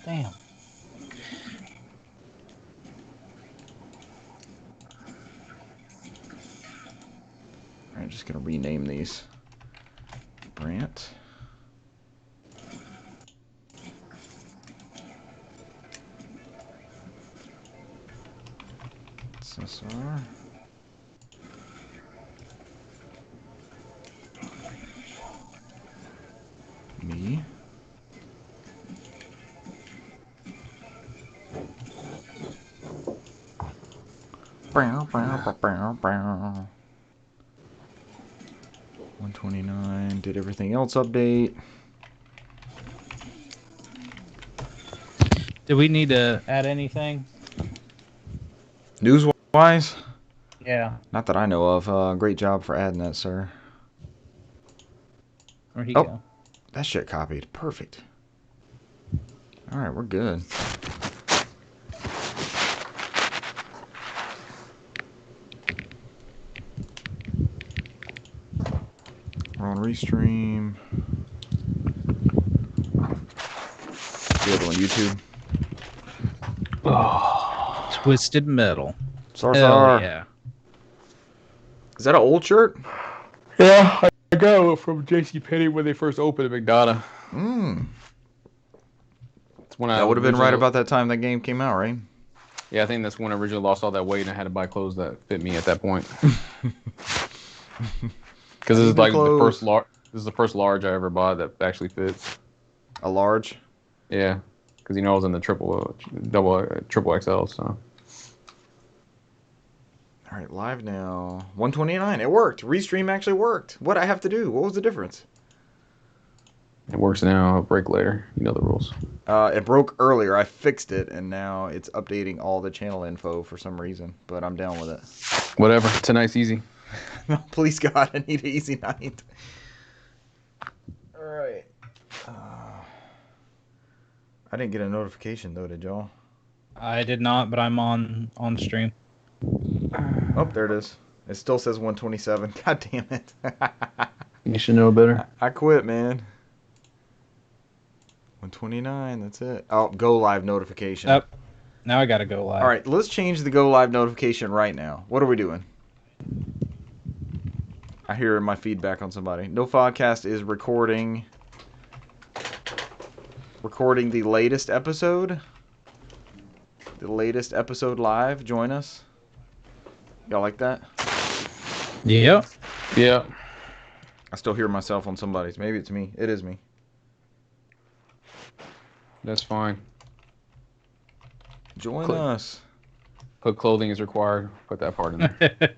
Damn. I'm just gonna rename these. Brant. Cesar. Me. Bow, bow, bow, bow. 129. Did everything else update? Do we need to add anything? News-wise? Yeah. Not that I know of. Great job for adding that, sir. Where'd he go? That shit copied. Perfect. Alright, we're good. We're on Restream. Available on YouTube. Oh, Twisted Metal. Sar. Hell yeah. Is that an old shirt? Yeah, I got it from JCPenney when they first opened at McDonough. That would have been right about that time that game came out, right? Yeah, I think that's when I originally lost all that weight and I had to buy clothes that fit me at that point. Because this is like the first large. This is the first large I ever bought that actually fits. A large? Yeah, because I was in the triple XL. So. All right, live now. 129. It worked. Restream actually worked. What I have to do? What was the difference? It works now. I'll break later. You know the rules. It broke earlier. I fixed it, and now it's updating all the channel info for some reason. But I'm down with it. Whatever. Tonight's easy. Please, God, I need an easy night. All right. I didn't get a notification, though, did y'all? I did not, but I'm on stream. Oh, there it is. It still says 127. God damn it. You should know better. I quit, man. 129, that's it. Oh, go live notification. Yep. Now I gotta go live. All right, let's change the go live notification right now. What are we doing? I hear my feedback on somebody. NOFODcast is recording the latest episode. The latest episode live. Join us. Y'all like that? Yep. Yeah. I still hear myself on somebody's. Maybe it's me. It is me. That's fine. Join us. Put clothing is required. Put that part in there.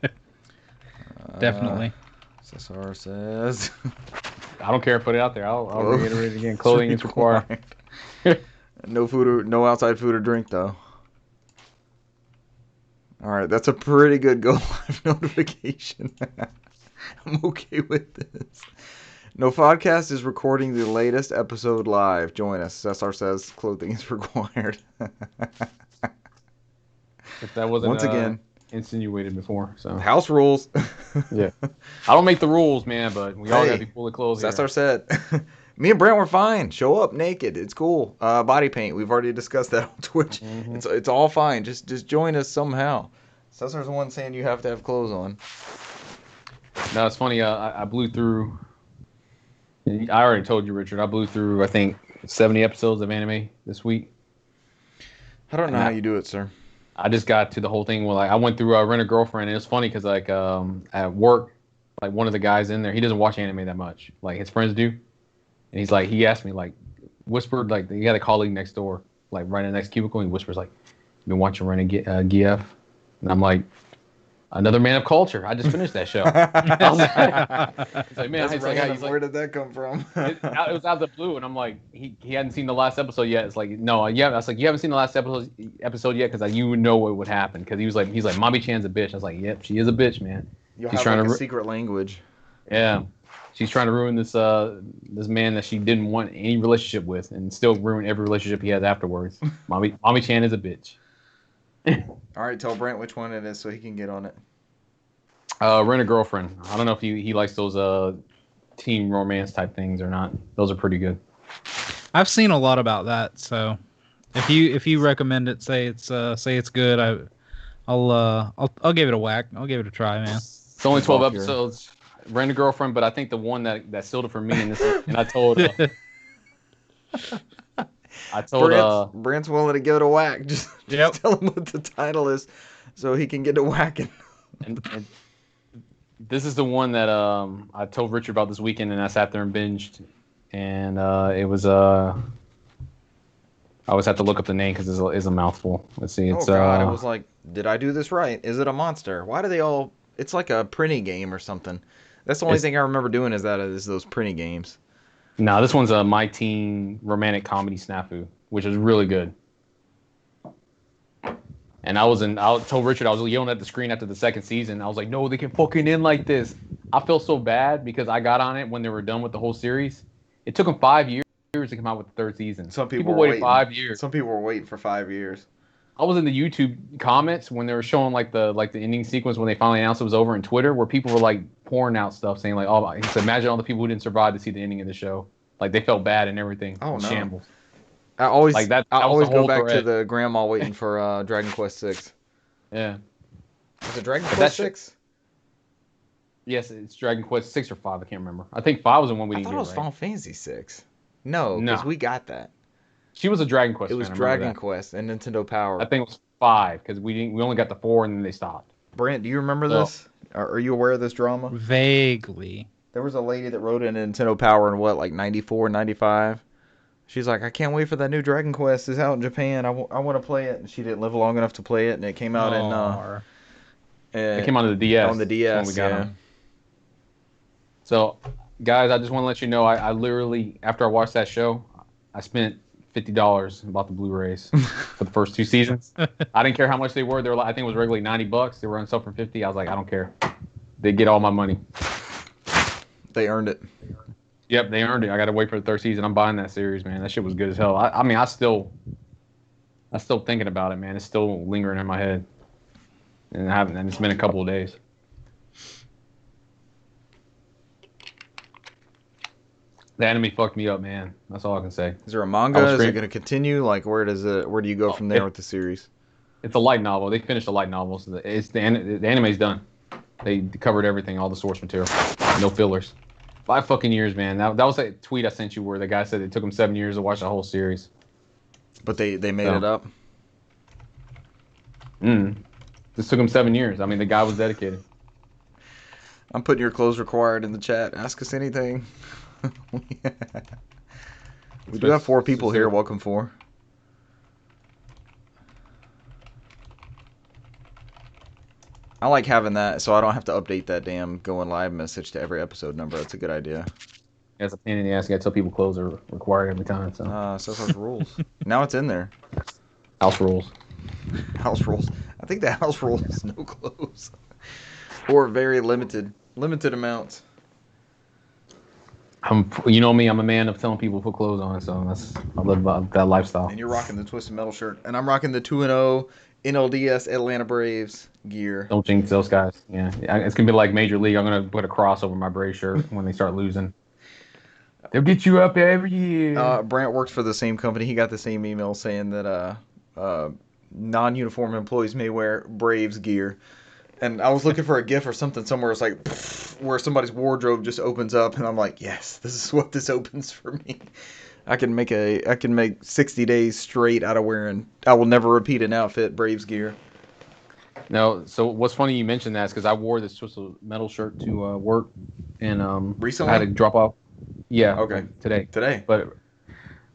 Definitely. Cesar says. I don't care. Put it out there. I'll reiterate it again. Clothing is required. No food or no outside food or drink though. All right, that's a pretty good go live notification. I'm okay with this. NOFODcast is recording the latest episode live. Join us. Cesar says clothing is required. If that wasn't once again insinuated before, so house rules. Yeah, I don't make the rules, man, but we all gotta be fully clothed. Cesar said. Me and Brent were fine. Show up naked. It's cool. Body paint. We've already discussed that on Twitch. Mm-hmm. It's all fine. Just join us somehow. Cesar's the one saying you have to have clothes on. No, it's funny. I blew through. I already told you, Richard. I blew through, I think, 70 episodes of anime this week. I don't know how you do it, sir. I just got to the whole thing where I went through Rent a Girlfriend, and it's funny because at work, one of the guys in there, he doesn't watch anime that much. His friends do, and he asked me whispered he had a colleague next door, right in the next cubicle, and he whispers "You been watching Rent a GF?" And I'm like, another man of culture. I just finished that show. I was like, man, where did that come from? It was out of the blue, and I'm like, he hadn't seen the last episode yet. It's like, no, yeah. I was like, you haven't seen the last episode yet because you know what would happen. Because he's like, Mommy Chan's a bitch. I was like, yep, she is a bitch, man. She's trying to secret language. Yeah, she's trying to ruin this man that she didn't want any relationship with, and still ruin every relationship he has afterwards. Mommy Chan is a bitch. All right, tell Brent which one it is so he can get on it. Rent a Girlfriend. I don't know if he likes those teen romance type things or not. Those are pretty good. I've seen a lot about that, so If you recommend it, say it's good. I'll give it a whack. I'll give it a try, man. It's only 12 Off your- episodes. Rent a Girlfriend, but I think the one that sealed it for me, and I told Brent's willing to give it a whack. Just tell him what the title is, so he can get to whacking. and this is the one that I told Richard about this weekend, and I sat there and binged, and it was I always have to look up the name because it's a mouthful. Let's see. It's, oh God! It was like, did I do this right? Is it a monster? Why do they all? It's like a printy game or something. That's the only thing I remember doing is those printy games. No, this one's a My Teen romantic comedy snafu, which is really good. And I told Richard, I was yelling at the screen after the second season. I was like, no, they can fucking end like this. I felt so bad because I got on it when they were done with the whole series. It took them 5 years to come out with the third season. Some people waited waiting. 5 years. Some people were waiting for 5 years. I was in the YouTube comments when they were showing like the ending sequence when they finally announced it was over, in Twitter, where people were like pouring out stuff saying like, oh, he said, imagine all the people who didn't survive to see the ending of the show. Like they felt bad and everything. Oh, no. Shambles. I always Like that I was always the go whole back to thread. the grandma waiting for Dragon Quest 6. Yeah. Is it Dragon But Quest that 6? Yes, it's Dragon Quest 6 or 5. I can't remember. I think 5 was the one we I didn't thought get it was right. Final Fantasy 6. No, because we got that. She was a Dragon Quest It was fan, I remember Dragon that. Quest and Nintendo Power. I think it was 5 because we only got the 4 and then they stopped. Brent, do you remember So- this? Are you aware of this drama? Vaguely. There was a lady that wrote in Nintendo Power in what, like 94, 95? She's like, I can't wait for that new Dragon Quest. It's out in Japan. I want to play it. And she didn't live long enough to play it, and it came out It came out on the DS. on the That's DS. when we got Yeah. them. So, guys, I just want to let you know, I literally, after I watched that show, I spent $50 and bought the Blu-rays for the first 2 seasons. I didn't care how much they were. They were like, I think it was regularly $90. They were on sale for $50. I was like, I don't care. They get all my money. They earned it. Yep, they earned it. I got to wait for the third season. I'm buying that series, man. That shit was good as hell. I mean, I'm still thinking about it, man. It's still lingering in my head, and it's been a couple of days. The anime fucked me up, man. That's all I can say. Is there a manga? Is it going to continue? Like, where do you go from there with the series? It's a light novel. They finished the light novel, so the anime's done. They covered everything, all the source material, no fillers. 5 fucking years, man. That was a tweet I sent you where the guy said it took him 7 years to watch the whole series. But they made it up. This took him 7 years. I mean, the guy was dedicated. I'm putting your clothes required in the chat. Ask us anything. We do have 4 people here. Welcome 4. I like having that, so I don't have to update that damn going live message to every episode number. That's a good idea. It's a pain in the ass. You gotta tell people clothes are required every time. So So those rules. Now it's in there. house rules. House rules. I think the house rule is no clothes, or very limited amounts. You know me. I'm a man of telling people to put clothes on. So I live by that lifestyle. And you're rocking the Twisted Metal shirt, and I'm rocking the 2-0 NLDS Atlanta Braves gear. Don't jinx those guys. Yeah, it's gonna be like Major League. I'm gonna put a cross over my Braves shirt when they start losing. They'll get you up every year. Brant works for the same company. He got the same email saying that non-uniform employees may wear Braves gear. And I was looking for a GIF or something somewhere. It's like where somebody's wardrobe just opens up, and I'm like, yes, this is what this opens for me. I can make 60 days straight out of wearing. I will never repeat an outfit Braves gear. No, so what's funny you mentioned that is because I wore this Twisted Metal shirt to work, and Recently? I had to drop off. Yeah. Okay. like today. Today.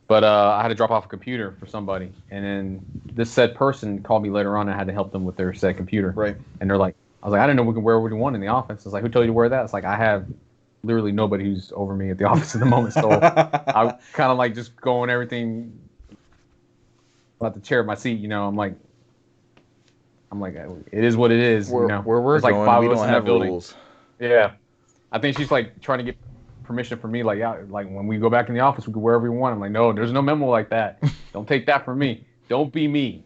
But I had to drop off a computer for somebody, and then this said person called me later on. And I had to help them with their said computer. Right. And they're like, I was like, I didn't know we could wear what we want in the office. It's like, who told you to wear that? It's like, I have literally nobody who's over me at the office at the moment, so I kind of like just going everything about the chair of my seat. You know, I'm like, it is what it is. Where, you know, where we're There's like going, 5 we of us don't in that have building. rules. Yeah, I think she's like trying to get permission from me, like, yeah, like when we go back in the office, we can wear whatever we want. I'm like, no, there's no memo like that. Don't take that from me. Don't be me.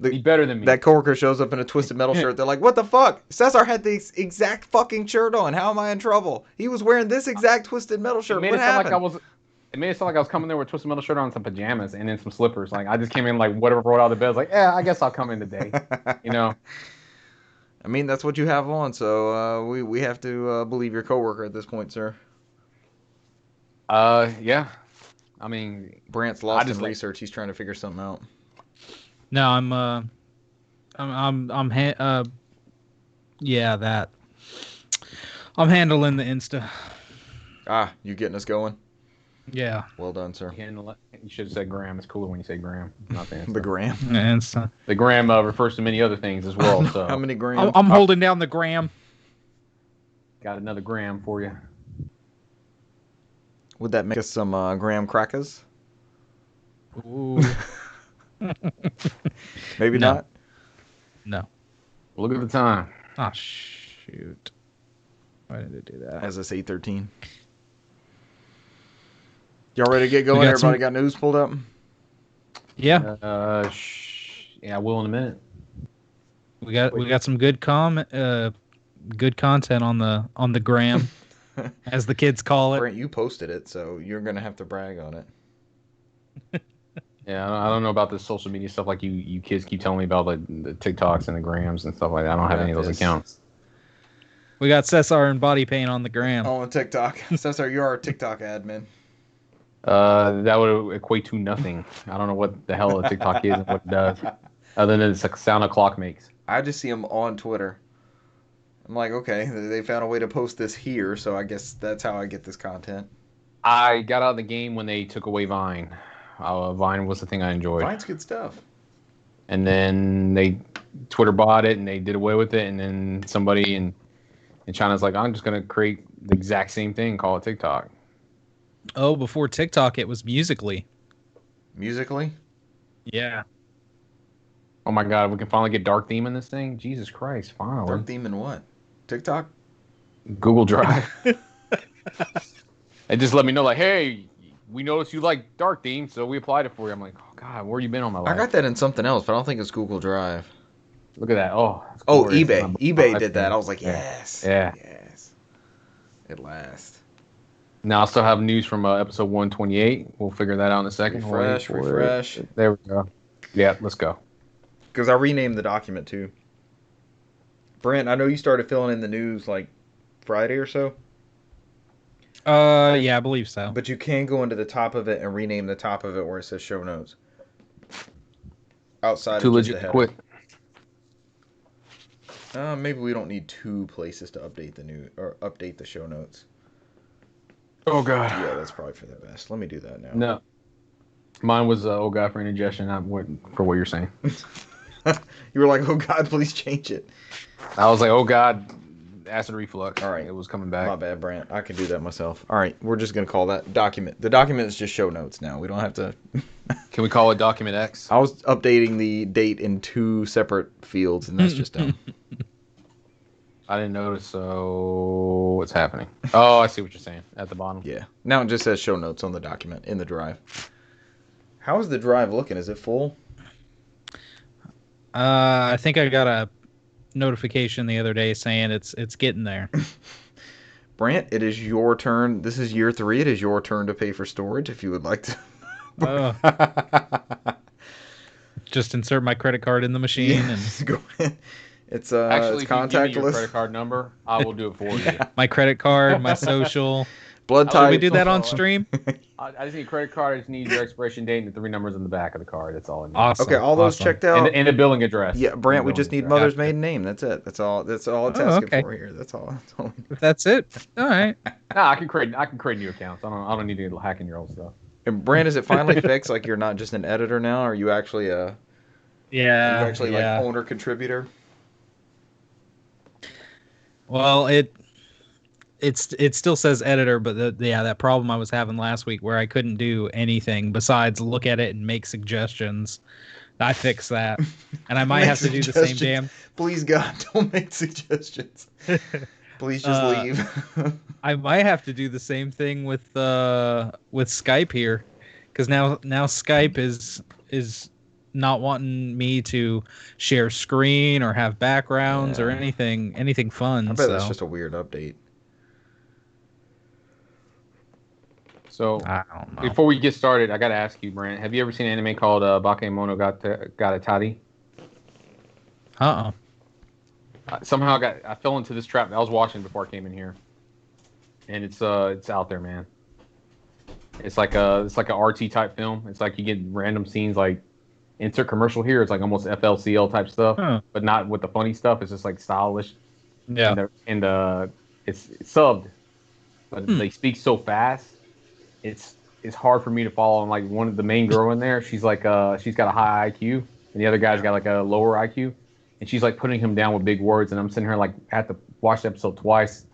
Be better than me. That coworker shows up in a Twisted Metal shirt. They're like, what the fuck? Cesar had the exact fucking shirt on. How am I in trouble? He was wearing this exact Twisted Metal shirt. What happened? It made it sound like I was coming there with a Twisted Metal shirt on, some pajamas, and then some slippers. Like I just came in like whatever rolled out of bed. I was like, yeah, I guess I'll come in today. You know. I mean, that's what you have on, so we have to believe your coworker at this point, sir. Yeah. I mean, Brant's lost in research. He's trying to figure something out. No, yeah, that. I'm handling the Insta. Ah, you getting us going? Yeah. Well done, sir. You should have said gram. It's cooler when you say gram, not the Insta. The gram. Insta. The gram refers to many other things as well. So how many grams? I'm holding down the gram. Got another gram for you. Would that make us some graham crackers? Ooh. Maybe not. No. Look at the time. Oh shoot! Why did it do that? As it's 8:13. Y'all ready to get going? Everybody got news pulled up? Yeah. Yeah, I will in a minute. We got some good good content on the gram, as the kids call it. Brent, you posted it, so you're gonna have to brag on it. Yeah, I don't know about this social media stuff like you kids keep telling me about, like the TikToks and the grams and stuff like that. I don't have any of those accounts. We got Cesar and Body Paint on the gram. Oh, on TikTok. Cesar, you're our TikTok admin. That would equate to nothing. I don't know what the hell a TikTok is and what it does, other than it's a sound a clock makes. I just see them on Twitter. I'm like, okay, they found a way to post this here, so I guess that's how I get this content. I got out of the game when they took away Vine. Vine was the thing I enjoyed. Vine's good stuff. And then Twitter bought it and they did away with it. And then somebody in China's like, I'm just going to create the exact same thing, call it TikTok. Oh, before TikTok, it was Musical.ly. Musical.ly? Yeah. Oh my God, we can finally get dark theme in this thing? Jesus Christ, finally. Dark theme in what? TikTok? Google Drive. It just let me know, like, hey, we noticed you like dark theme, so we applied it for you. I'm like, oh God, where you been all my life? I got that in something else, but I don't think it's Google Drive. Look at that. Oh, eBay. eBay did that. I was like, yes. Yeah. Yes. At last. Now I still have news from episode 128. We'll figure that out in a second. Refresh. There we go. Yeah, let's go. Because I renamed the document too. Brent, I know you started filling in the news like Friday or so. Yeah, I believe so. But you can go into the top of it and rename the top of it where it says show notes. Outside Too of legit to quit. Maybe we don't need two places to update update the show notes. Oh God. Yeah, that's probably for the best. Let me do that now. No. Mine was oh God for indigestion, not for what you're saying. You were like, oh God, please change it. I was like, oh God, acid reflux. All right. It was coming back. My bad, Brant. I can do that myself. All right, we're just going to call that document. The document is just show notes now. We don't have to... Can we call it document X? I was updating the date in two separate fields, and that's just dumb. I didn't notice, so what's happening? Oh, I see what you're saying at the bottom. Yeah. Now it just says show notes on the document in the drive. How is the drive looking? Is it full? I think I got a notification the other day saying it's getting there. Brant, it is your turn. This is year 3. It is your turn to pay for storage if you would like to. Just insert my credit card in the machine and go ahead. It's actually, it's if you give me your contactless. credit card number, I will do it for you. my credit card, my social. Blood Did type. we do that on stream? I just need a credit card. I just need your expiration date and the 3 numbers on the back of the card. That's all I need. Awesome. Okay, all those checked out. And the billing address. Yeah, Brant, we just need mother's maiden name. That's it. That's all it's asking for here. That's all. That's it. All right. Nah, I can create new accounts. I don't need to hack in your old stuff. And Brant, is it finally fixed? Like you're not just an editor now? Are you actually like owner contributor? Well, it still says editor, but that problem I was having last week where I couldn't do anything besides look at it and make suggestions. I fixed that, and I might have to do the same damn. Please God, don't make suggestions. Please just leave. I might have to do the same thing with Skype here, because now Skype is not wanting me to share screen or have backgrounds or anything fun. I bet that's just a weird update. So I don't know. before we get started, I gotta ask you, Brent, have you ever seen an anime called Bakemonogatari? Uh-uh. Somehow I fell into this trap. I was watching before I came in here, and it's out there, man. It's like a RT type film. It's like you get random scenes like insert commercial here. It's like almost FLCL type stuff, Huh. but not with the funny stuff. It's just like stylish. Yeah. And it's subbed, but they speak so fast. It's hard for me to follow. And like one of the main girl in there, she's got a high IQ, and the other guy's got like a lower IQ, and she's like putting him down with big words, and I'm sitting here like I have to watch the episode twice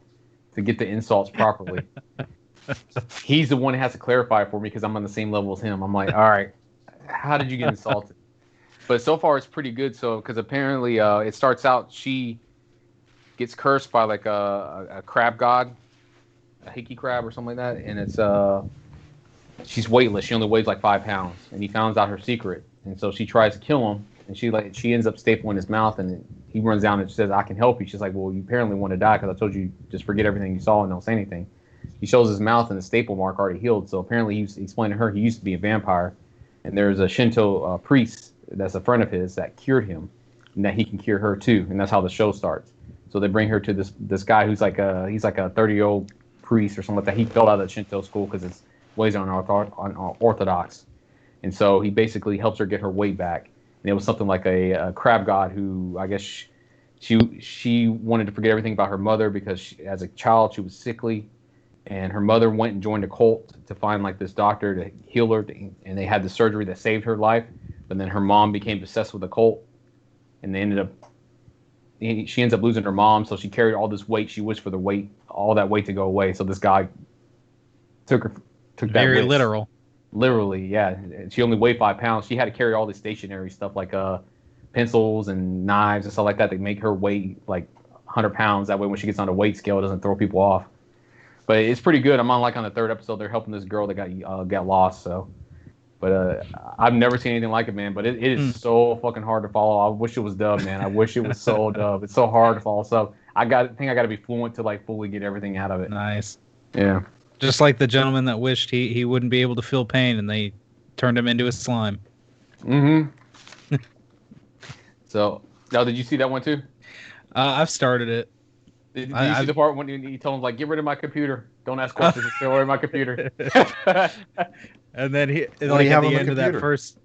to get the insults properly. He's the one who has to clarify it for me because I'm on the same level as him. I'm like, all right, how did you get insulted? But so far it's pretty good. So because apparently it starts out she gets cursed by like a crab god, a hiki crab or something like that, and it's she's weightless. She only weighs like 5 pounds, and he finds out her secret, and so she tries to kill him, and she ends up stapling his mouth, and he runs down and says, "I can help you." She's like, "Well, you apparently want to die because I told you just forget everything you saw and don't say anything." He shows his mouth and the staple mark already healed. So apparently he explained to her he used to be a vampire, and there's a Shinto priest that's a friend of his that cured him, and that he can cure her too, and that's how the show starts. So they bring her to this guy who's like he's like a 30-year-old priest or something like that. He fell out of the Shinto school because his ways are unorthodox, and so he basically helps her get her weight back. And it was something like a crab god who I guess she wanted to forget everything about her mother because as a child she was sickly, and her mother went and joined a cult to find like this doctor to heal her, and they had the surgery that saved her life. But then her mom became obsessed with the cult, and she ends up losing her mom, so she carried all this weight. She wished for all that weight to go away. So this guy took that Very wish. Literally, yeah. She only weighed 5 pounds. She had to carry all this stationary stuff like pencils and knives and stuff like that make her weigh like 100 pounds. That way, when she gets on the weight scale, it doesn't throw people off. But it's pretty good. I'm on the third episode. They're helping this girl that got lost. So, but I've never seen anything like it, man. But it is so fucking hard to follow. I wish it was dubbed, man. I wish it was so dubbed. It's so hard to follow. So I think I got to be fluent to like fully get everything out of it. Nice. Yeah. Just like the gentleman that wished he wouldn't be able to feel pain, and they turned him into a slime. Mm-hmm. So, now did you see that one too? I've started it. Did you see the part when he told him like, "Get rid of my computer. Don't ask questions. Throw away my computer." And then at do you the have on end the of that computer? first,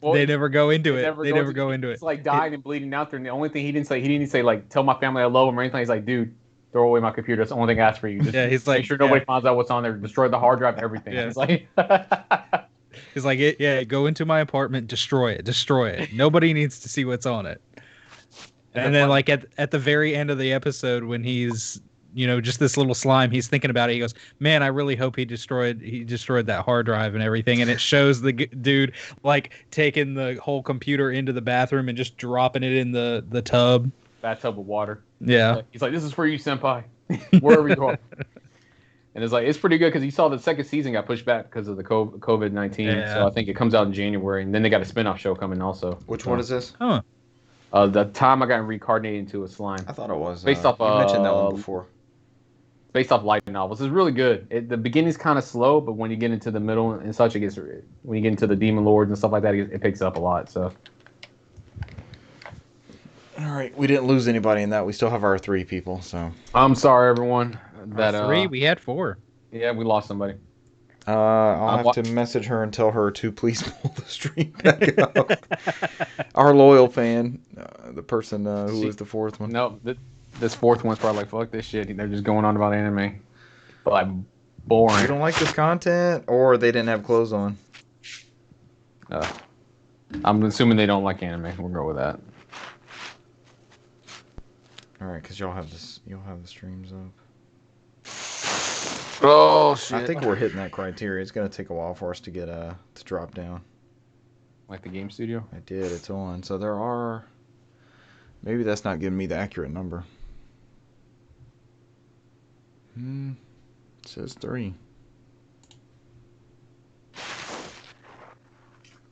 they never go into it. They never go into it. It's like dying and bleeding out there. And the only thing he didn't say like, "Tell my family I love them" or anything. He's like, "Dude, throw away my computer. That's the only thing I ask for you. Just he's like, make sure nobody finds out what's on there. Destroy the hard drive, everything." Yeah. He's like, he's like, go into my apartment, destroy it. Nobody needs to see what's on it. And then like at the very end of the episode, when he's just this little slime, he's thinking about it. He goes, "Man, I really hope he destroyed that hard drive and everything." And it shows the dude like taking the whole computer into the bathroom and just dropping it in the tub. bathtub with water. Yeah. He's like, "This is for you, senpai. Wherever you are." And it's pretty good because you saw the second season got pushed back because of the COVID-19. Yeah. So I think it comes out in January, and then they got a spinoff show coming also. Which one is this? Huh. The time I got reincarnated into a slime. I thought it was Based off, you mentioned that one before. Based off light novels. It's really good. The beginning's kind of slow, but when you get into the middle and such, when you get into the demon lords and stuff like that, it picks up a lot. So. All right, we didn't lose anybody in that. We still have our 3 people. So I'm sorry, everyone. That 3. We had 4. Yeah, we lost somebody. I'll have to message her and tell her to please pull the stream back up. Our loyal fan, the person who is the 4th one. No, this 4th one's probably like, fuck this shit. They're just going on about anime. But like, boring. You don't like this content, or they didn't have clothes on? I'm assuming they don't like anime. We'll go with that. All right, because you'll have the streams up. Oh shit! I think we're hitting that criteria. It's gonna take a while for us to get to drop down. Like the game studio. I did. It's on. So there are. Maybe that's not giving me the accurate number. It says 3.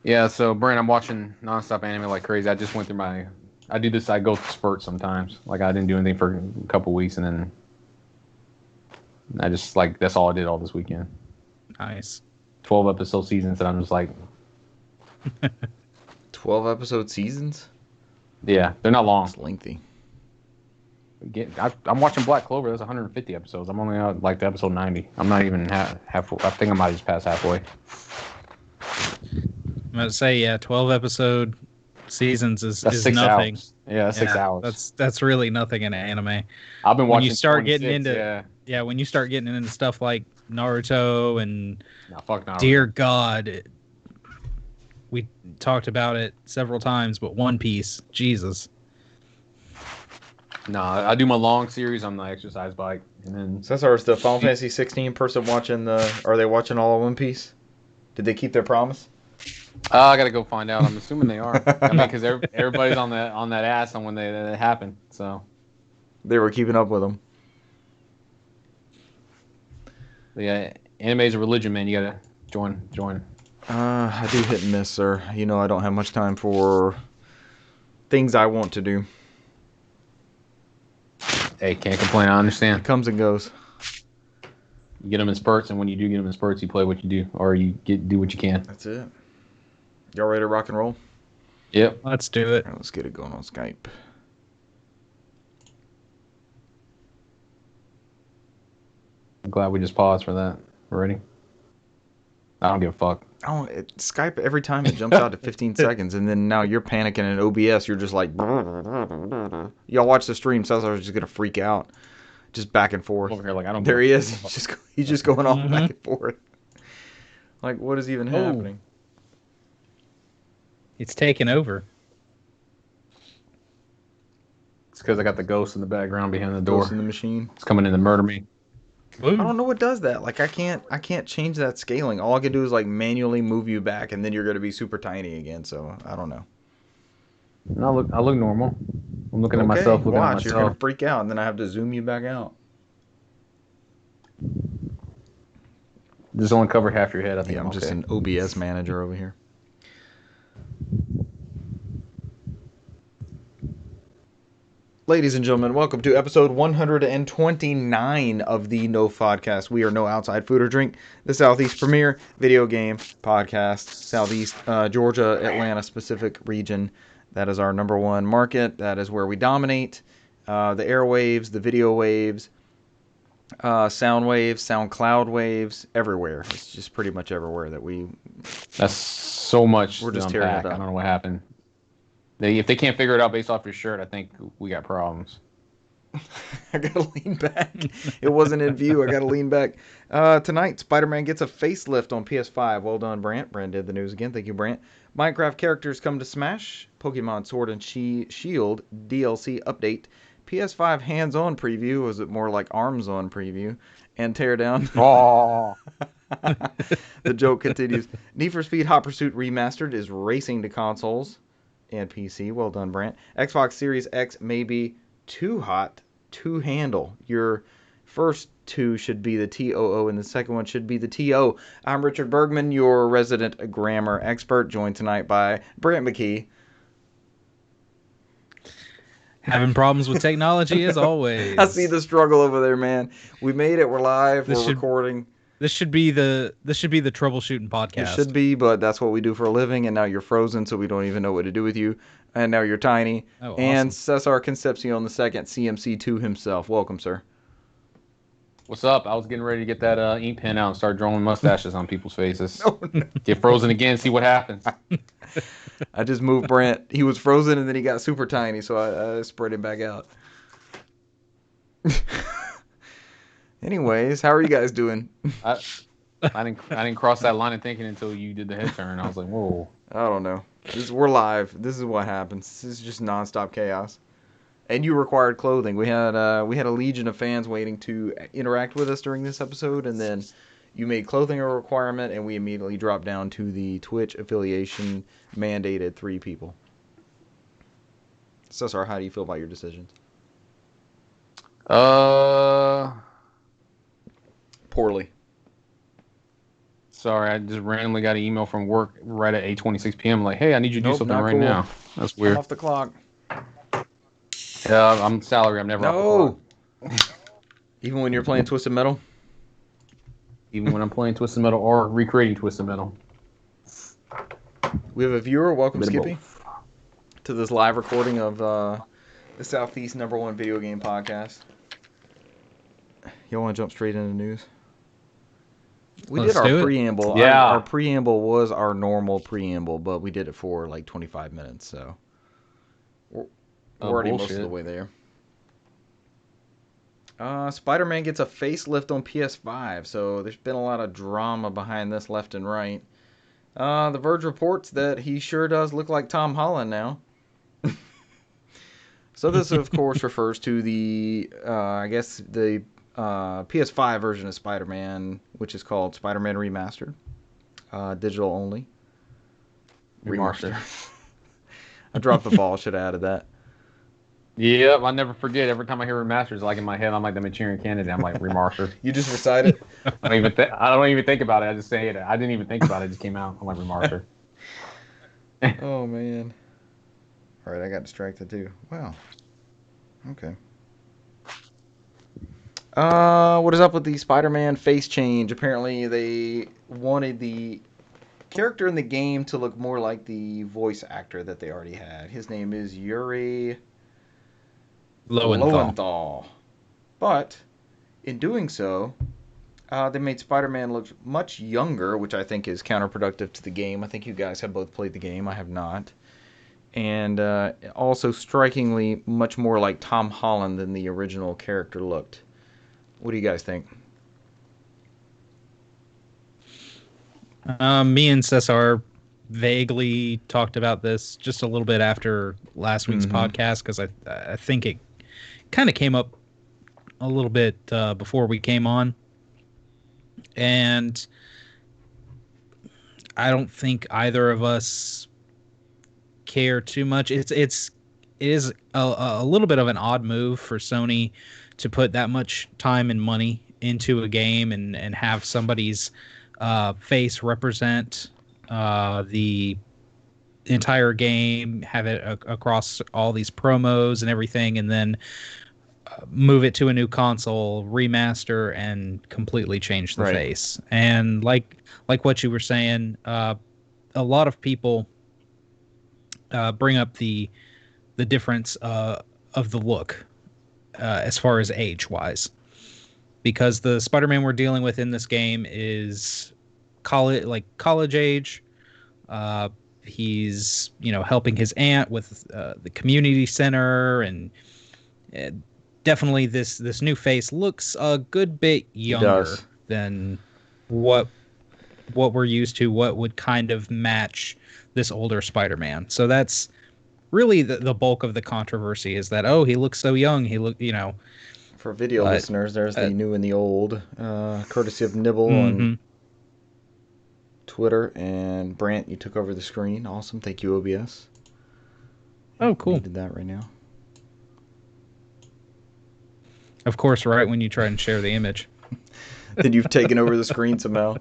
Yeah. So Brent, I'm watching nonstop anime like crazy. I just went through I do this. I go through spurts sometimes. Like I didn't do anything for a couple weeks, and then I just that's all I did all this weekend. Nice. 12-episode seasons, and I'm just like, 12-episode seasons? yeah, they're not long. It's lengthy. I'm watching Black Clover. That's 150 episodes. I'm only on like to episode 90. I'm not even halfway. I think I might just pass halfway. I'm going to say, yeah, 12 episode seasons is 6 nothing. hours. Yeah, that's 6 hours. That's really nothing in anime. I've been watching. When you start getting into when you start getting into stuff like Naruto and fuck Naruto. Dear God, we talked about it several times, but One Piece, Jesus. No, I do my long series on the exercise bike, and then Cesar, is the Final Fantasy 16 person watching Are they watching all of One Piece? Did they keep their promise? I gotta go find out. I'm assuming they are. I mean, because everybody's on that ass on when they happen. So they were keeping up with them. Yeah, anime's a religion, man. You gotta join. I do hit and miss, sir. You know, I don't have much time for things I want to do. Hey, can't complain. I understand. It comes and goes. You get them in spurts, and when you do get them in spurts, you play what you do, or you do what you can. That's it. Y'all ready to rock and roll? Yep. Let's do it. All right, let's get it going on Skype. I'm glad we just paused for that. We're ready? I don't give a fuck. Skype, every time it jumps out to 15 seconds, and then now you're panicking in OBS. You're just like... Y'all watch the stream, Cesar's just going to freak out. Just back and forth. Over here, like, I don't There he is. He's just going off back and forth. Like, what is even happening? It's taken over. It's because I got the ghost in the background behind the door. Ghost in the machine. It's coming in to murder me. I don't know what does that. Like, I can't change that scaling. All I can do is, like, manually move you back, and then you're going to be super tiny again, so I don't know. No, I look normal. I'm looking at myself, looking at myself. You're going to freak out, and then I have to zoom you back out. Just only cover half your head, I think. Yeah, I'm just an OBS manager over here. Ladies and gentlemen, welcome to episode 129 of the NOFODcast. We are No Outside Food or Drink, the Southeast premier video game podcast, Southeast Georgia, Atlanta specific region. That is our number one market. That is where we dominate. The airwaves, the video waves, sound waves, sound cloud waves, everywhere. It's just pretty much everywhere that we... That's so much. We're just tearing it up. I don't know what happened. If they can't figure it out based off your shirt, I think we got problems. I gotta lean back. It wasn't in view. I gotta lean back. Tonight, Spider-Man gets a facelift on PS5. Well done, Brant. Brant did the news again. Thank you, Brant. Minecraft characters come to Smash. Pokemon Sword and Shield DLC update. PS5 hands-on preview. Was it more like arms-on preview? And teardown. Oh. The joke continues. Need for Speed Hot Pursuit Remastered is racing to consoles and PC. Well done, Brant. Xbox Series X may be too hot to handle. Your first two should be the TOO and the second one should be the TO. I'm Richard Bergman, your resident grammar expert, joined tonight by Brant McKee. Having problems with technology as always. I see the struggle over there, man. We made it. We're live. We're recording. This should be the troubleshooting podcast. It should be, but that's what we do for a living. And now you're frozen, so we don't even know what to do with you. And now you're tiny. Oh, awesome. And Cesar Concepcion II, CMC2 himself. Welcome, sir. What's up? I was getting ready to get that ink pen out and start drawing mustaches on people's faces. No. Get frozen again, see what happens. I just moved Brant. He was frozen, and then he got super tiny, so I spread him back out. Anyways, how are you guys doing? I didn't cross that line of thinking until you did the head turn. I was like, whoa. I don't know. We're live. This is what happens. This is just nonstop chaos. And you required clothing. We had a legion of fans waiting to interact with us during this episode, and then you made clothing a requirement, and we immediately dropped down to the Twitch affiliation mandated 3 people. Cesar, how do you feel about your decisions? Poorly. Sorry, I just randomly got an email from work right at 8:26 p.m. Like, hey, I need you to do something right now. That's weird. I'm off the clock. I'm salary. I'm never off the clock. Even when you're playing Twisted Metal? even when I'm playing Twisted Metal or recreating Twisted Metal. We have a viewer. Welcome, Bit of Skippy, both. to this live recording of the Southeast #1 video game podcast. You want to jump straight into news? We Let's did our do it. preamble. Yeah. Our preamble was our normal preamble, but we did it for like 25 minutes, so we're already most of Bullshit. the way there. Spider-Man gets a facelift on PS5, so there's been a lot of drama behind this left and right. The Verge reports that he sure does look like Tom Holland now. So this, of course, refers to the, I guess, the PS5 version of Spider-Man, which is called Spider-Man Remastered. Digital only. Remastered. I dropped the ball. Should have added that. Yep, I never forget. Every time I hear remasters, like in my head, I'm like the Manchurian Candidate. I'm like remastered. You just recite it? I don't even think about it. I just say it. I didn't even think about it. It just came out. I'm like remastered. Oh, man. All right, I got distracted too. Wow. Okay. What is up with the Spider-Man face change? Apparently, they wanted the character in the game to look more like the voice actor that they already had. His name is Yuri Lowenthal. But in doing so, they made Spider-Man look much younger, which I think is counterproductive to the game. I think you guys have both played the game. I have not. And also strikingly much more like Tom Holland than the original character looked. What do you guys think? Me and Cesar vaguely talked about this just a little bit after last week's podcast, because I think it kind of came up a little bit before we came on. And I don't think either of us care too much. It is a little bit of an odd move for Sony to put that much time and money into a game and have somebody's face represent the entire game, have it across all these promos and everything, and then move it to a new console, remaster, and completely change the face. And like what you were saying, a lot of people bring up the difference of the look as far as age-wise, because the Spider-Man we're dealing with in this game is college age. He's helping his aunt with the community center, and definitely this new face looks a good bit younger than what we're used to, what would kind of match this older Spider-Man. So that's really the bulk of the controversy, is that, oh, he looks so young. He look, For video listeners, there's the new and the old, courtesy of Nibble on Twitter. And Brant, you took over the screen. Awesome. Thank you, OBS. Oh, cool. You did that right now. Of course, right when you try and share the image. Then you've taken over the screen somehow.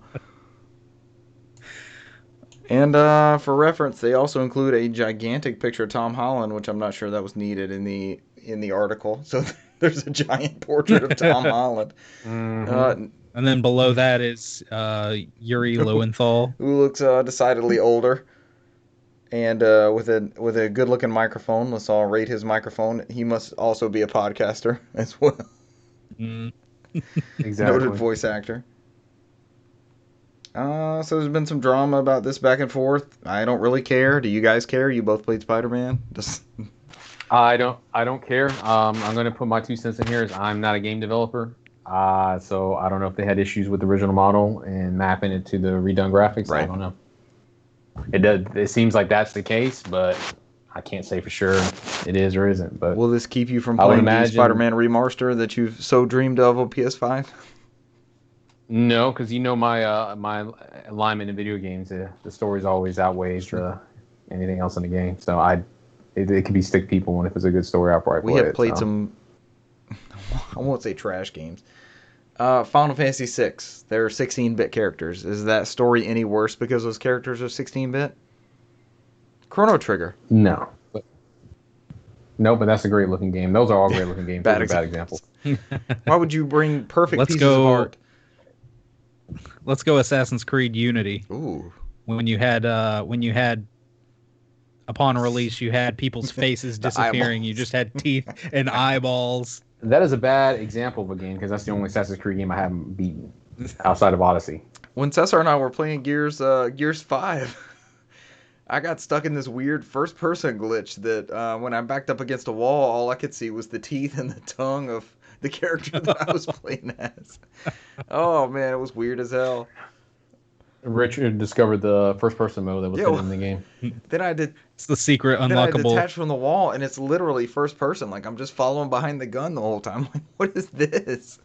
And for reference, they also include a gigantic picture of Tom Holland, which I'm not sure that was needed in the article. So there's a giant portrait of Tom Holland. And then below that is Yuri Lowenthal, who looks decidedly older, and with a good-looking microphone. Let's all rate his microphone. He must also be a podcaster as well. Exactly. Noted voice actor. So there's been some drama about this back and forth. I don't really care. Do you guys care? You both played Spider-Man. I don't care. I'm going to put my 2 cents in here. As I'm not a game developer, so I don't know if they had issues with the original model and mapping it to the redone graphics. Right. I don't know. It seems like that's the case, but I can't say for sure it is or isn't. But will this keep you from playing the Spider-Man remaster that you've so dreamed of on PS5? No, because my my alignment in video games, the stories always outweighs anything else in the game. So it can be stick people, and if it's a good story, I'll probably play it. We have played some, I won't say trash games. Final Fantasy VI, they're 16-bit characters. Is that story any worse because those characters are 16-bit? Chrono Trigger. No. But that's a great looking game. Those are all great looking games. Bad examples. Why would you bring perfect pieces of art? let's go Assassin's Creed Unity. Ooh. When you had upon release, you had people's faces disappearing. You just had teeth and eyeballs. That is a bad example of a game because that's the only Assassin's Creed game I haven't beaten outside of Odyssey. When Cesar and I were playing Gears 5, I got stuck in this weird first-person glitch that when I backed up against a wall, all I could see was the teeth and the tongue of the character that I was playing as. Oh, man, it was weird as hell. Richard discovered the first-person mode that was hidden in the game. Then I did. It's the secret unlockable. Then I detached from the wall, and it's literally first person. Like I'm just following behind the gun the whole time. Like, what is this?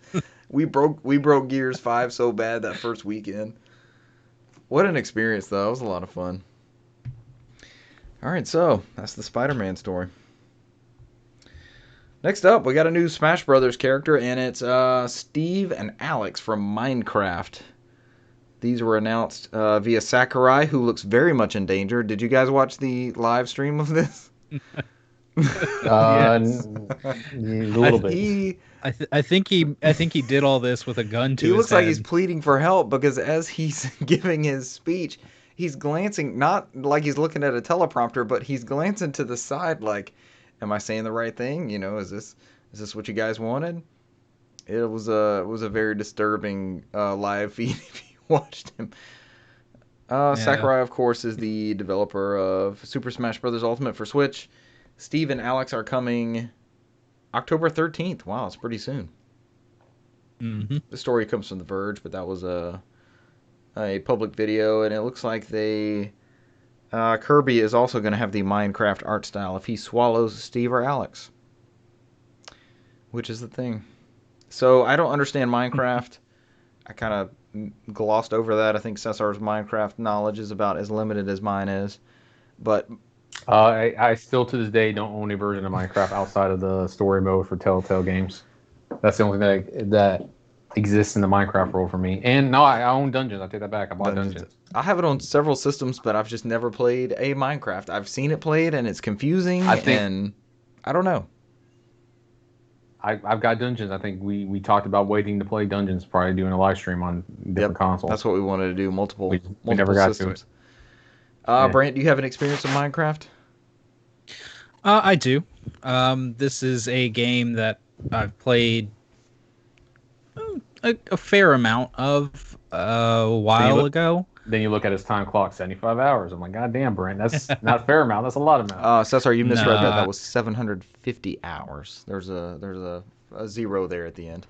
We broke Gears 5 so bad that first weekend. What an experience, though. It was a lot of fun. All right, so that's the Spider-Man story. Next up, we got a new Smash Brothers character, and it's Steve and Alex from Minecraft. These were announced via Sakurai, who looks very much in danger. Did you guys watch the live stream of this? A little bit. I think he did all this with a gun to his head. He looks like he's pleading for help because as he's giving his speech, he's glancing, not like he's looking at a teleprompter, but he's glancing to the side like, am I saying the right thing? You know, is this what you guys wanted? It was a very disturbing live feed if you watched him. Sakurai, of course, is the developer of Super Smash Bros. Ultimate for Switch. Steve and Alex are coming October 13th. Wow, it's pretty soon. Mm-hmm. The story comes from The Verge, but that was a public video, and it looks like Kirby is also going to have the Minecraft art style if he swallows Steve or Alex, which is the thing. So I don't understand Minecraft. I kind of glossed over that. I think Cesar's Minecraft knowledge is about as limited as mine is, but I still to this day don't own a version of Minecraft outside of the story mode for Telltale Games. That's the only thing that exists in the Minecraft world for me. And no, I own Dungeons. I take that back. I bought Dungeons. I have it on several systems, but I've just never played a Minecraft. I've seen it played, and it's confusing, and I don't know. I've got Dungeons. I think we talked about waiting to play Dungeons, probably doing a live stream on different consoles. That's what we wanted to do, multiple we never got systems. To it. Brant, do you have an experience with Minecraft? I do. This is a game that I've played a fair amount of a while ago. Then you look at his time clock, 75 hours. I'm like, God damn, Brent, that's not a fair amount. That's a lot of amount. Cesar, you misread that. That was 750 hours. There's a zero there at the end.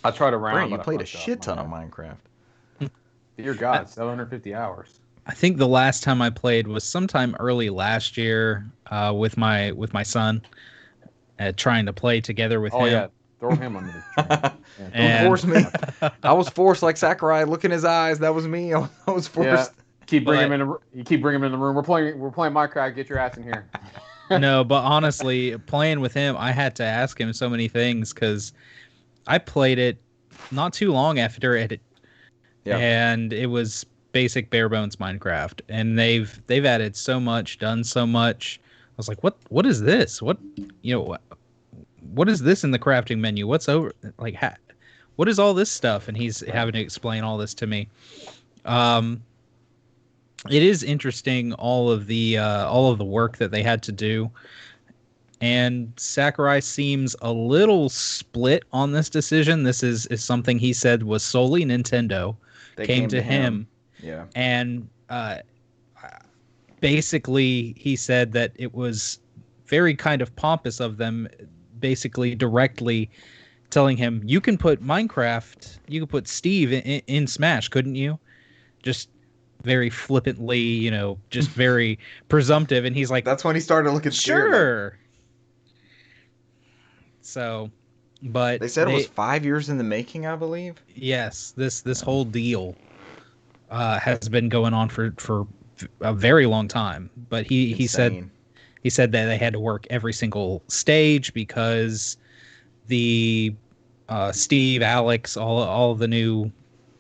I tried to round. Brent, you played a shit ton of Minecraft. Dear God, 750 hours. I think the last time I played was sometime early last year with my son, trying to play together with him. Oh yeah, throw him under the train. Don't force me. I was forced like Sakurai. Look in his eyes. That was me. I was forced. Yeah. You keep bringing him in the room. We're playing Minecraft. Get your ass in here. No, but honestly, playing with him, I had to ask him so many things because I played it not too long after it, and it was basic bare bones Minecraft, and they've added so much, done so much. I was like, what is this? What is this in the crafting menu? What's over like what is all this stuff? And he's having to explain all this to me. It is interesting all of the work that they had to do, and Sakurai seems a little split on this decision. This is something he said was solely Nintendo. They came to him. Yeah. And basically he said that it was very kind of pompous of them, basically directly telling him, you can put Steve in Smash, couldn't you? Just very flippantly, just very presumptive. And he's like, that's when he started looking scared. Sure. So, but they said it was 5 years in the making, I believe. Yes, this whole deal has been going on for a very long time. But he said that they had to work every single stage because the Steve, Alex, all the new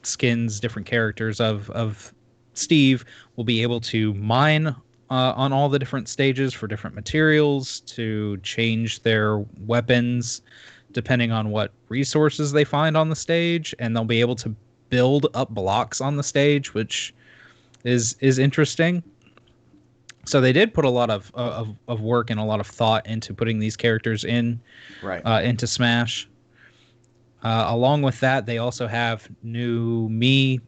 skins, different characters of Steve will be able to mine on all the different stages for different materials, to change their weapons depending on what resources they find on the stage, and they'll be able to build up blocks on the stage, which is interesting. So they did put a lot of work and a lot of thought into putting these characters in into Smash. Along with that, they also have new Mii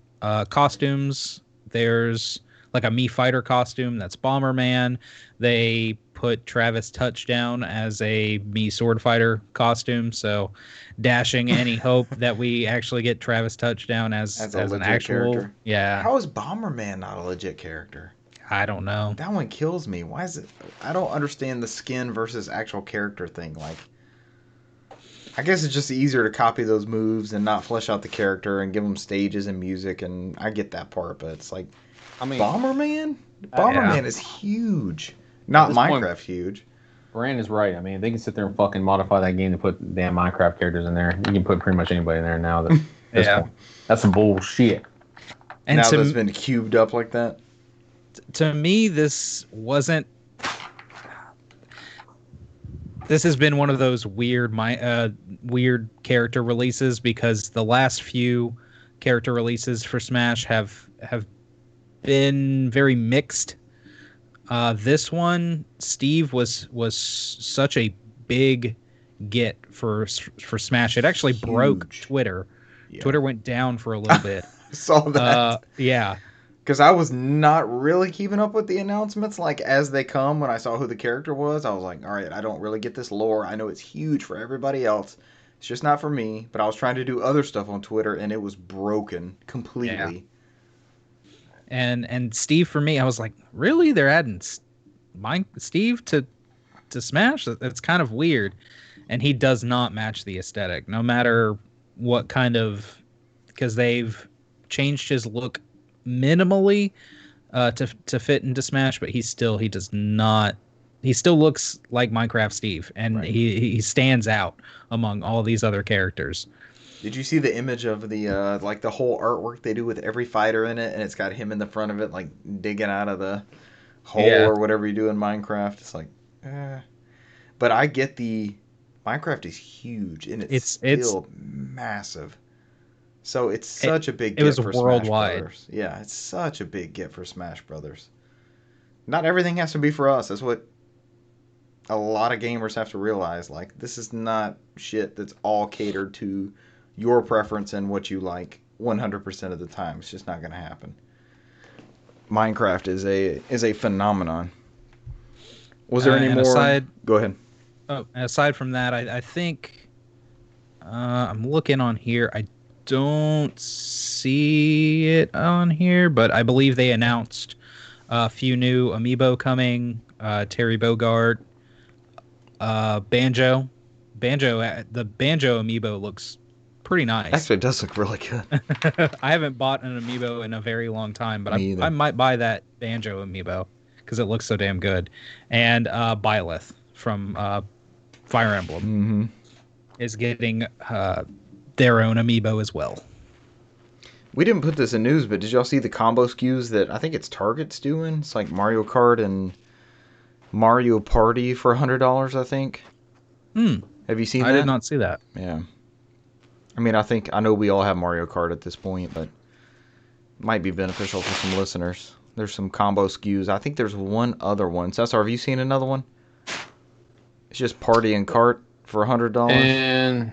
costumes. There's like a Mii fighter costume that's Bomberman. They put Travis Touchdown as a Mii sword fighter costume. So dashing any hope that we actually get Travis Touchdown as an actual character. Yeah. How is Bomberman not a legit character? I don't know. That one kills me. Why is it? I don't understand the skin versus actual character thing. Like, I guess it's just easier to copy those moves and not flesh out the character and give them stages and music, and I get that part, but it's like, I mean, Bomberman? Bomberman is huge. Not Minecraft huge. Brand is right. I mean, they can sit there and fucking modify that game to put damn Minecraft characters in there. You can put pretty much anybody in there now. That's some bullshit. And now that's been cubed up like that? To me, this wasn't. This has been one of those weird character releases, because the last few character releases for Smash have been very mixed. This one, Steve was such a big get for Smash. It actually broke Twitter. Yeah. Twitter went down for a little bit. Saw that. Yeah. Because I was not really keeping up with the announcements, like, as they come. When I saw who the character was, I was like, all right, I don't really get this lore. I know it's huge for everybody else. It's just not for me. But I was trying to do other stuff on Twitter, and it was broken completely. Yeah. And Steve, for me, I was like, really? They're adding Steve to Smash? That's kind of weird. And he does not match the aesthetic, no matter what kind of... Because they've changed his look minimally to fit into Smash, but he does not. He still looks like Minecraft Steve, and he stands out among all these other characters. Did you see the image of the like the whole artwork they do with every fighter in it, and it's got him in the front of it, like digging out of the hole or whatever you do in Minecraft? It's like, but I get the Minecraft is huge, and it's still massive. So it's such a big get for Smash Brothers. Yeah, it's such a big get for Smash Brothers. Not everything has to be for us. That's what a lot of gamers have to realize. Like, this is not shit that's all catered to your preference and what you like 100% of the time. It's just not going to happen. Minecraft is a phenomenon. Was there any more? Go ahead. Oh, aside from that, I think I'm looking on here. I don't see it on here, but I believe they announced a few new amiibo coming. Terry Bogard, Banjo. The Banjo amiibo looks pretty nice. Actually, it does look really good. I haven't bought an amiibo in a very long time, but I might buy that Banjo amiibo because it looks so damn good. And Byleth from Fire Emblem is getting their own amiibo as well. We didn't put this in news, but did y'all see the combo SKUs that I think it's Target's doing? It's like Mario Kart and Mario Party for $100, I think. Have you seen that? I did not see that. Yeah. I mean, I know we all have Mario Kart at this point, but it might be beneficial for some listeners. There's some combo SKUs. I think there's one other one. Cesar, have you seen another one? It's just Party and Kart for $100. And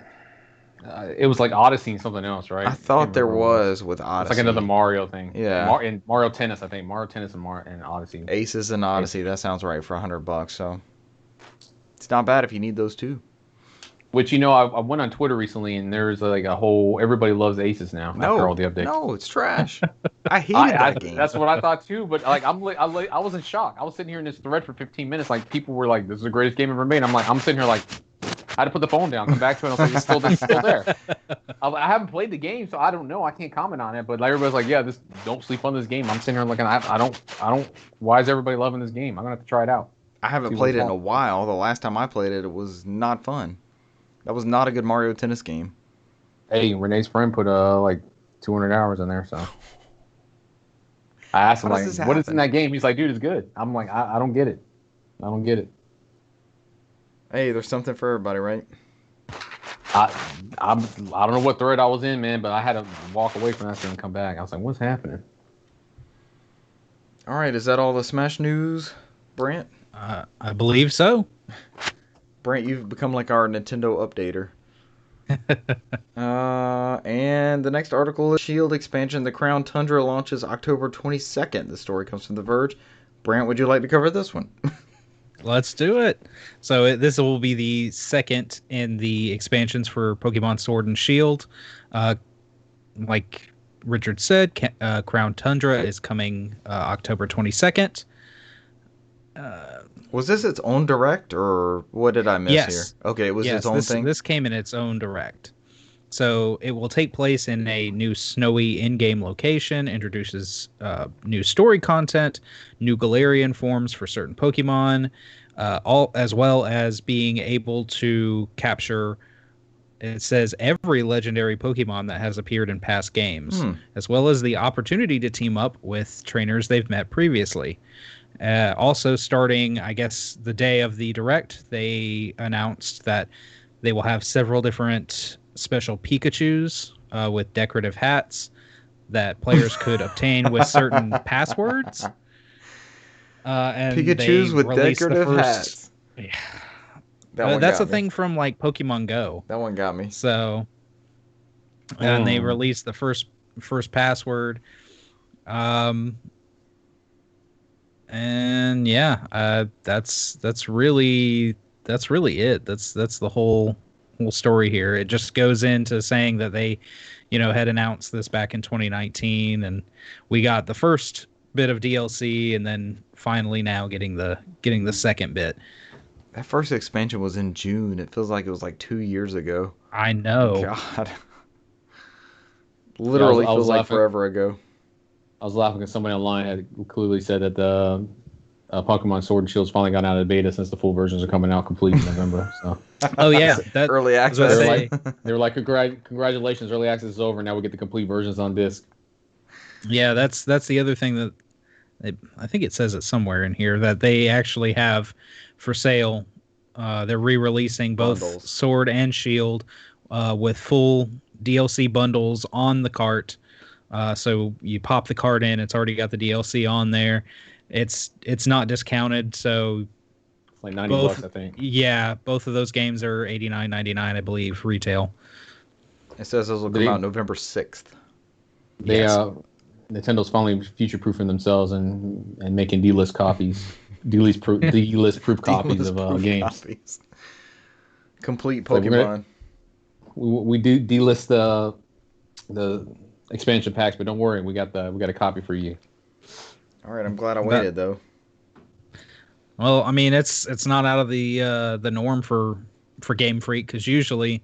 it was like Odyssey and something else, right? I thought there was with Odyssey. It's like another Mario thing. Yeah. And Mario Tennis, I think. Mario Tennis and Odyssey. Aces and Odyssey. That sounds right for $100. So it's not bad if you need those two. Which, you know, I went on Twitter recently, and there's like a whole everybody loves Aces now after all the updates. No, it's trash. I hated that game. That's what I thought too. But like, I was in shock. I was sitting here in this thread for 15 minutes. Like, people were like, "This is the greatest game ever made." I'm sitting here like, I had to put the phone down, come back to it. And I was like, it's still there. I haven't played the game, so I don't know. I can't comment on it. But like, everybody's like, "Yeah, don't sleep on this game." I'm sitting here looking. I don't. Why is everybody loving this game? I'm gonna have to try it out. I haven't played it in a while. The last time I played it, it was not fun. That was not a good Mario Tennis game. Hey, Renee's friend put like 200 hours in there, so I asked him, like, what is in that game? He's like, dude, it's good. I'm like, I don't get it. I don't get it. Hey, there's something for everybody, right? I don't know what thread I was in, man, but I had to walk away from that thing and come back. I was like, what's happening? All right, is that all the Smash news, Brant? I believe so. Brant, you've become like our Nintendo updater. And the next article is Shield expansion. The Crown Tundra launches October 22nd. The story comes from The Verge. Brant, would you like to cover this one? Let's do it. So this will be the second in the expansions for Pokemon Sword and Shield. Like Richard said, Crown Tundra is coming October 22nd. Was this its own direct, or what did I miss here? Okay, it was its own thing? This came in its own direct. So it will take place in a new snowy in-game location, introduces new story content, new Galarian forms for certain Pokemon, all as well as being able to capture, it says, every legendary Pokemon that has appeared in past games, as well as the opportunity to team up with trainers they've met previously. Also starting, I guess, the day of the Direct, they announced that they will have several different special Pikachus with decorative hats that players could obtain with certain passwords. And Pikachus with decorative hats. Yeah. That's a thing from like Pokemon Go. That one got me. So, and they released the first password. And yeah, that's really it. That's the whole story here. It just goes into saying that they, had announced this back in 2019, and we got the first bit of DLC, and then finally now getting the second bit. That first expansion was in June. It feels like it was like 2 years ago. I know. God. Literally feels like forever ago. I was laughing because somebody online had clearly said that the Pokemon Sword and Shield's finally gotten out of the beta since the full versions are coming out complete in November. So. Oh yeah, that early access. They were like, congratulations, early access is over. Now we get the complete versions on disc. Yeah, that's the other thing that I think it says it somewhere in here that they actually have for sale. They're re-releasing both bundles. Sword and Shield with full DLC bundles on the cart. So you pop the cart in, it's already got the DLC on there. It's not discounted, so it's like $90, I think. Yeah, both of those games are $89.99, I believe, retail. It says those will come out November 6th. Nintendo's finally future-proofing themselves and making D-list copies, D-list proof copies of games. Copies. Complete Pokemon. We do D-list the expansion packs, but don't worry, we got a copy for you. All right, I'm glad I waited though. Well, I mean, it's not out of the norm for Game Freak, because usually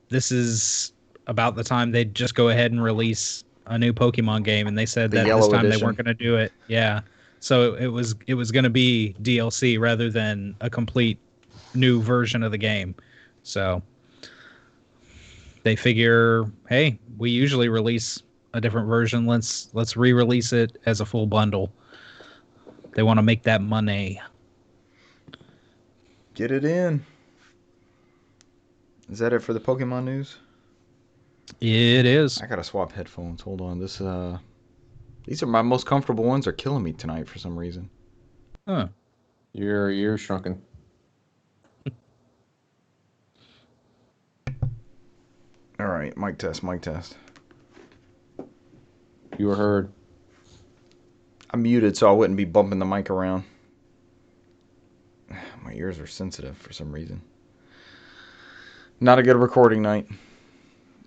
this is about the time they'd just go ahead and release a new Pokemon game, and they said that this time they weren't going to do it. Yeah, so it was going to be DLC rather than a complete new version of the game. So they figure, hey, we usually release a different version. Let's re-release it as a full bundle. They want to make that money. Get it in. Is that it for the Pokemon news? It is. I gotta swap headphones. Hold on. These are my most comfortable ones. Are killing me tonight for some reason. Huh. Your ears shrunken. All right, mic test. You were heard. I'm muted so I wouldn't be bumping the mic around. My ears are sensitive for some reason. Not a good recording night.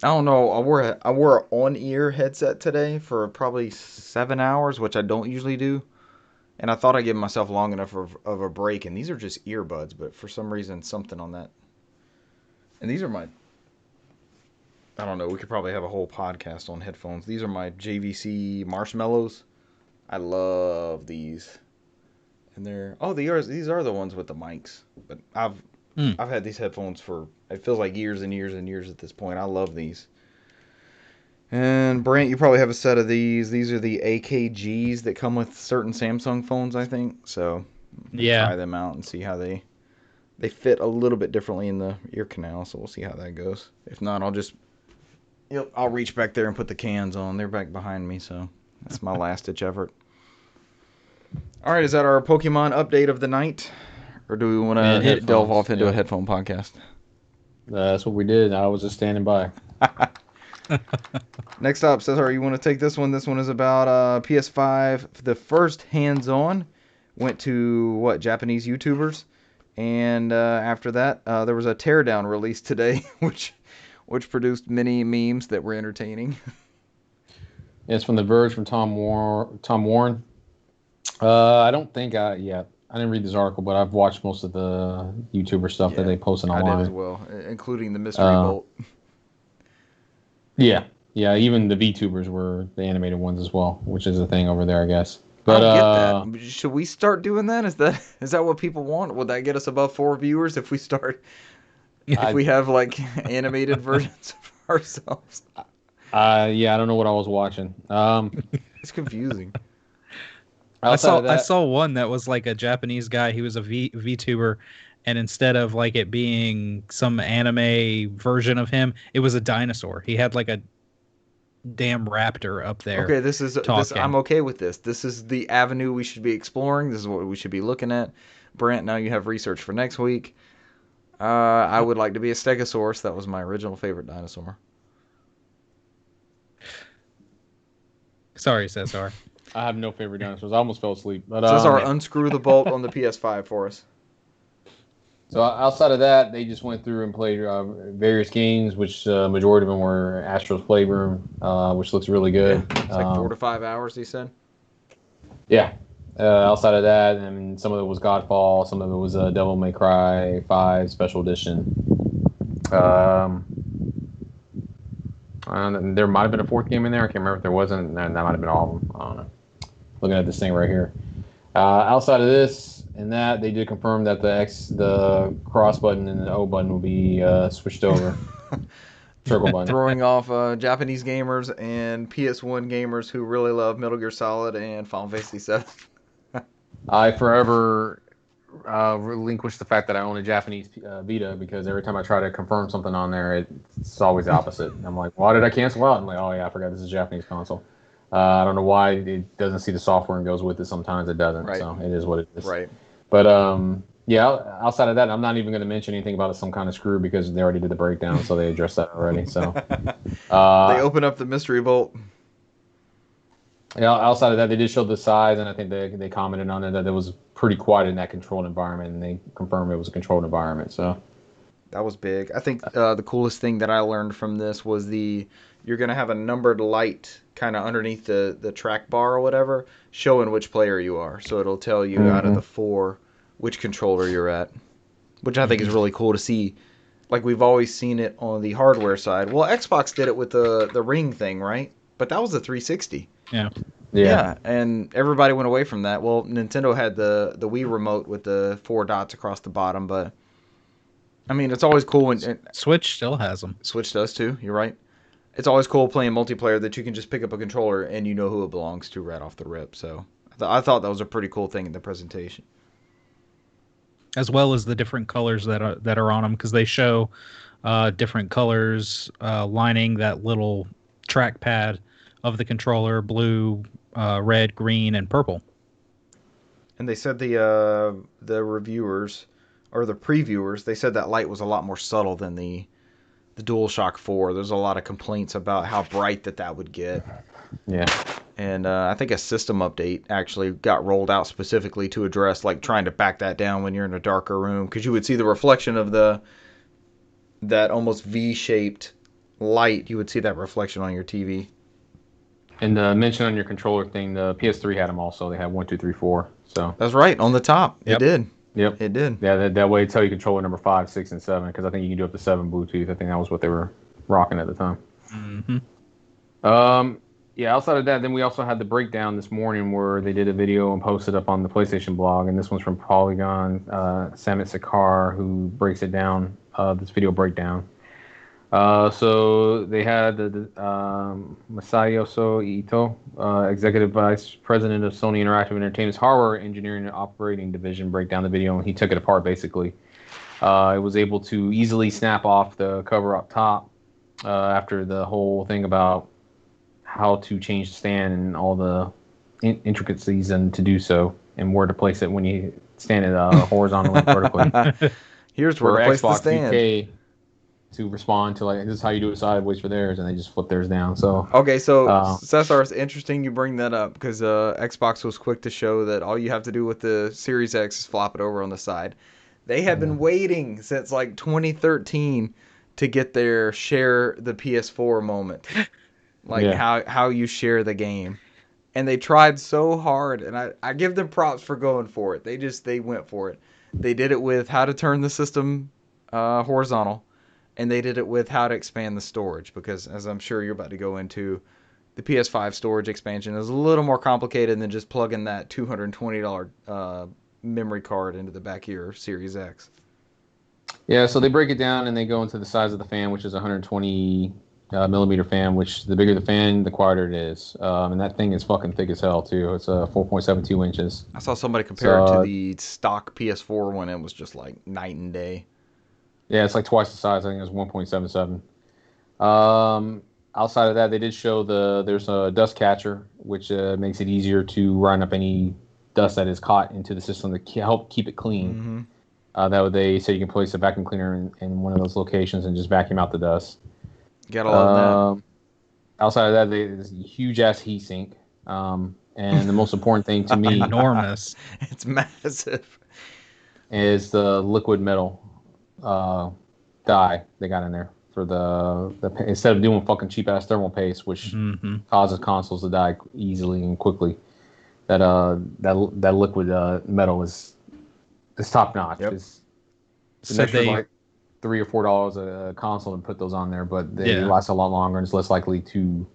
I don't know. I wore an on-ear headset today for probably 7 hours, which I don't usually do. And I thought I'd give myself long enough of a break. And these are just earbuds, but for some reason, something on that. And these are my... I don't know. We could probably have a whole podcast on headphones. These are my JVC Marshmallows. I love these. And these are the ones with the mics. But I've had these headphones for, it feels like years and years and years at this point. I love these. And Brant, you probably have a set of these. These are the AKGs that come with certain Samsung phones, I think. So yeah, try them out and see how they They fit a little bit differently in the ear canal, so we'll see how that goes. If not, I'll reach back there and put the cans on. They're back behind me, so that's my last-ditch effort. All right, is that our Pokemon update of the night? Or do we want to delve off into a headphone podcast? That's what we did. I was just standing by. Next up, Cesar, you want to take this one? This one is about PS5. The first hands-on went to, Japanese YouTubers. And after that, there was a teardown released today, which produced many memes that were entertaining. It's from The Verge, from Tom Warren. I don't think I didn't read this article, but I've watched most of the YouTuber stuff that they posted online. I did as well, including the Mystery Bolt. Yeah, even the VTubers were the animated ones as well, which is a thing over there, I guess. But I don't get that. Should we start doing that? Is that what people want? Would that get us above 4 viewers if we start? If we have like animated versions of ourselves? I don't know what I was watching. It's confusing. I saw one that was like a Japanese guy. He was a VTuber, and instead of like it being some anime version of him, it was a dinosaur. He had like a damn raptor up there. Okay, I'm okay with this. This is the avenue we should be exploring. This is what we should be looking at. Brant, now you have research for next week. I would like to be a Stegosaurus. That was my original favorite dinosaur. Sorry, Cesar. I have no favorite dinosaurs. I almost fell asleep. But Cesar, unscrew the bolt on the PS5 for us. So outside of that, they just went through and played various games, which majority of them were Astro's Playroom, which looks really good. Yeah, it's like 4 to 5 hours, he said. Yeah. Outside of that, and some of it was Godfall, some of it was Devil May Cry 5 Special Edition. There might have been a fourth game in there. I can't remember if there wasn't. That might have been all of them. I don't know. Looking at this thing right here. Outside of this and that, they did confirm that the cross button and the O button will be switched over. Circle button. Throwing off Japanese gamers and PS1 gamers who really love Metal Gear Solid and Final Fantasy VII. I forever relinquish the fact that I own a Japanese Vita, because every time I try to confirm something on there, it's always the opposite. I'm like, why did I cancel out? I'm like, oh yeah, I forgot this is a Japanese console. I don't know why it doesn't see the software and goes with it. Sometimes it doesn't. Right. So it is what it is. Right. But outside of that, I'm not even going to mention anything about some kind of screw, because they already did the breakdown, so they addressed that already. So they open up the mystery bolt. Yeah, outside of that, they did show the size, and I think they commented on it that it was pretty quiet in that controlled environment, and they confirmed it was a controlled environment. So that was big. I think the coolest thing that I learned from this was you're going to have a numbered light kind of underneath the track bar or whatever, showing which player you are. So it'll tell you out of the 4 which controller you're at, which I think is really cool to see. Like, we've always seen it on the hardware side. Well, Xbox did it with the Ring thing, right? But that was the 360. Yeah, and everybody went away from that. Well, Nintendo had the Wii remote with the 4 dots across the bottom, but I mean, it's always cool when Switch still has them. Switch does too. You're right. It's always cool playing multiplayer that you can just pick up a controller and you know who it belongs to right off the rip. So I thought that was a pretty cool thing in the presentation, as well as the different colors that are on them, because they show different colors lining that little trackpad of the controller: blue, red, green, and purple. And they said the reviewers or the previewers, they said that light was a lot more subtle than the DualShock 4. There's a lot of complaints about how bright that would get. Yeah. And I think a system update actually got rolled out specifically to address like trying to back that down when you're in a darker room, because you would see the reflection of that almost V-shaped light. You would see that reflection on your TV. And mention on your controller thing, the PS3 had them also. They had 1, 2, 3, 4. So that's right, on the top. Yep. It did. Yep. It did. Yeah, that way it tell you controller number 5, 6, and 7, because I think you can do up to 7 Bluetooth. I think that was what they were rocking at the time. Mm-hmm. Yeah, outside of that, then we also had the breakdown this morning where they did a video and posted up on the PlayStation blog, and this one's from Polygon, Samit Sakar, who breaks it down, this video breakdown. So they had the Masayoshi Ito, Executive Vice President of Sony Interactive Entertainment's Hardware Engineering and Operating Division, break down the video, and he took it apart basically. It was able to easily snap off the cover up top after the whole thing about how to change the stand and all the intricacies and to do so and where to place it when you stand it horizontally and vertically. Here's where For to place the Xbox stand. UK to respond to like this is how you do it sideways for theirs, and they just flip theirs down. So Okay, so uh, Cesar, it's interesting you bring that up because Xbox was quick to show that all you have to do with the Series X is flop it over on the side. They have been waiting since like 2013 to get their share the PS4 moment, like yeah, how you share the game, and they tried so hard, and I give them props for going for it. They went for it. They did it with how to turn the system horizontal, and they did it with how to expand the storage because, as I'm sure you're about to go into, the PS5 storage expansion is a little more complicated than just plugging that $220 memory card into the back of your Series X. yeah. So they break it down and they go into the size of the fan, which is 120 millimeter fan. Which the bigger the fan, the quieter it is. And that thing is fucking thick as hell too. It's 4.72 inches. I saw somebody compare it to So the stock PS4 one. It was just like night and day. yeah, it's like twice the size. I think it's 1.77. Outside of that, they did show there's a dust catcher, which makes it easier to run up any dust that is caught into the system to help keep it clean. Mm-hmm. That way they say you can place a vacuum cleaner in one of those locations and just vacuum out the dust. Gotta love that. Outside of that, there's a huge ass heat sink. And the most important thing to me Enormous. It's massive. is the liquid metal dye they got in there for the instead of doing fucking cheap ass thermal paste, which causes consoles to die easily and quickly. That liquid metal is top notch. Yep. It's So an extra they, like $3 or $4 a console and put those on there, but they Yeah. last a lot longer and it's less likely to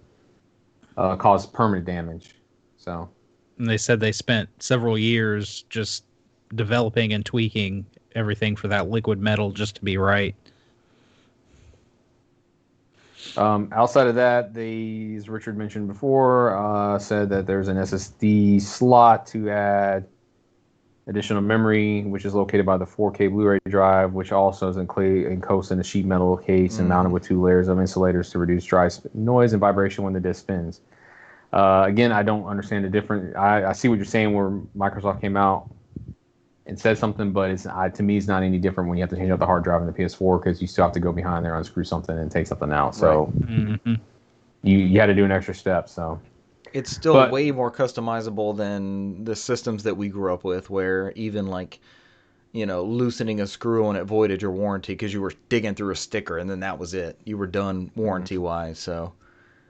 cause permanent damage. So and they said they spent several years just developing and tweaking everything for that liquid metal just to be right. outside of that, they, as Richard mentioned before, said that there's an SSD slot to add additional memory, which is located by the 4K Blu-ray drive, which also is encased in a sheet metal case and mounted with 2 layers of insulators to reduce noise and vibration when the disc spins. Again, I don't understand the difference. I see what you're saying where Microsoft came out and said something, but to me, it's not any different when you have to change out the hard drive in the PS4 because you still have to go behind there, unscrew something, and take something out. So you had to do an extra step. So It's still way more customizable than the systems that we grew up with, where even like, loosening a screw on it voided your warranty because you were digging through a sticker and then that was it. You were done warranty-wise. So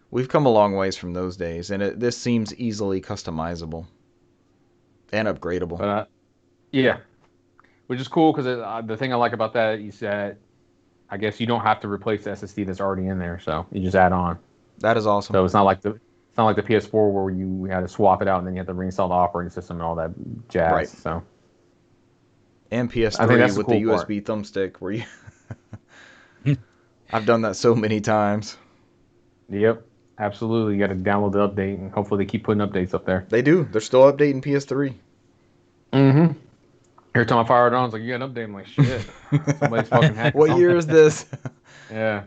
we've come a long ways from those days, and this seems easily customizable and upgradable. Yeah, which is cool because the thing I like about that is that I guess you don't have to replace the SSD that's already in there, so you just add on. That is awesome. So it's not like the PS4 where you had to swap it out and then you have to reinstall the operating system and all that jazz. Right. So and PS3 I think that's with the the cool USB thumbstick, where you I've done that so many times. Yep, absolutely. You got to download the update and hopefully they keep putting updates up there. They do. They're still updating PS3. Mm-hmm. Every time I fire it on, it's like, you got an update. I'm like, shit. Somebody's fucking hacking What something. year is this? Yeah.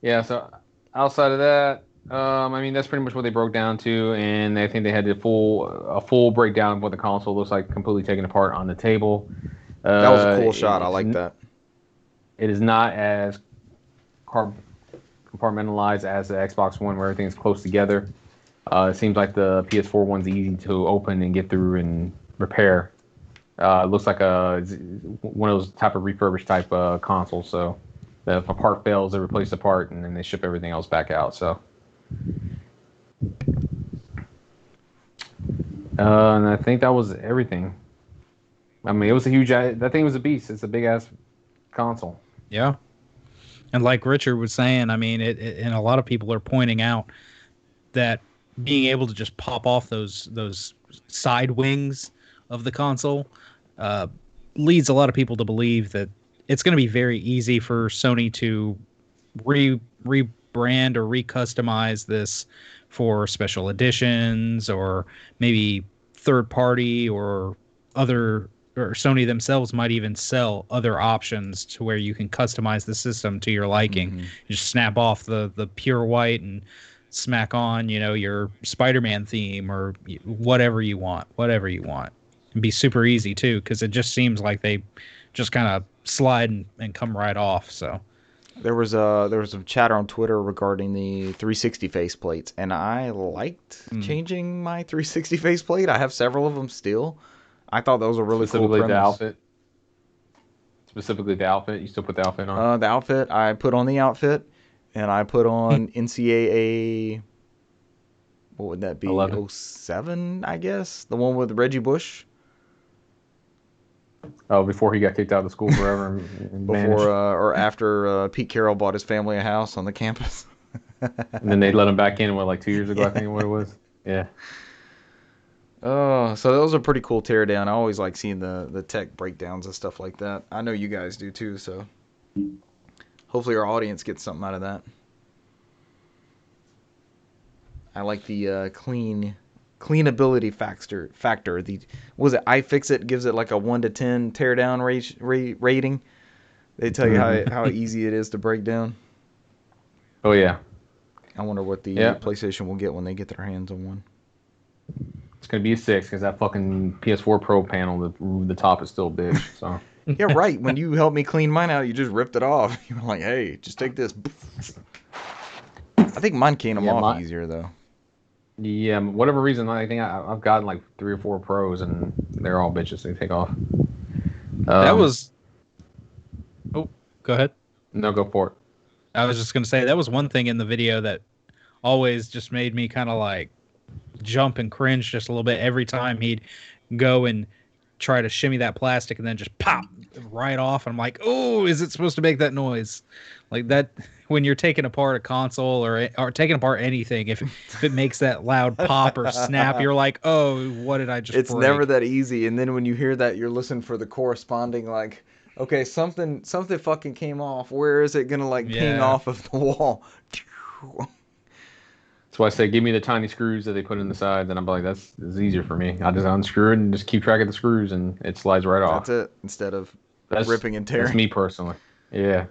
Yeah, so outside of that, I mean, that's pretty much what they broke down to, and I think they had a full breakdown of what the console looks like, completely taken apart on the table. That was a cool shot. I like that. It is not as compartmentalized as the Xbox One, where everything's close together. It seems like the PS4 one's easy to open and get through and repair. It looks like one of those type of refurbished type consoles. So if a part fails, they replace the part and then they ship everything else back out. So, and I think that was everything. I mean, it was a huge. That thing was a beast. It's a big ass console. Yeah. And like Richard was saying, I mean, and a lot of people are pointing out that being able to just pop off those side wings of the console leads a lot of people to believe that it's going to be very easy for Sony to rebrand or recustomize this for special editions or maybe third party or other or Sony themselves might even sell other options to where you can customize the system to your liking. Mm-hmm. You just snap off the pure white and smack on, your Spider-Man theme or whatever you want. It'd be super easy too, because it just seems like they just kind of slide and come right off. So There was some chatter on Twitter regarding the 360 faceplates, and I liked changing my 360 faceplate. I have several of them still. I thought that was a really cool premise. The outfit. Specifically the outfit. You still put the outfit on? The outfit, I put on the outfit, and I put on NCAA. What would that be? 11. 07, I guess. The one with Reggie Bush. Oh, before he got kicked out of the school forever. And Before or after Pete Carroll bought his family a house on the campus. And then they let him back in, like 2 years ago, I think what it was. Yeah. Oh, so that was a pretty cool teardown. I always like seeing the tech breakdowns and stuff like that. I know you guys do too, so hopefully our audience gets something out of that. I like the cleanability factor. The was it iFixit gives it like a 1 to 10 teardown rating. They tell you how easy it is to break down. Oh yeah. I wonder what the PlayStation will get when they get their hands on one. It's gonna be a 6 because that fucking PS4 Pro panel, the top is still big. So yeah, right. When you helped me clean mine out, you just ripped it off. You were like, "Hey, just take this." I think mine came off easier though. Yeah, whatever reason, I think I've gotten like 3 or 4 Pros, and they're all bitches. They take off. That was. Oh, go ahead. No, go for it. I was just gonna say that was one thing in the video that always just made me kind of like jump and cringe just a little bit every time he'd go and try to shimmy that plastic and then just pop right off. And I'm like, oh, is it supposed to make that noise? Like that when you're taking apart a console or taking apart anything, if it makes that loud pop or snap, you're like, oh, what did I just It's break? never that easy. And then when you hear that, you're listening for the corresponding like, okay, something fucking came off. Where is it gonna ping off of the wall? That's why I say, give me the tiny screws that they put in the sides, and I'm like, that's easier for me. I just unscrew it and just keep track of the screws, and it slides right off. That's it. Instead of ripping and tearing. That's me personally. Yeah.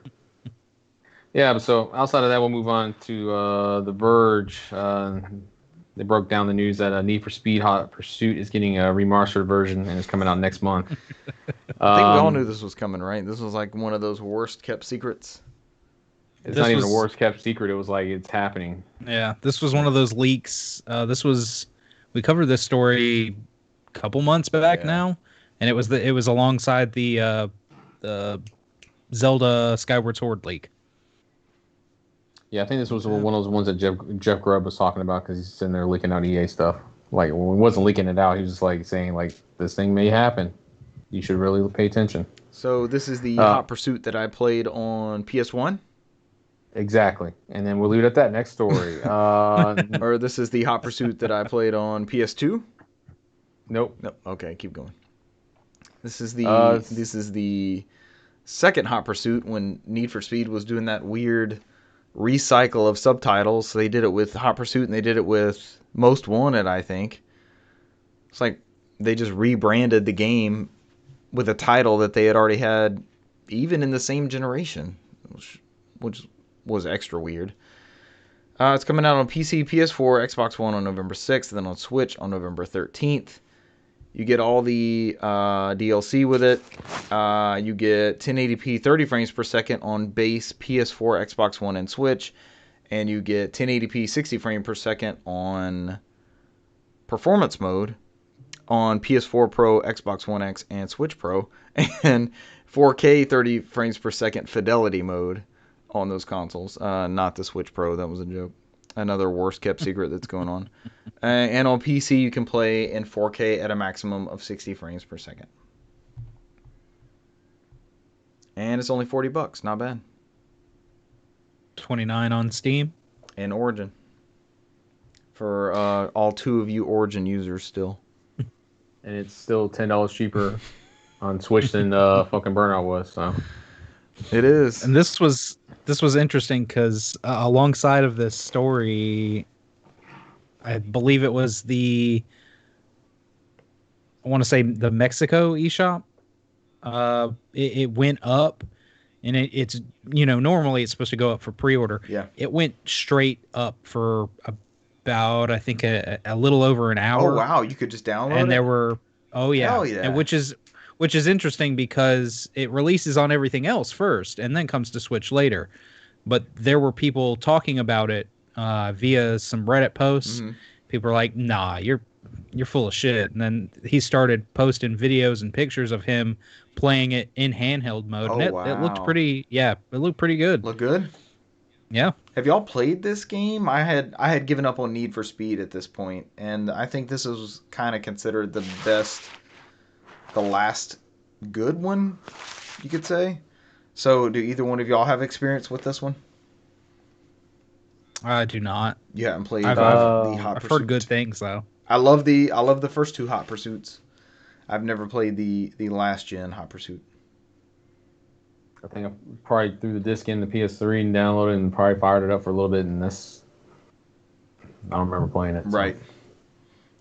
Yeah. So outside of that, we'll move on to The Verge. They broke down the news that Need for Speed Hot Pursuit is getting a remastered version and is coming out next month. I think we all knew this was coming, right? This was like one of those worst kept secrets. It's not even a worst kept secret. It was like it's happening. Yeah, this was one of those leaks. We covered this story a couple months back now, and it was alongside the Zelda Skyward Sword leak. Yeah, I think this was one of those ones that Jeff Grubb was talking about because he's sitting there leaking out EA stuff. Like, when he wasn't leaking it out, he was just like saying like, this thing may happen. You should really pay attention. So this is the Hot Pursuit that I played on PS1? Exactly. And then we'll leave it at that. Next story. Or this is the Hot Pursuit that I played on PS2? Nope. Okay, keep going. This is the second Hot Pursuit when Need for Speed was doing that weird recycle of subtitles. So they did it with Hot Pursuit and they did it with Most Wanted, I think. It's like they just rebranded the game with a title that they had already had even in the same generation, which was extra weird. It's coming out on PC, PS4, Xbox One on November 6th, and then on Switch on November 13th. You get all the DLC with it. You get 1080p 30 frames per second on base PS4, Xbox One, and Switch. And you get 1080p 60 frames per second on performance mode on PS4 Pro, Xbox One X, and Switch Pro. And 4K 30 frames per second fidelity mode on those consoles. Not the Switch Pro. That was a joke. Another worst kept secret that's going on. And on PC, you can play in 4K at a maximum of 60 frames per second. And it's only $40. Not bad. $29 on Steam. And Origin. For all 2 of you Origin users still. And it's still $10 cheaper on Switch than fucking Burnout was. So it is. And this was interesting because alongside of this story, I believe it was I want to say the Mexico eShop it went up, and it's normally it's supposed to go up for pre-order. Yeah. It went straight up for about I think a little over an Oh hour. wow, you could just download And it. there were Hell yeah. and which is interesting because it releases on everything else first and then comes to Switch later. But there were people talking about it via some Reddit posts. Mm-hmm. People are like, "Nah, you're full of shit." And then he started posting videos and pictures of him playing it in handheld mode, Oh, and it looked wow. pretty. Yeah, it looked pretty good. Look good. Yeah. Have y'all played this game? I had given up on Need for Speed at this point, and I think this was kind of considered the last good one, you could say. So, do either one of y'all have experience with this one? I do not. You haven't played I've, the I've, Hot I've Pursuit? heard good things though. I love the first two Hot Pursuits. I've never played the last gen Hot Pursuit. I think I probably threw the disc in the PS3 and downloaded it and probably fired it up for a little bit, and I don't remember playing it. So. Right.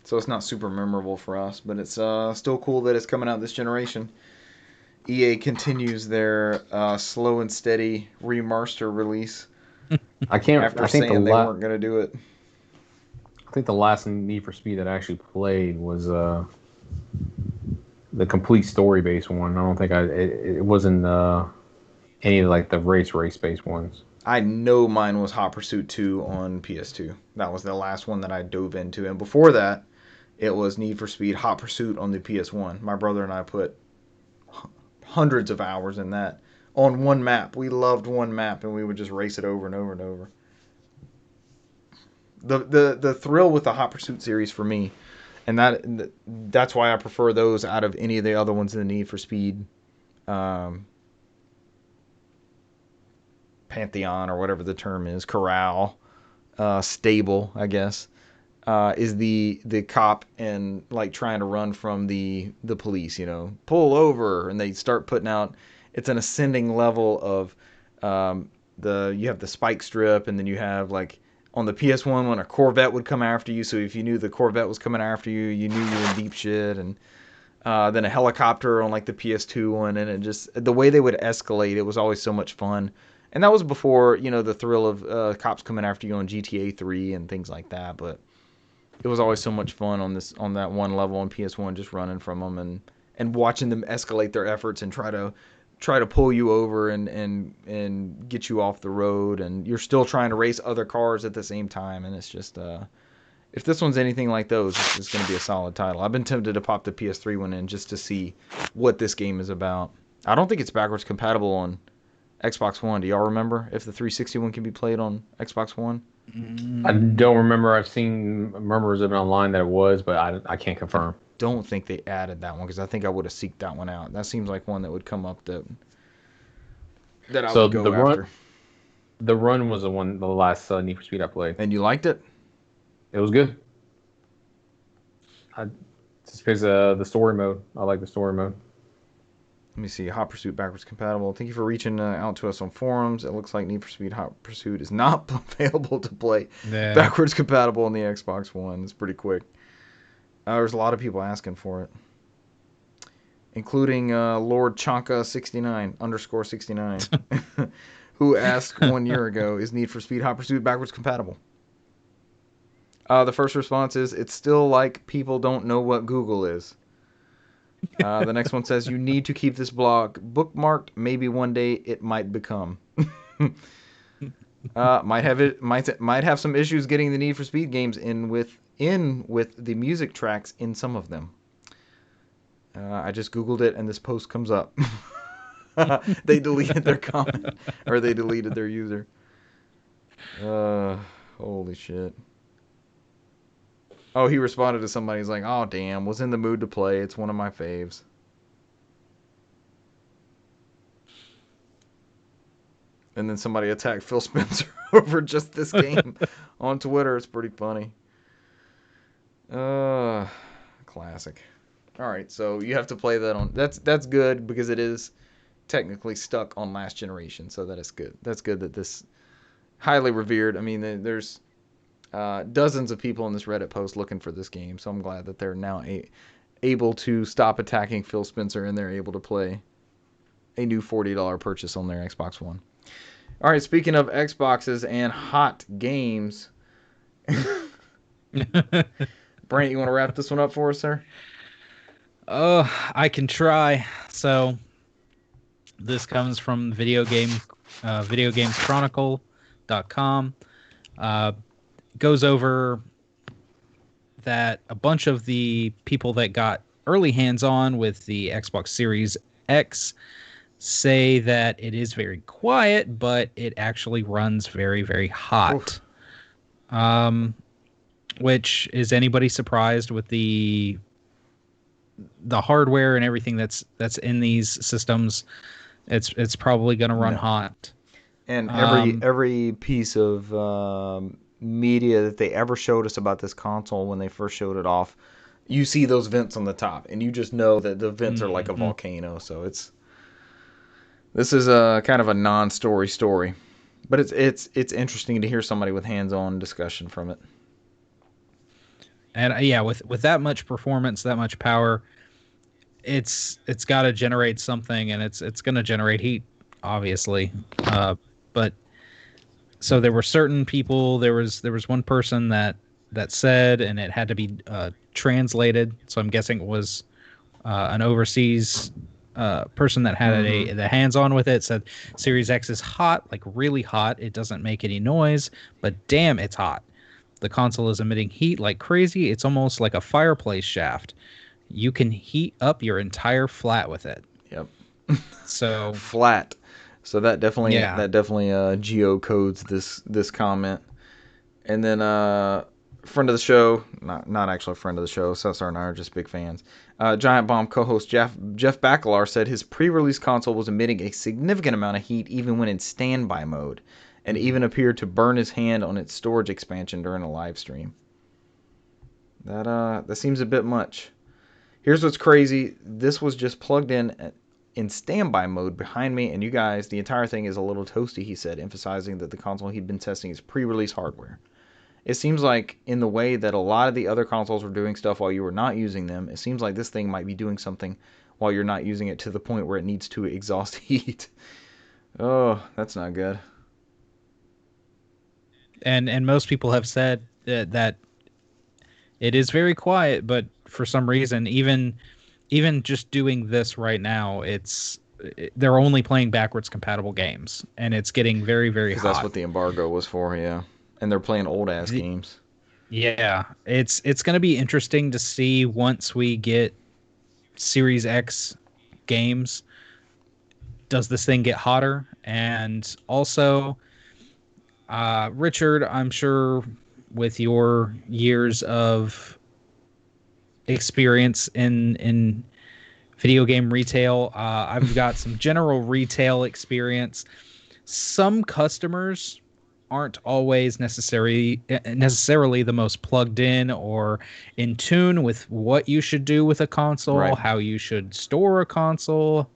So it's not super memorable for us, but it's still cool that it's coming out this generation. EA continues their slow and steady remaster release. After saying they weren't going to do it. I think the last Need for Speed that I actually played was the complete story-based one. I don't think it wasn't any of like the race-based ones. I know mine was Hot Pursuit 2 on PS2. That was the last one that I dove into. And before that, it was Need for Speed Hot Pursuit on the PS1. My brother and I put hundreds of hours in that on one map. We loved one map, and we would just race it over and over and over. The thrill with the Hot Pursuit series for me, and that's why I prefer those out of any of the other ones in the Need for Speed pantheon, or whatever the term is, corral, stable, I guess, is the cop and like trying to run from the police, pull over, and they start putting out. It's an ascending level of you have the spike strip, and then you have like on the PS1 when a Corvette would come after you. So if you knew the Corvette was coming after you, you knew you were in deep shit. And then a helicopter on like the PS2 one, and it just the way they would escalate, it was always so much fun. And that was before, the thrill of cops coming after you on GTA 3 and things like that. But it was always so much fun on that one level on PS1, just running from them and watching them escalate their efforts and try to pull you over and get you off the road. And you're still trying to race other cars at the same time. And it's just, if this one's anything like those, it's going to be a solid title. I've been tempted to pop the PS3 one in just to see what this game is about. I don't think it's backwards compatible on Xbox One. Do y'all remember if the 360 one can be played on Xbox One? I don't remember. I've seen rumors of it online that it was, but I can't confirm. Don't think they added that one, because I think I would have seeked that one out. That seems like one that would come up that I would go after. The run was the last Need for Speed I played. And you liked it? It was good. Just because the story mode. I like the story mode. Let me see. Hot Pursuit backwards compatible. Thank you for reaching out to us on forums. It looks like Need for Speed Hot Pursuit is not available to play backwards compatible on the Xbox One. It's pretty quick. There's a lot of people asking for it, including Lord Chonka 69 _69, who asked 1 year ago, "Is Need for Speed Hot Pursuit backwards compatible?" The first response is, "It's still like people don't know what Google is." The next one says, "You need to keep this blog bookmarked. Maybe one day it might become." Might have some issues getting the Need for Speed games in with the music tracks in some of them. I just Googled it and this post comes up. They deleted their comment, or they deleted their user. Holy shit. Oh, he responded to somebody. He's like, "Oh, damn, was in the mood to play. It's one of my faves." And then somebody attacked Phil Spencer over just this game on Twitter. It's pretty funny. Classic. All right, so you have to play that on. That's good because it is technically stuck on last generation, so that is good. That's good that this highly revered. I mean, there's dozens of people in this Reddit post looking for this game, so I'm glad that they're now able to stop attacking Phil Spencer and they're able to play a new $40 purchase on their Xbox One. All right, speaking of Xboxes and hot games, Brant, you want to wrap this one up for us, sir? I can try. So this comes from videogameschronicle.com. Goes over that a bunch of the people that got early hands-on with the Xbox Series X say that it is very quiet, but it actually runs very, very hot. Which, is anybody surprised with the hardware and everything that's in these systems? It's probably going to run hot. And every piece of media that they ever showed us about this console when they first showed it off, you see those vents on the top, and you just know that the vents are like a volcano. So this is a kind of a non-story story, but it's interesting to hear somebody with hands-on discussion from it. And yeah, with that much performance, that much power, it's got to generate something, and it's going to generate heat, obviously. But so there were certain people. There was one person that said, and it had to be translated. So I'm guessing it was an overseas person that had the hands-on with it. Said Series X is hot, like really hot. It doesn't make any noise, but damn, it's hot. The console is emitting heat like crazy. It's almost like a fireplace shaft. You can heat up your entire flat with it. Yep. So flat. So that definitely geocodes this comment. And then friend of the show, not actually a friend of the show, Cesar and I are just big fans. Giant Bomb co-host Jeff Bakalar said his pre-release console was emitting a significant amount of heat even when in standby mode, and even appeared to burn his hand on its storage expansion during a live stream. That seems a bit much. Here's what's crazy. This was just plugged in standby mode behind me, and you guys, the entire thing is a little toasty, he said, emphasizing that the console he'd been testing is pre-release hardware. It seems like in the way that a lot of the other consoles were doing stuff while you were not using them, it seems like this thing might be doing something while you're not using it to the point where it needs to exhaust heat. Oh, that's not good. And most people have said that it is very quiet, but for some reason, even just doing this right now, they're only playing backwards compatible games, and it's getting very, very hot. That's what the embargo was for, yeah. And they're playing old ass games. Yeah, it's going to be interesting to see once we get Series X games. Does this thing get hotter? And also, Richard, I'm sure with your years of experience in video game retail, I've got some general retail experience. Some customers aren't always necessarily the most plugged in or in tune with what you should do with a console, right, how you should store a console,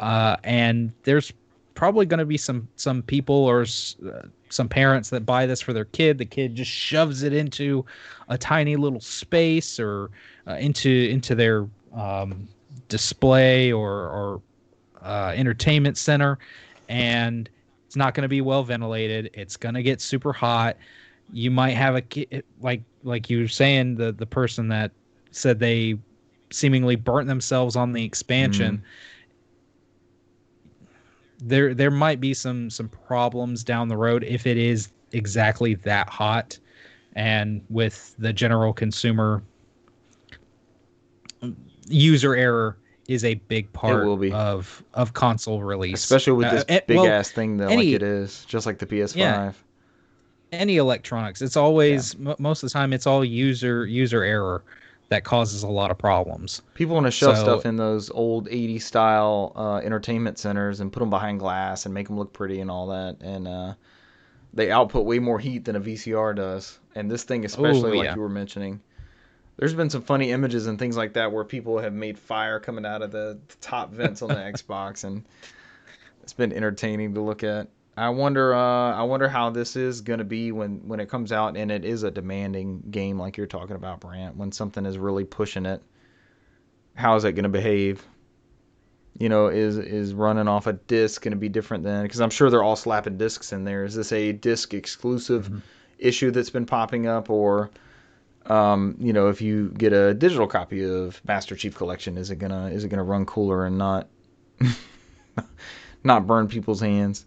and there's probably going to be some people or some parents that buy this for their kid. The kid just shoves it into a tiny little space or into their display or entertainment center, and it's not going to be well ventilated. It's going to get super hot. You might have a kid, like you were saying, the person that said they seemingly burnt themselves on the expansion. There might be some problems down the road if it is exactly that hot, and with the general consumer, user error is a big part of console release, especially with this big ass thing that like it is, just like the PS5. Yeah, any electronics, it's always most of the time it's all user error that causes a lot of problems. People want to shove stuff in those old 80s style entertainment centers and put them behind glass and make them look pretty and all that, and they output way more heat than a VCR does. And this thing, especially like you were mentioning, there's been some funny images and things like that where people have made fire coming out of the top vents on the Xbox, and it's been entertaining to look at. I wonder how this is going to be when it comes out and it is a demanding game like you're talking about, Brant. When something is really pushing it, how is it going to behave? is running off a disc going to be different than, because I'm sure they're all slapping discs in there. Is this a disc exclusive issue that's been popping up, or if you get a digital copy of Master Chief Collection, is it gonna run cooler and not not burn people's hands?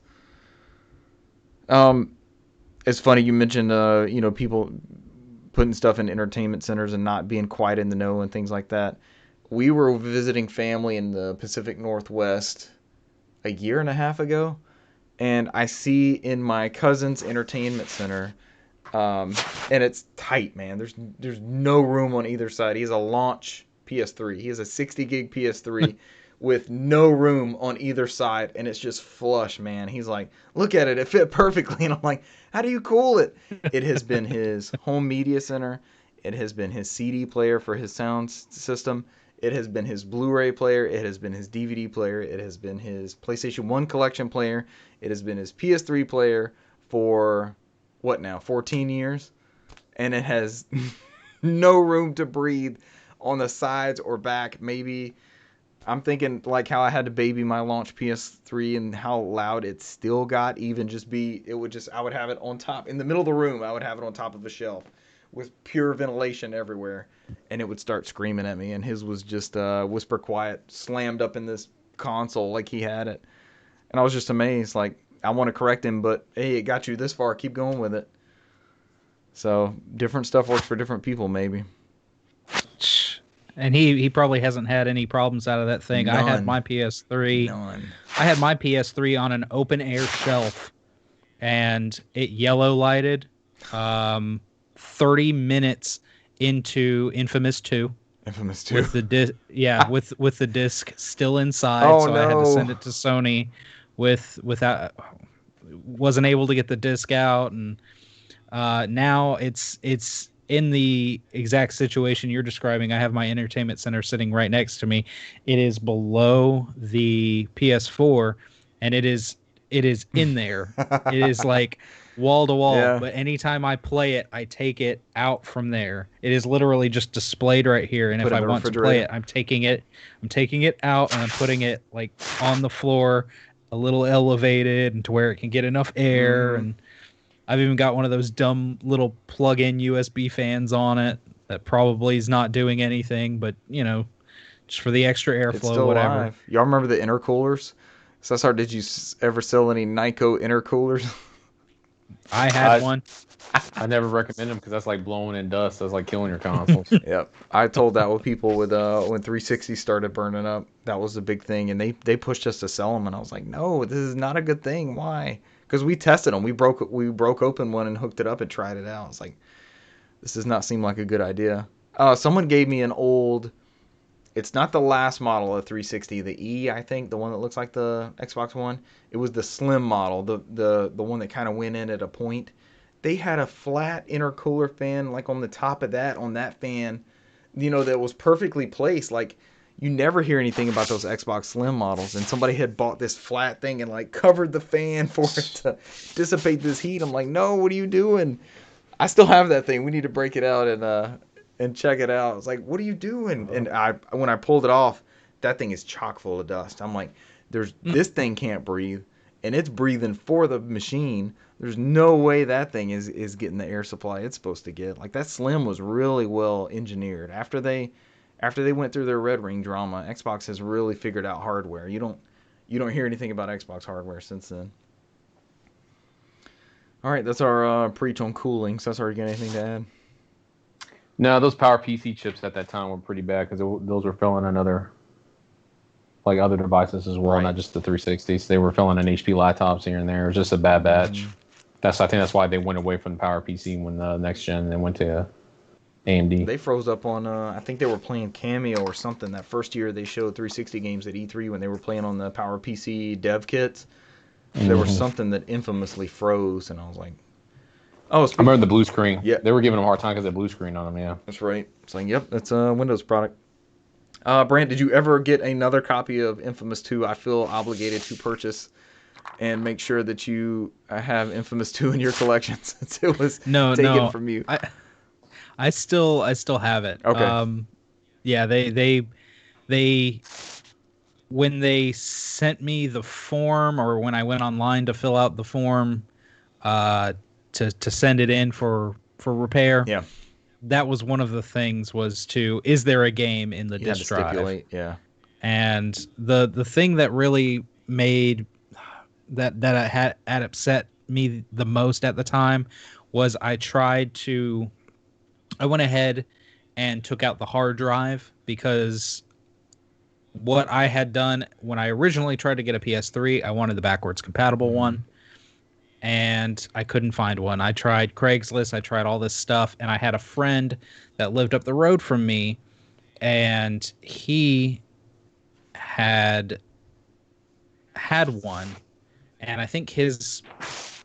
It's funny you mentioned people putting stuff in entertainment centers and not being quite in the know and things like that. We were visiting family in the Pacific Northwest a year and a half ago, and I see in my cousin's entertainment center, and it's tight, man. There's no room on either side. He has a launch PS3. He has a 60 gig PS3 with no room on either side, and it's just flush, man. He's like, look at it. It fit perfectly. And I'm like, how do you cool it? It has been his home media center. It has been his CD player for his sound system. It has been his Blu-ray player. It has been his DVD player. It has been his PlayStation 1 collection player. It has been his PS3 player for, 14 years? And it has no room to breathe on the sides or back. Maybe, I'm thinking like how I had to baby my launch PS3 and how loud it still got. I would have it on top, in the middle of the room. I would have it on top of a shelf with pure ventilation everywhere, and it would start screaming at me. And his was just whisper quiet, slammed up in this console like he had it. And I was just amazed. Like, I want to correct him, but hey, it got you this far. Keep going with it. So different stuff works for different people, maybe. And he probably hasn't had any problems out of that thing. None. I had my PS3. None. I had my PS3 on an open air shelf, and it yellow lighted 30 minutes into Infamous 2. Infamous 2. With the with the disc still inside, Oh, so no. I had to send it to Sony without, wasn't able to get the disc out, and now it's in the exact situation you're describing. I have my entertainment center sitting right next to me. It is below the PS4, and it is in there. It is like wall to wall. Yeah. But anytime I play it, I take it out from there. It is literally just displayed right here. And Put if it in I the want to play refrigerator. it, I'm taking it out and I'm putting it like on the floor, a little elevated, and to where it can get enough air. And I've even got one of those dumb little plug-in USB fans on it that probably is not doing anything, but just for the extra airflow, It's still whatever. alive. Y'all remember the intercoolers? Cesar, did you ever sell any Nyko intercoolers? I had one. I never recommend them because that's like blowing in dust. That's like killing your consoles. Yep. I told that with people when 360 started burning up. That was a big thing, and they pushed us to sell them, and I was like, no, this is not a good thing. Why? Because we tested them. We broke open one and hooked it up and tried it out. It's like, this does not seem like a good idea. Someone gave me an old. It's not the last model of 360, the E, I think, the one that looks like the Xbox One. It was the slim model, the one that kind of went in at a point. They had a flat intercooler fan, like on the top of that, on that fan, that was perfectly placed. Like, you never hear anything about those Xbox Slim models. And somebody had bought this flat thing and like covered the fan for it to dissipate this heat. I'm like, no, what are you doing? I still have that thing. We need to break it out and check it out. It's like, what are you doing? And when I pulled it off, that thing is chock full of dust. I'm like, this thing can't breathe, and it's breathing for the machine. There's no way that thing is getting the air supply it's supposed to get. Like, that Slim was really well engineered. After they went through their Red Ring drama, Xbox has really figured out hardware. You don't hear anything about Xbox hardware since then. All right, that's our preach on cooling. Cesar, you got anything to add? No, those PowerPC chips at that time were pretty bad because those were filling in other devices as well, Right. not just the 360s. They were filling in HP laptops here and there. It was just a bad batch. I think that's why they went away from the PowerPC when the next gen and went to AMD. They froze up on, I think they were playing Cameo or something. That first year they showed 360 games at E3 when they were playing on the PowerPC dev kits. There was something that infamously froze, and I was like, oh, I remember the blue screen. Yeah. They were giving them a hard time because of the blue screen on them, yeah. That's right. It's like, yep, that's a Windows product. Brant, did you ever get another copy of Infamous 2? I feel obligated to purchase and make sure that you have Infamous 2 in your collection since it was taken from you. I still have it. Okay. Yeah, they when they sent me the form, or when I went online to fill out the form to send it in for repair, Yeah. that was one of the things, was is there a game in the You had to disk drive? stipulate, yeah. And the thing that really made that had upset me the most at the time was I went ahead and took out the hard drive, because what I had done when I originally tried to get a PS3, I wanted the backwards compatible one, and I couldn't find one. I tried Craigslist, I tried all this stuff, and I had a friend that lived up the road from me, and he had one, and I think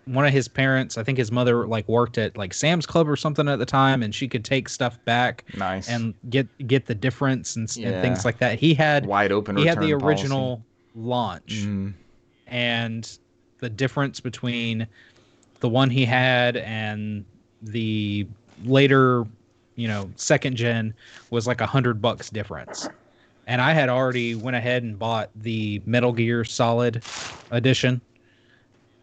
one of his parents, I think his mother, like, worked at like Sam's Club or something at the time, and she could take stuff back Nice. and get the difference and Yeah. things like that. He had Wide open the return original launch, and the difference between the one he had and the later, second gen, was like $100 difference. And I had already went ahead and bought the Metal Gear Solid edition.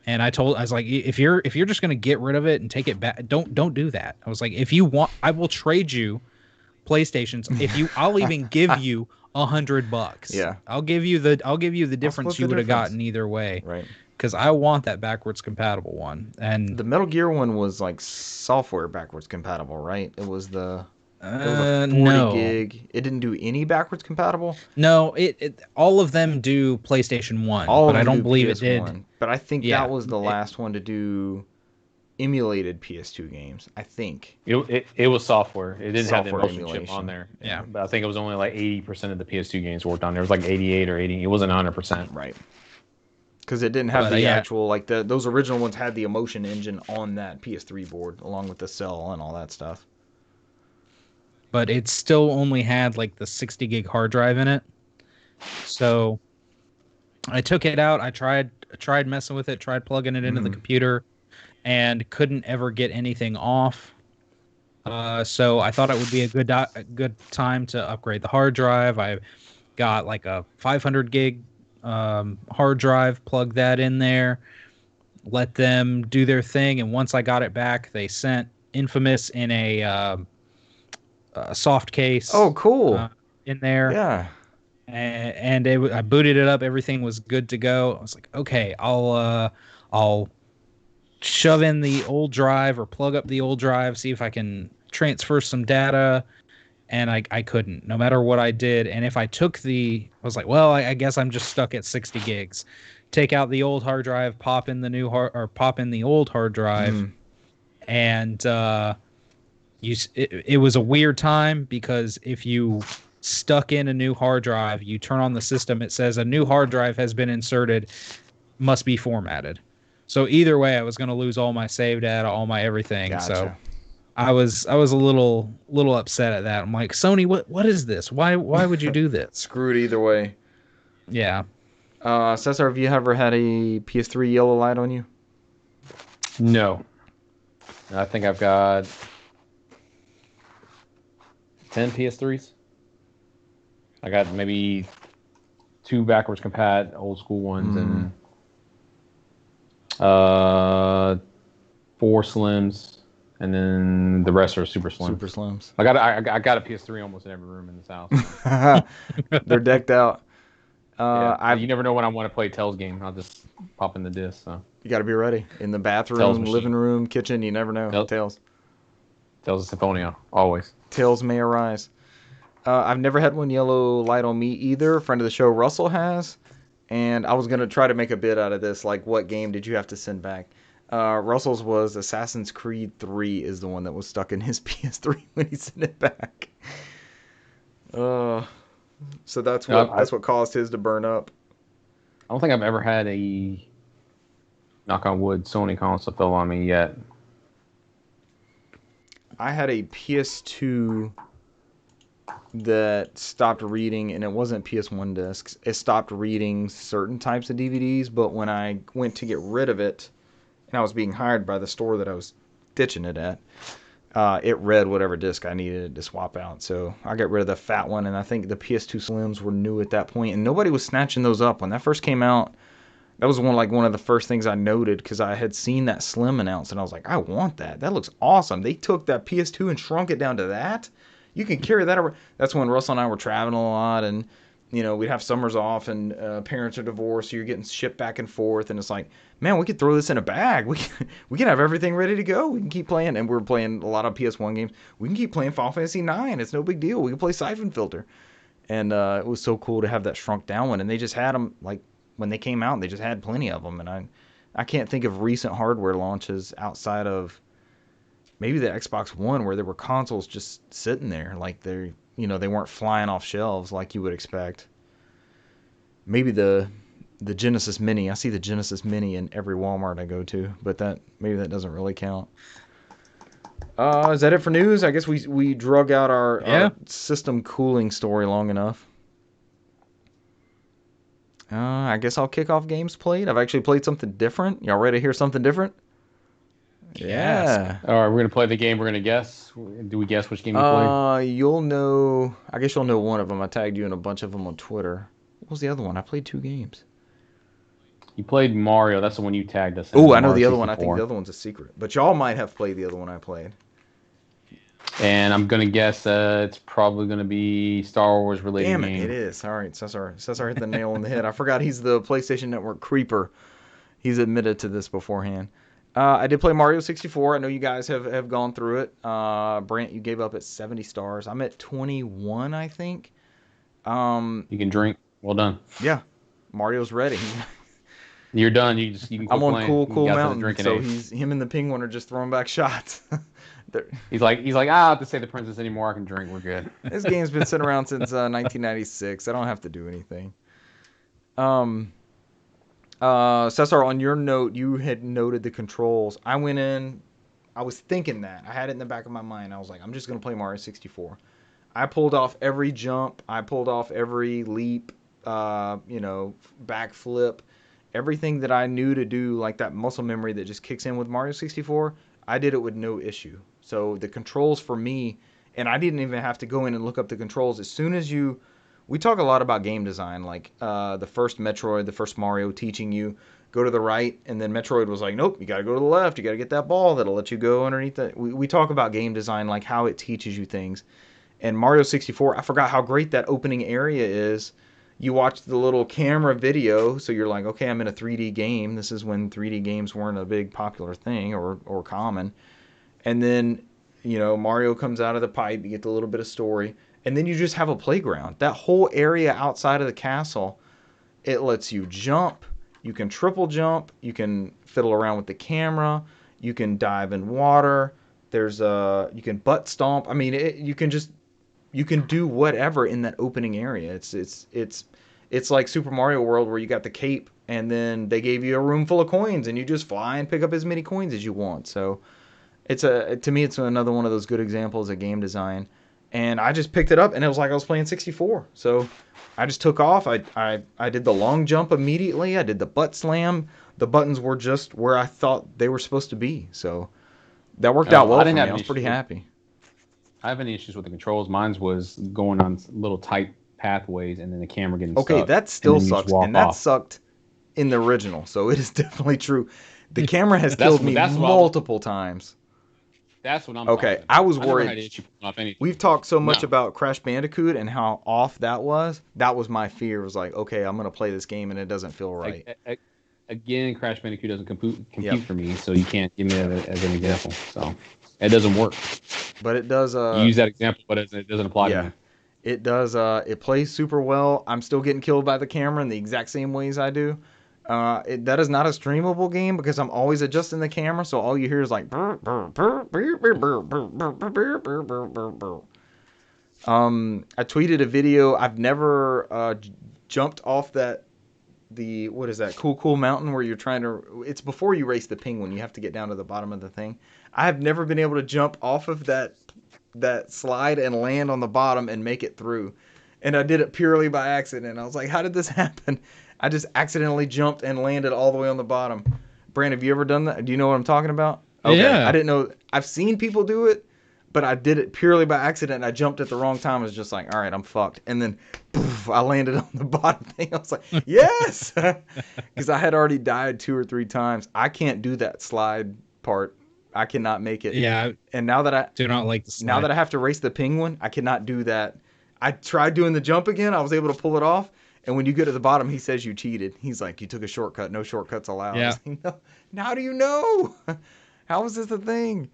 And I was like, if you're just gonna get rid of it and take it back, don't do that. I was like, if you want, I will trade you PlayStations. I'll even give you $100. Yeah. I'll give you the difference you would have gotten either way. Right. Because I want that backwards compatible one. And the Metal Gear one was like software backwards compatible, right? It was a 40 no. gig. It didn't do any backwards compatible. No, it all of them do PlayStation 1, but I don't believe it did. But I think that was the last one to do emulated PS2 games. I think it was software. It didn't have the motion emulation chip on there. Yeah, but I think it was only like 80% of the PS2 games worked on there. It was like 88 or 80. It wasn't 100%. Right. Because it didn't have the actual, like, those original ones had the emotion engine on that PS3 board, along with the cell and all that stuff. But it still only had like the 60 gig hard drive in it. So I took it out. I tried messing with it, tried plugging it into the computer, and couldn't ever get anything off. So I thought it would be a good time to upgrade the hard drive. I got like a 500 gig hard drive, plug that in there, let them do their thing, and once I got it back, they sent Infamous in a soft case. Oh, cool! In there, yeah. And I booted it up. Everything was good to go. I was like, okay, I'll shove in the old drive or plug up the old drive, see if I can transfer some data. And I couldn't, no matter what I did. And if I took I was like, well, I guess I'm just stuck at 60 gigs. Take out the old hard drive, pop in the old hard drive. And it was a weird time, because if you stuck in a new hard drive, you turn on the system, it says a new hard drive has been inserted, must be formatted. So either way, I was going to lose all my save data, all my everything. Gotcha. So I was a little upset at that. I'm like, Sony, what is this? Why would you do this? Screwed either way. Yeah. Cesar, have you ever had a PS3 yellow light on you? No. I think I've got 10 PS3s. I got maybe 2 backwards compat old school ones and 4 slims, and then the rest are super slim. Super slims. I got a PS3 almost in every room in this house. They're decked out. You never know when I want to play Tell's game. I'll just pop in the disc. So you got to be ready in the bathroom, living room, kitchen. You never know. Tales of Symphonia, always. Tales may arise. I've never had one yellow light on me either. A friend of the show, Russell, has. And I was going to try to make a bit out of this, like, what game did you have to send back? Russell's was Assassin's Creed 3 is the one that was stuck in his PS3 when he sent it back. So that's what caused his to burn up. I don't think I've ever had a, knock on wood, Sony console fell on me yet. I had a PS2 that stopped reading, and it wasn't PS1 discs. It stopped reading certain types of DVDs, but when I went to get rid of it, and I was being hired by the store that I was ditching it at, it read whatever disc I needed to swap out. So I got rid of the fat one, and I think the PS2 Slims were new at that point, and nobody was snatching those up when that first came out. That was one of the first things I noted because I had seen that Slim announced, and I was like, I want that. That looks awesome. They took that PS2 and shrunk it down to that. You can carry that over. That's when Russell and I were traveling a lot, and we'd have summers off, and parents are divorced, so you're getting shipped back and forth, and it's like, man, we could throw this in a bag. We can have everything ready to go. We can keep playing, and we're playing a lot of PS1 games. We can keep playing Final Fantasy 9. It's no big deal. We can play Siphon Filter, and it was so cool to have that shrunk down one. And they just had them like. When they came out, they just had plenty of them, and I can't think of recent hardware launches outside of maybe the Xbox One where there were consoles just sitting there, like they weren't flying off shelves like you would expect. Maybe the Genesis Mini. I see the Genesis Mini in every Walmart I go to, but maybe that doesn't really count. Is that it for news? I guess we drug out our system cooling story long enough. I guess I'll kick off games played. I've actually played something different. Y'all ready to hear something different? Yeah. All right, we're gonna play the game. We're gonna guess. Do we guess which game you played? You'll know. I guess you'll know one of them. I tagged you in a bunch of them on Twitter. What was the other one? I played 2 games. You played Mario. That's the one you tagged us in. Oh, I know the other one. I think the other one's a secret. But y'all might have played the other one I played. And I'm gonna guess it's probably gonna be Star Wars related. Damn it, game. it is. All right, Cesar hit the nail on the head. I forgot he's the PlayStation Network creeper. He's admitted to this beforehand. I did play Mario 64. I know you guys have gone through it. Brant, you gave up at 70 stars. I'm at 21, I think. You can drink. Well done. Yeah, Mario's ready. You're done. You can. I'm on playing. cool mountain. So him and the penguin are just throwing back shots. He's like, I don't have to say the princess anymore. I can drink. We're good. This game's been sitting around since 1996. I don't have to do anything. Cesar, on your note, you had noted the controls. I went in. I was thinking that. I had it in the back of my mind. I was like, I'm just going to play Mario 64. I pulled off every jump. I pulled off every leap, backflip. Everything that I knew to do, like that muscle memory that just kicks in with Mario 64, I did it with no issue. So the controls for me, and I didn't even have to go in and look up the controls. As soon as we talk a lot about game design, like the first Metroid, the first Mario teaching you, go to the right, and then Metroid was like, nope, you got to go to the left. You got to get that ball that'll let you go underneath that. We talk about game design, like how it teaches you things. And Mario 64, I forgot how great that opening area is. You watch the little camera video, so you're like, okay, I'm in a 3D game. This is when 3D games weren't a big popular thing or common. And then, Mario comes out of the pipe. You get the little bit of story. And then you just have a playground. That whole area outside of the castle, it lets you jump. You can triple jump. You can fiddle around with the camera. You can dive in water. You can butt stomp. I mean, you can do whatever in that opening area. It's like Super Mario World where you got the cape and then they gave you a room full of coins and you just fly and pick up as many coins as you want. So to me it's another one of those good examples of game design. And I just picked it up and it was like I was playing 64. So I just took off. I did the long jump immediately. I did the butt slam. The buttons were just where I thought they were supposed to be. So that worked out well for me. I was pretty happy. I have any issues with the controls. Mine was going on little tight pathways and then the camera getting stuck. Okay, that still sucks. And that sucked in the original. So it is definitely true. The camera has killed me multiple times. That's what I'm okay. I was worried. We've talked so much about Crash Bandicoot and how off that was. That was my fear. It was like, okay, I'm going to play this game and it doesn't feel right. Again, Crash Bandicoot doesn't compute for me, so you can't give me that as an example. So it doesn't work. But it does. You use that example, but it doesn't apply to me. It does. It plays super well. I'm still getting killed by the camera in the exact same ways I do. That is not a streamable game because I'm always adjusting the camera, so all you hear is like. I tweeted a video. I've never jumped off what is that? Cool Mountain where you're trying to. It's before you race the penguin. You have to get down to the bottom of the thing. I have never been able to jump off of that slide and land on the bottom and make it through. And I did it purely by accident. I was like, how did this happen? I just accidentally jumped and landed all the way on the bottom. Brand, have you ever done that? Do you know what I'm talking about? Okay. Yeah. I didn't know. I've seen people do it, but I did it purely by accident. I jumped at the wrong time. I was just like, all right, I'm fucked. And then poof, I landed on the bottom thing. I was like, yes, because I had already died 2 or 3 times. I can't do that slide part. I cannot make it. Yeah. And now that I do not like the slide. Now that I have to race the penguin, I cannot do that. I tried doing the jump again. I was able to pull it off. And when you get to the bottom, he says you cheated. He's like, you took a shortcut. No shortcuts allowed. Yeah. Like, no. How do you know? How is this a thing?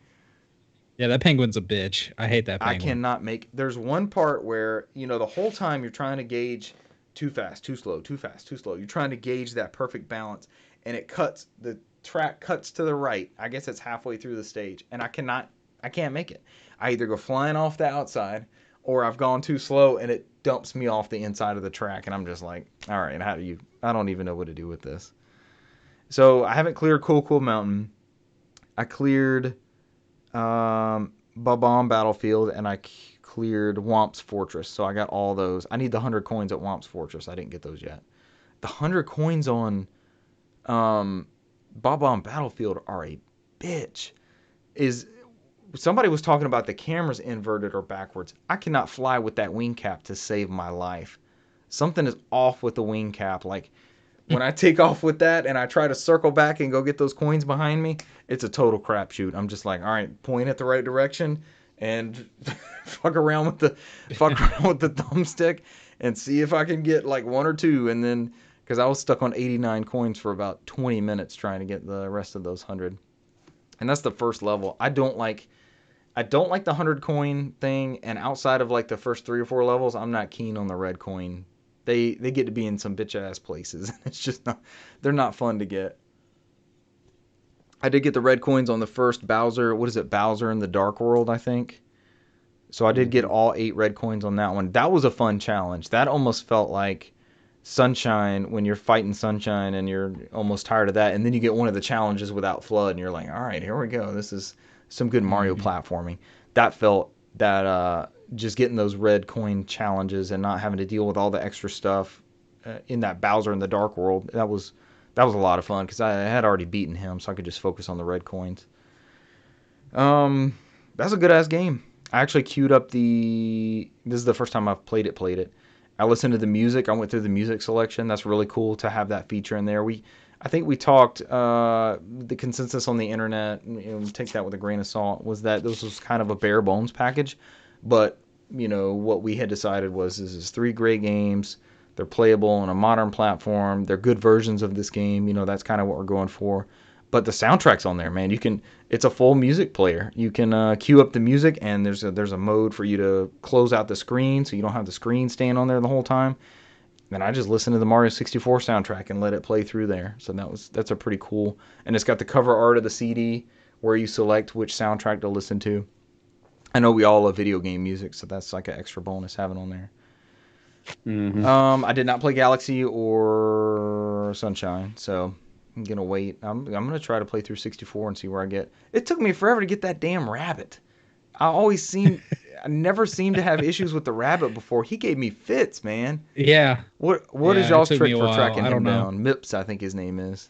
Yeah, that penguin's a bitch. I hate that penguin. I cannot make... There's one part where, the whole time you're trying to gauge too fast, too slow, too fast, too slow. You're trying to gauge that perfect balance. And the track cuts to the right. I guess it's halfway through the stage. And I can't make it. I either go flying off the outside, or I've gone too slow and it dumps me off the inside of the track. And I'm just like, all right, I don't even know what to do with this. So I haven't cleared Cool Mountain. I cleared Babam Battlefield, and I cleared Womp's Fortress. So I got all those. I need the 100 coins at Womp's Fortress. I didn't get those yet. The 100 coins on Babam Battlefield are a bitch. Somebody was talking about the cameras inverted or backwards. I cannot fly with that wing cap to save my life. Something is off with the wing cap. Like, when I take off with that and I try to circle back and go get those coins behind me, it's a total crapshoot. I'm just like, all right, point at the right direction and fuck around with the thumbstick and see if I can get like 1 or 2. And then, because I was stuck on 89 coins for about 20 minutes trying to get the rest of those 100. And that's the first level. I don't like the 100 coin thing, and outside of like the first 3 or 4 levels, I'm not keen on the red coin. They get to be in some bitch ass places. It's just they're not fun to get. I did get the red coins on the first Bowser. What is it? Bowser in the Dark World, I think. So I did get all 8 red coins on that one. That was a fun challenge. That almost felt like Sunshine, when you're fighting Sunshine and you're almost tired of that, and then you get one of the challenges without FLUDD, and you're like, all right, here we go. This is some good Mario platforming. That felt just getting those red coin challenges and not having to deal with all the extra stuff in that Bowser in the Dark World. That was a lot of fun because I had already beaten him, so I could just focus on the red coins. That's a good ass game. I actually queued up this is the first time I've played it. I listened to the music. I went through the music selection. That's really cool to have that feature in there. I think we talked, the consensus on the internet, take that with a grain of salt, was that this was kind of a bare bones package. But, what we had decided was this is 3 great games. They're playable on a modern platform. They're good versions of this game. That's kind of what we're going for. But the soundtrack's on there, man. It's a full music player. You can queue up the music, and there's a mode for you to close out the screen so you don't have the screen staying on there the whole time. And I just listened to the Mario 64 soundtrack and let it play through there. So that's a pretty cool. And it's got the cover art of the CD where you select which soundtrack to listen to. I know we all love video game music, so that's like an extra bonus having on there. Mm-hmm. I did not play Galaxy or Sunshine, so I'm gonna wait. I'm gonna try to play through 64 and see where I get. It took me forever to get that damn rabbit. I never seem to have issues with the rabbit before. He gave me fits, man. Yeah. What is y'all's trick for tracking him down? Mips, I think his name is.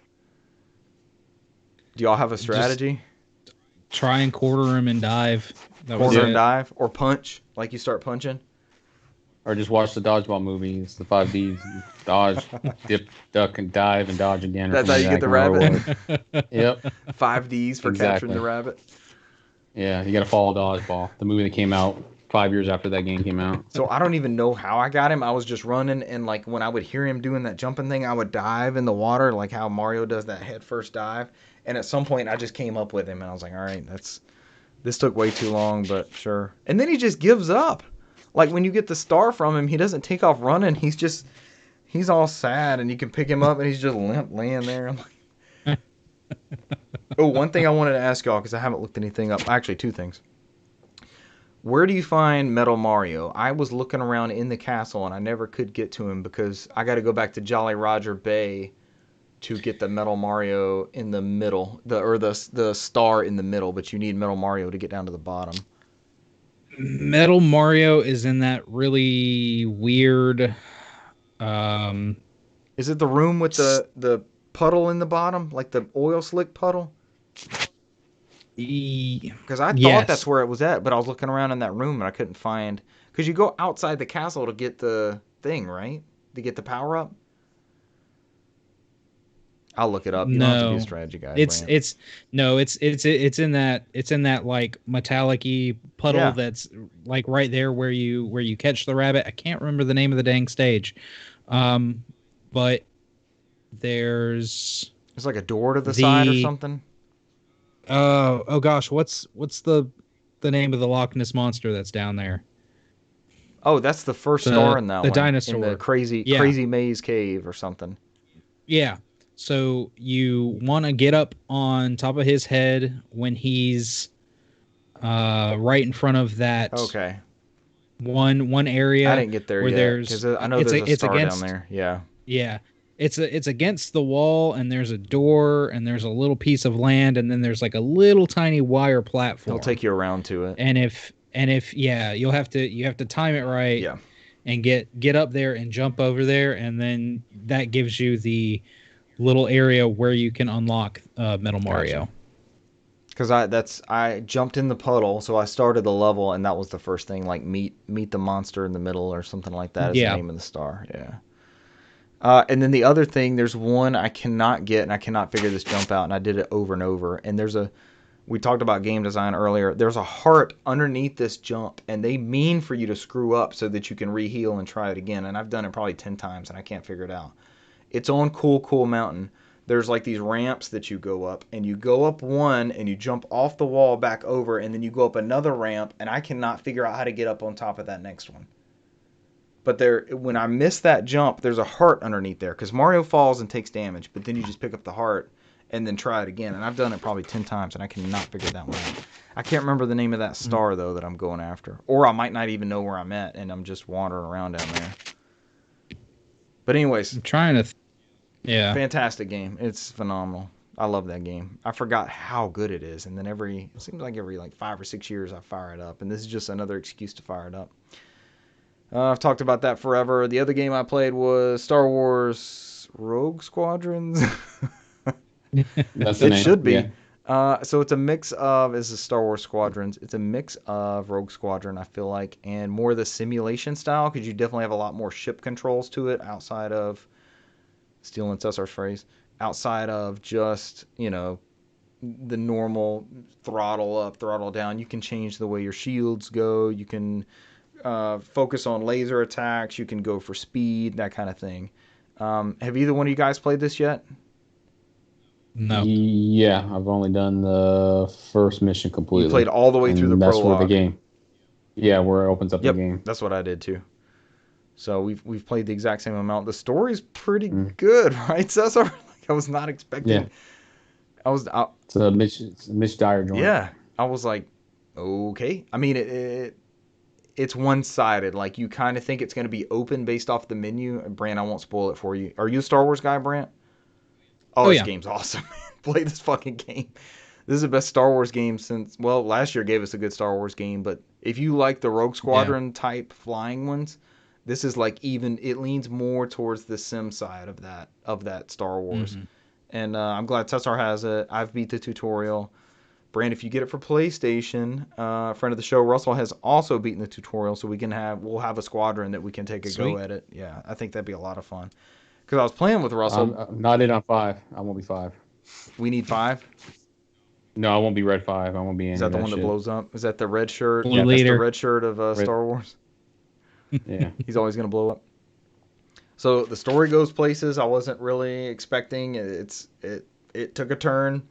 Do y'all have a strategy? Just try and quarter him and dive. Quarter and dive, or punch, like you start punching. Or just watch the dodgeball movies, the 5Ds. Dodge, dip, duck, and dive, and dodge again. That's how you get the rabbit? Yep. 5Ds for capturing the rabbit? Yeah, you got to follow dodgeball. The movie that came out 5 years after that game came out. So I don't even know how I got him. I was just running, and like when I would hear him doing that jumping thing, I would dive in the water, like how Mario does that head first dive. And at some point, I just came up with him, and I was like, all right, this took way too long, but sure. And then he just gives up. Like, when you get the star from him, he doesn't take off running. He's all sad, and you can pick him up, and he's just limp laying there. I'm like... Oh, one thing I wanted to ask y'all, because I haven't looked anything up. Actually, 2 things. Where do you find Metal Mario? I was looking around in the castle, and I never could get to him, because I got to go back to Jolly Roger Bay to get the Metal Mario in the middle. The star in the middle, but you need Metal Mario to get down to the bottom. Metal Mario is in that really weird... Is it the room with the puddle in the bottom? Like the oil slick puddle? Because I thought that's Yes. where it was at, but I was looking around in that room and I couldn't find. Because you go outside the castle to get the thing, right? To get the power up. I'll look it up. You don't have to be a No. strategy guy, It's Brant. it's no, it's in that like metallic-y puddle Yeah, that's like right there where you catch the rabbit. I can't remember the name of the dang stage. Um but there's it's like a door to the side or the something. oh gosh, what's the name of the Loch Ness monster that's down there? Oh, that's the first star The in that the one, in the dinosaur. crazy Yeah. crazy maze cave or something. Yeah. So you want to get up on top of his head when he's right in front of that Okay, one I area didn't get there where yet because there's I know it's there's a a, it's star down against there. Yeah. yeah, it's against the wall, and there's a door, and there's a little piece of land, and then there's like a little tiny wire He'll platform. take you around to it. And if yeah, you have to time it right Yeah. and get up there and jump over there, and then that gives you the little area where you can unlock Metal Gotcha. Mario. Because I jumped in the puddle, so I started the level, and that was the first thing, like meet the monster in the middle or something like that is the Yeah. name of the star. Yeah. And then the other thing, there's one I cannot get, and I cannot figure this jump out, and I did it over and over. And we talked about game design earlier. There's a heart underneath this jump, and they mean for you to screw up so that you can reheal and try it again. And I've done it probably 10 times, and I can't figure it out. It's on Cool Mountain. There's like these ramps that you go up, and you go up one, and you jump off the wall back over, and then you go up another ramp, and I cannot figure out how to get up on top of that next one. But when I miss that jump, there's a heart underneath there, because Mario falls and takes damage, but then you just pick up the heart and then try it again. And I've done it probably 10 times, and I cannot figure that one out. I can't remember the name of that star, though, that I'm going after. Or I might not even know where I'm at, and I'm just wandering around down there. But anyways, I'm trying to yeah. fantastic game. It's phenomenal. I love that game. I forgot how good it is, and then it seems like every like 5 or 6 years I fire it up, and this is just another excuse to fire it up. I've talked about that forever. The other game I played was Star Wars Rogue Squadrons. That's the It name. should be. Yeah. So it's a mix of it's a Star Wars Squadrons. It's a mix of Rogue Squadron, I feel like, and more the simulation style, because you definitely have a lot more ship controls to it outside of, stealing Cesar's phrase, outside of just, the normal throttle up, throttle down. You can change the way your shields go. You can focus on laser attacks. You can go for speed, that kind of thing. Have either one of you guys played this yet? No. Yeah, I've only done the first mission completely. You played all the way through the and that's prologue. where the game. Yeah, where it opens up Yep, the game. that's what I did too. So we've played the exact same amount. The story's pretty good, right, Cesar? Like, I was not expecting. Yeah. It's a Mitch Dyer joint. Yeah, I was like, okay. I mean, it's one-sided. Like, you kind of think it's going to be open based off the menu. Brant, I won't spoil it for you. Are you a Star Wars guy, Brant? Oh, this game's awesome. Play this fucking game. This is the best Star Wars game since, well, last year gave us a good Star Wars game, but if you like the Rogue Squadron type flying ones, this is like it leans more towards the sim side of that Star Wars. Mm-hmm. And I'm glad Cesar has it. I've beat the tutorial. Brand, if you get it for PlayStation, friend of the show Russell has also beaten the tutorial, so we'll have a squadron that we can take a go at it. Yeah, I think that'd be a lot of fun. Because I was playing with Russell. I'm not in on 5. I won't be 5. We need 5. No, I won't be Red 5. I won't be any. Is that of the one that shit. blows up? Is that the red shirt? Blue Yeah, that's the leader. red shirt of Star Wars. Yeah. He's always gonna blow up. So the story goes places I wasn't really expecting. It took a turn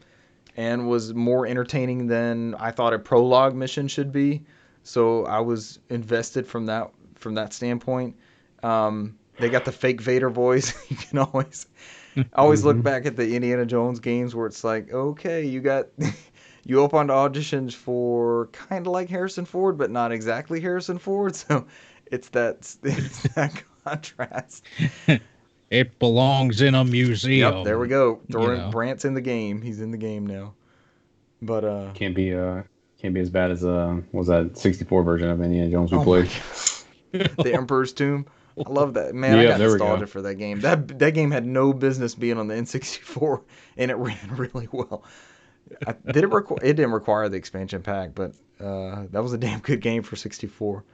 and was more entertaining than I thought a prologue mission should be. So I was invested from that standpoint. They got the fake Vader voice. You can always look back at the Indiana Jones games where it's like, okay, you opened auditions for kind of like Harrison Ford, but not exactly Harrison Ford. So it's that contrast. It belongs in a museum. Yep, there we go. Brant's in the game. He's in the game now. But can't be as bad as was that 64 version of Indiana Jones we oh played. The Emperor's Tomb. I love that. Man, I got nostalgia for that game. That game had no business being on the N64, and it ran really well. Did it require? It didn't require the expansion pack, but that was a damn good game for 64.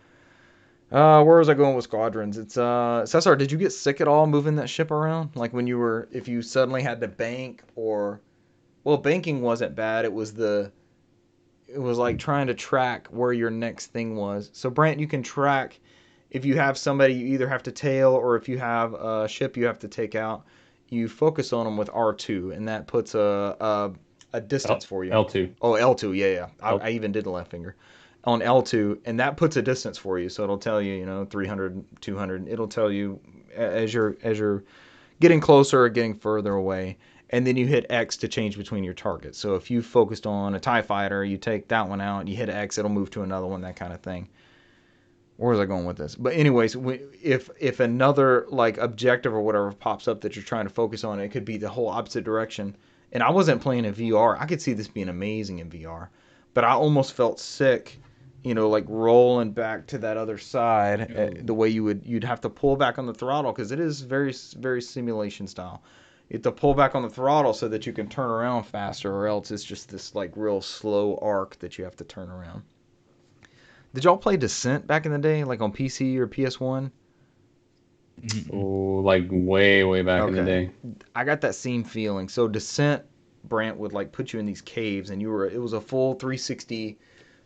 Where was I going with Squadrons? It's Cesar, did you get sick at all moving that ship around? Like when you were, if you suddenly had to bank or, well, banking wasn't bad. It was like trying to track where your next thing was. So Brant, you can track if you have somebody you either have to tail or if you have a ship you have to take out. You focus on them with R2, and that puts a distance for you. L2. Oh, L2, yeah. L- I even did the left finger on L2, and that puts a distance for you. So it'll tell you, 300, 200. It'll tell you as you're getting closer or getting further away. And then you hit X to change between your targets. So if you focused on a TIE fighter, you take that one out, you hit X, it'll move to another one, that kind of thing. Where was I going with this? But anyways, if another like objective or whatever pops up that you're trying to focus on, it could be the whole opposite direction. And I wasn't playing in VR. I could see this being amazing in VR, but I almost felt sick, like rolling back to that other side. The way you'd have to pull back on the throttle because it is very very simulation style. You have to pull back on the throttle so that you can turn around faster, or else it's just this like real slow arc that you have to turn around. Did y'all play Descent back in the day, like on PC or PS1? Oh, like way back in the day. I got that same feeling. So Descent, Brant would like put you in these caves, and it was a full 360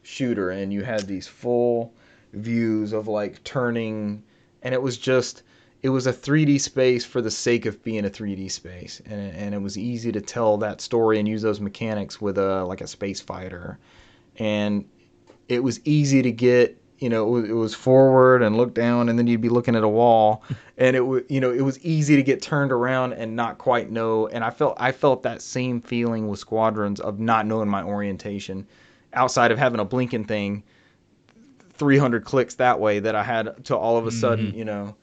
shooter, and you had these full views of like turning, and it was a 3D space for the sake of being a 3D space, and it was easy to tell that story and use those mechanics with a space fighter, and it was easy to get, it was forward and look down, and then you'd be looking at a wall, and it was easy to get turned around and not quite know. And I felt that same feeling with Squadrons of not knowing my orientation, outside of having a blinking thing, 300 clicks that way that I had to all of a sudden,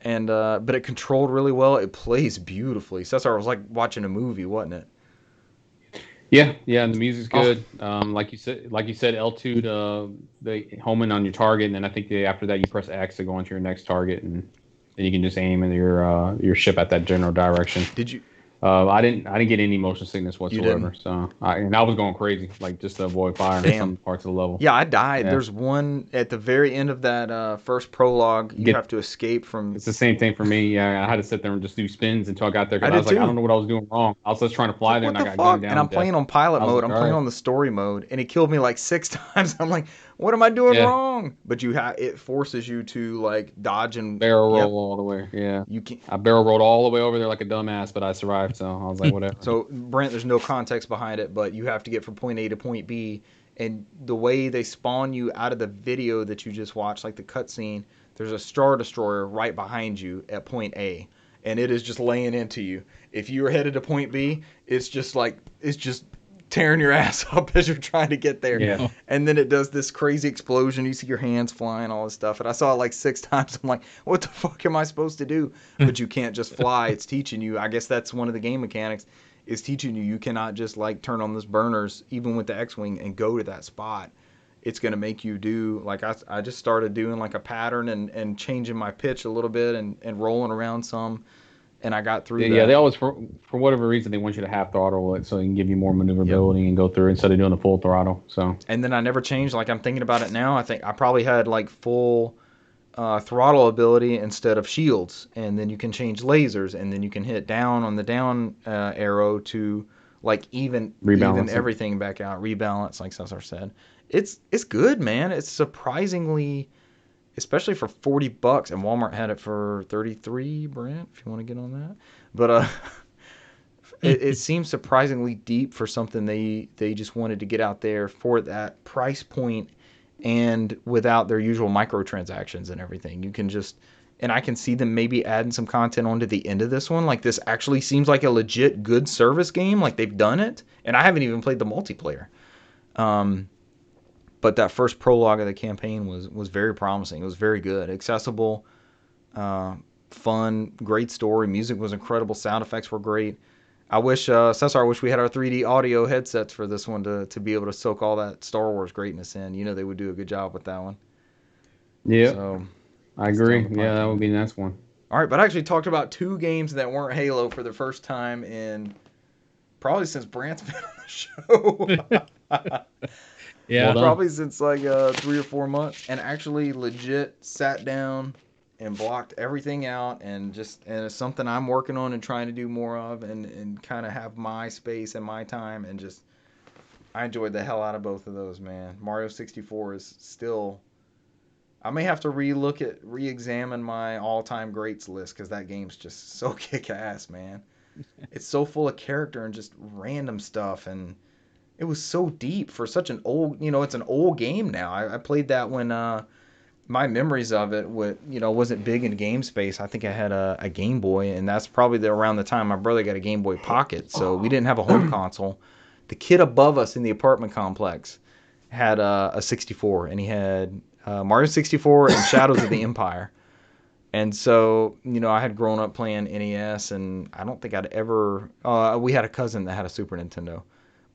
and but it controlled really well. It plays beautifully. So that's why it was like watching a movie, wasn't it? Yeah, and the music's good. Like you said, L2 to the homing on your target, and then I think after that you press X to go into your next target, and then you can just aim at your ship at that general direction. Did you? I didn't get any motion sickness whatsoever. So I was going crazy, like just to avoid fire in some parts of the level. Yeah, I died. Yeah. There's one at the very end of that first prologue. You have to escape from. It's the same thing for me. Yeah, I had to sit there and just do spins until I got there. Because I was like, I don't know what I was doing wrong. I was just trying to fly there, and I got gunned down. And I'm playing on pilot mode. I'm playing on the story mode, and it killed me like 6 times. I'm like, what am I doing wrong? But it forces you to like dodge and barrel roll all the way. Yeah, I barrel rolled all the way over there like a dumbass, but I survived. So I was like, whatever. So Brent, there's no context behind it, but you have to get from point A to point B, and the way they spawn you out of the video that you just watched, like the cutscene, there's a Star Destroyer right behind you at point A, and it is just laying into you. If you're headed to point B, it's just tearing your ass up as you're trying to get there. Yeah. And then it does this crazy explosion. You see your hands flying, all this stuff. And I saw it like 6 times. I'm like, what the fuck am I supposed to do? But you can't just fly. It's teaching you. I guess that's one of the game mechanics, is teaching you cannot just like turn on those burners, even with the X-Wing, and go to that spot. It's going to make you do, like I just started doing like a pattern and changing my pitch a little bit and rolling around some. And I got through that. Yeah, they always, for whatever reason, they want you to half throttle it so it can give you more maneuverability and go through instead of doing a full throttle. So. And then I never changed. Like I'm thinking about it now. I think I probably had like full throttle ability instead of shields. And then you can change lasers, and then you can hit down on the down arrow to like even everything back out, rebalance, like Cesar said. It's good, man. It's surprisingly. Especially for $40, and Walmart had it for $33, Brent, if you want to get on that. But it seems surprisingly deep for something they just wanted to get out there for that price point, and without their usual microtransactions and everything. You can just, and I can see them maybe adding some content onto the end of this one. Like this actually seems like a legit good service game. Like they've done it, and I haven't even played the multiplayer. But that first prologue of the campaign was very promising. It was very good, accessible, fun, great story. Music was incredible. Sound effects were great. I wish, Cesar, I wish we had our 3D audio headsets for this one to be able to soak all that Star Wars greatness in. They would do a good job with that one. Yeah, so, I agree. Yeah, that would be the next one. All right, but I actually talked about 2 games that weren't Halo for the first time in probably since Brant's been on the show. Yeah. Well done. Probably since like 3 or 4 months, and actually legit sat down and blocked everything out, and it's something I'm working on and trying to do more of, and kind of have my space and my time, and just I enjoyed the hell out of both of those, man. Mario 64 is still. I may have to re-examine my all-time greats list, because that game's just so kick-ass, man. It's so full of character and just random stuff, and it was so deep for such an old, it's an old game now. I played that when my memories of it wasn't big in game space. I think I had a Game Boy, and that's probably around the time my brother got a Game Boy Pocket, so we didn't have a home console. The kid above us in the apartment complex had a 64, and he had Mario 64 and Shadows of the Empire. And so, I had grown up playing NES, and I don't think I'd ever. We had a cousin that had a Super Nintendo.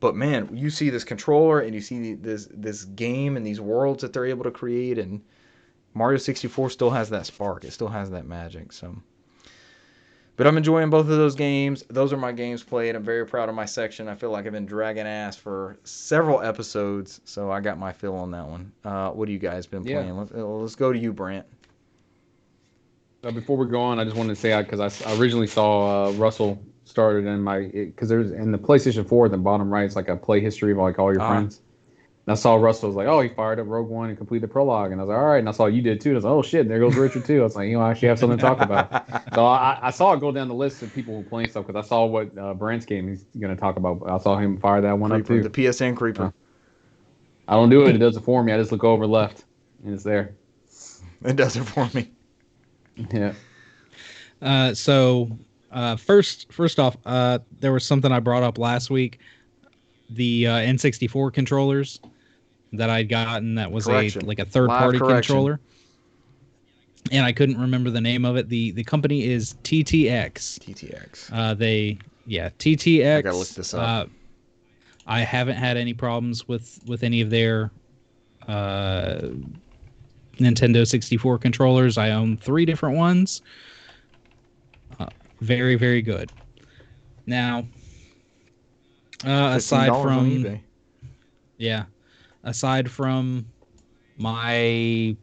But man, you see this controller, and you see this game and these worlds that they're able to create, and Mario 64 still has that spark. It still has that magic. So, but I'm enjoying both of those games. Those are my games played. I'm very proud of my section. I feel like I've been dragging ass for several episodes, so I got my fill on that one. What have you guys been playing? Let's go to you, Brant. Before we go on, I just wanted to say, because I originally saw Russell started in because there's in the PlayStation 4 at the bottom right, it's like a play history of like all your friends. And I saw Russell was like, oh, he fired up Rogue One and completed the prologue, and I was like, all right. And I saw you did too. And I was like, oh shit, there goes Richard too. I was like, I actually have something to talk about. So I saw it go down the list of people who playing stuff, because I saw what Brant's game he's going to talk about. I saw him fire that one Creeper, up too. the PSN Creeper. I don't do it. It does it for me. I just look over left, and it's there. It does it for me. Yeah. First off, there was something I brought up last week. The N64 controllers that I'd gotten, that was like a third-party controller, and I couldn't remember the name of it. The company is TTX. TTX. TTX. I gotta look this up. I haven't had any problems with any of their Nintendo 64 controllers. I own 3 different ones. Very, very good. Now, aside from my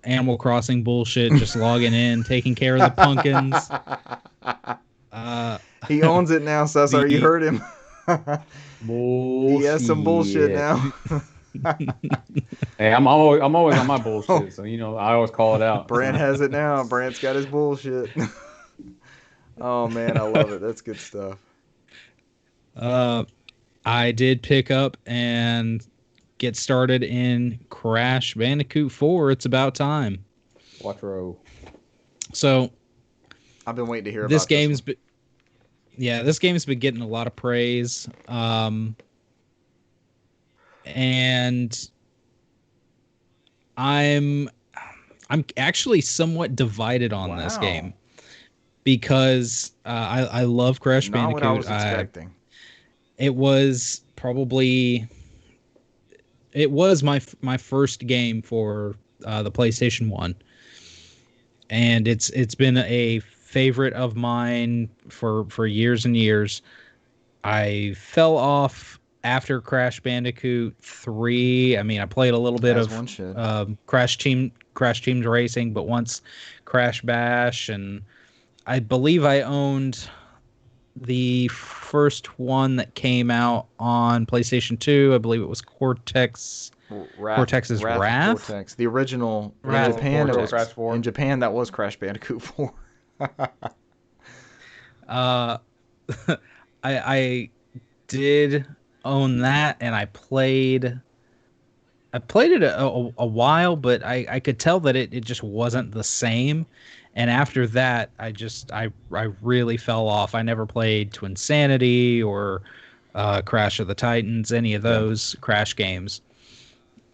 Animal Crossing bullshit, just logging in, taking care of the pumpkins. He owns it now, Cesar. You heard him. Bullshit. He has some bullshit now. Hey, I'm always on my bullshit, so I always call it out. Brant has it now. Brant's got his bullshit. Oh man, I love it. That's good stuff. I did pick up and get started in Crash Bandicoot 4. It's about time. Quattro. So I've been waiting to hear this about game's been, this game's been getting a lot of praise. And I'm actually somewhat divided on this game, because I love Crash Bandicoot. Not what I was expecting. It was my first game for the PlayStation 1, and it's been a favorite of mine for years and years. I fell off after Crash Bandicoot 3. I mean, I played a little bit of Crash Team Racing, but once Crash Bash, and I believe I owned the first one that came out on PlayStation 2. I believe it was Cortex's Wrath. Cortex, the original. Wrath, In Japan, that was Crash Bandicoot 4. I did own that, and I played it a while, but I could tell that it just wasn't the same. And after that, I really fell off. I never played Twinsanity or Crash of the Titans, any of those Crash games.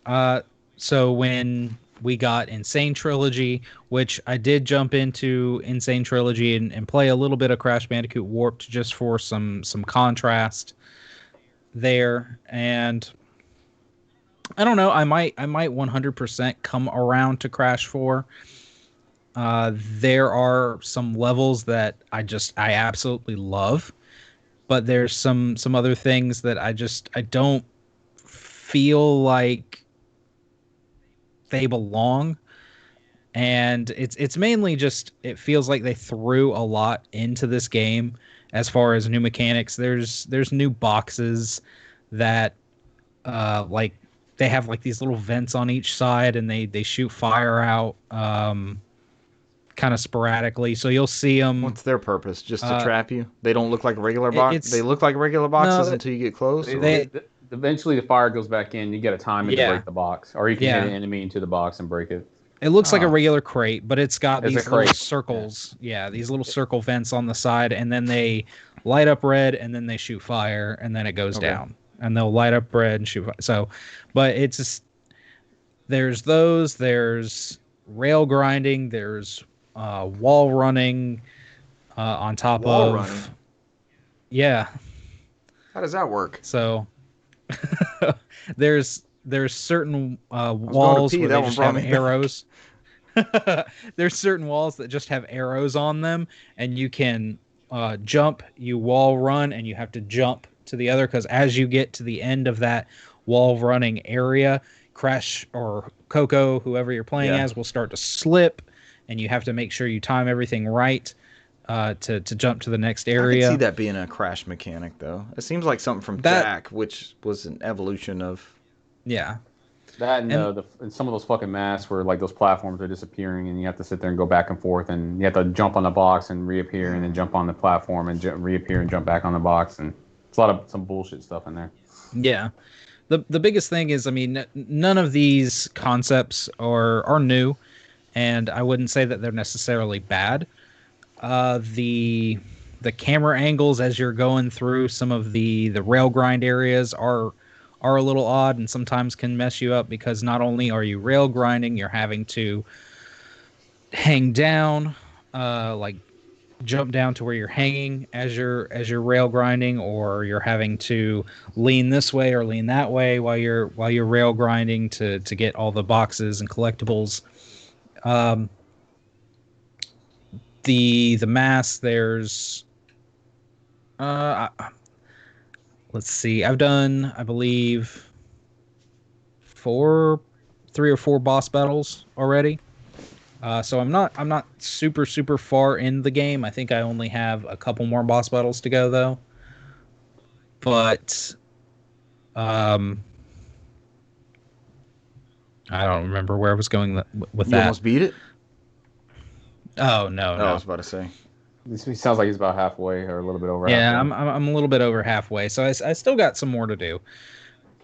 So when we got Insane Trilogy, which I did jump into Insane Trilogy and play a little bit of Crash Bandicoot Warped just for some contrast there. And I don't know, I might 100% come around to Crash 4. There are some levels that I absolutely love. but there's some other things that I don't feel like they belong. And it's mainly just it feels like they threw a lot into this game as far as new mechanics. There's new boxes that like they have like these little vents on each side, and they shoot fire out kind of sporadically. So you'll see them. What's their purpose? Just to trap you? They don't look like regular box. They look like regular boxes until you get close. Eventually, the fire goes back in. You get a time to break the box, or you can hit an enemy into the box and break it. It looks like a regular crate, but it's got these little circles. Yeah, these little circle vents on the side, and then they light up red, and then they shoot fire, and then it goes down. And they'll light up red and shoot fire. So, but it's just, there's those, there's rail grinding, there's wall running on top wall of... running? Yeah. How does that work? So, there's certain walls where they just have arrows. There's certain walls that just have arrows on them, and you can jump, you wall run, and you have to jump to the other, because as you get to the end of that wall running area, Crash or Coco, whoever you're playing as, will start to slip, and you have to make sure you time everything right to jump to the next area. I can see that being a Crash mechanic, though. It seems like something from Jack, which was an evolution of... Yeah. That and some of those fucking masks where like those platforms are disappearing, and you have to sit there and go back and forth, and you have to jump on the box and reappear, and then jump on the platform and reappear and jump back on the box, and it's a lot of some bullshit stuff in there. Yeah, the biggest thing is, I mean, none of these concepts are new, and I wouldn't say that they're necessarily bad. The camera angles as you're going through some of the rail grind areas are a little odd, and sometimes can mess you up, because not only are you rail grinding, you're having to hang down, like jump down to where you're hanging as you're rail grinding, or you're having to lean this way or lean that way while you're rail grinding to get all the boxes and collectibles. The mask, there's let's see. I've done, I believe, 3 or 4 boss battles already. So I'm not super far in the game. I think I only have a couple more boss battles to go, though. But I don't remember where I was going with that. You almost beat it? Oh no! I was about to say. He sounds like he's about halfway, or a little bit over. Yeah, halfway. I'm a little bit over halfway, so I still got some more to do.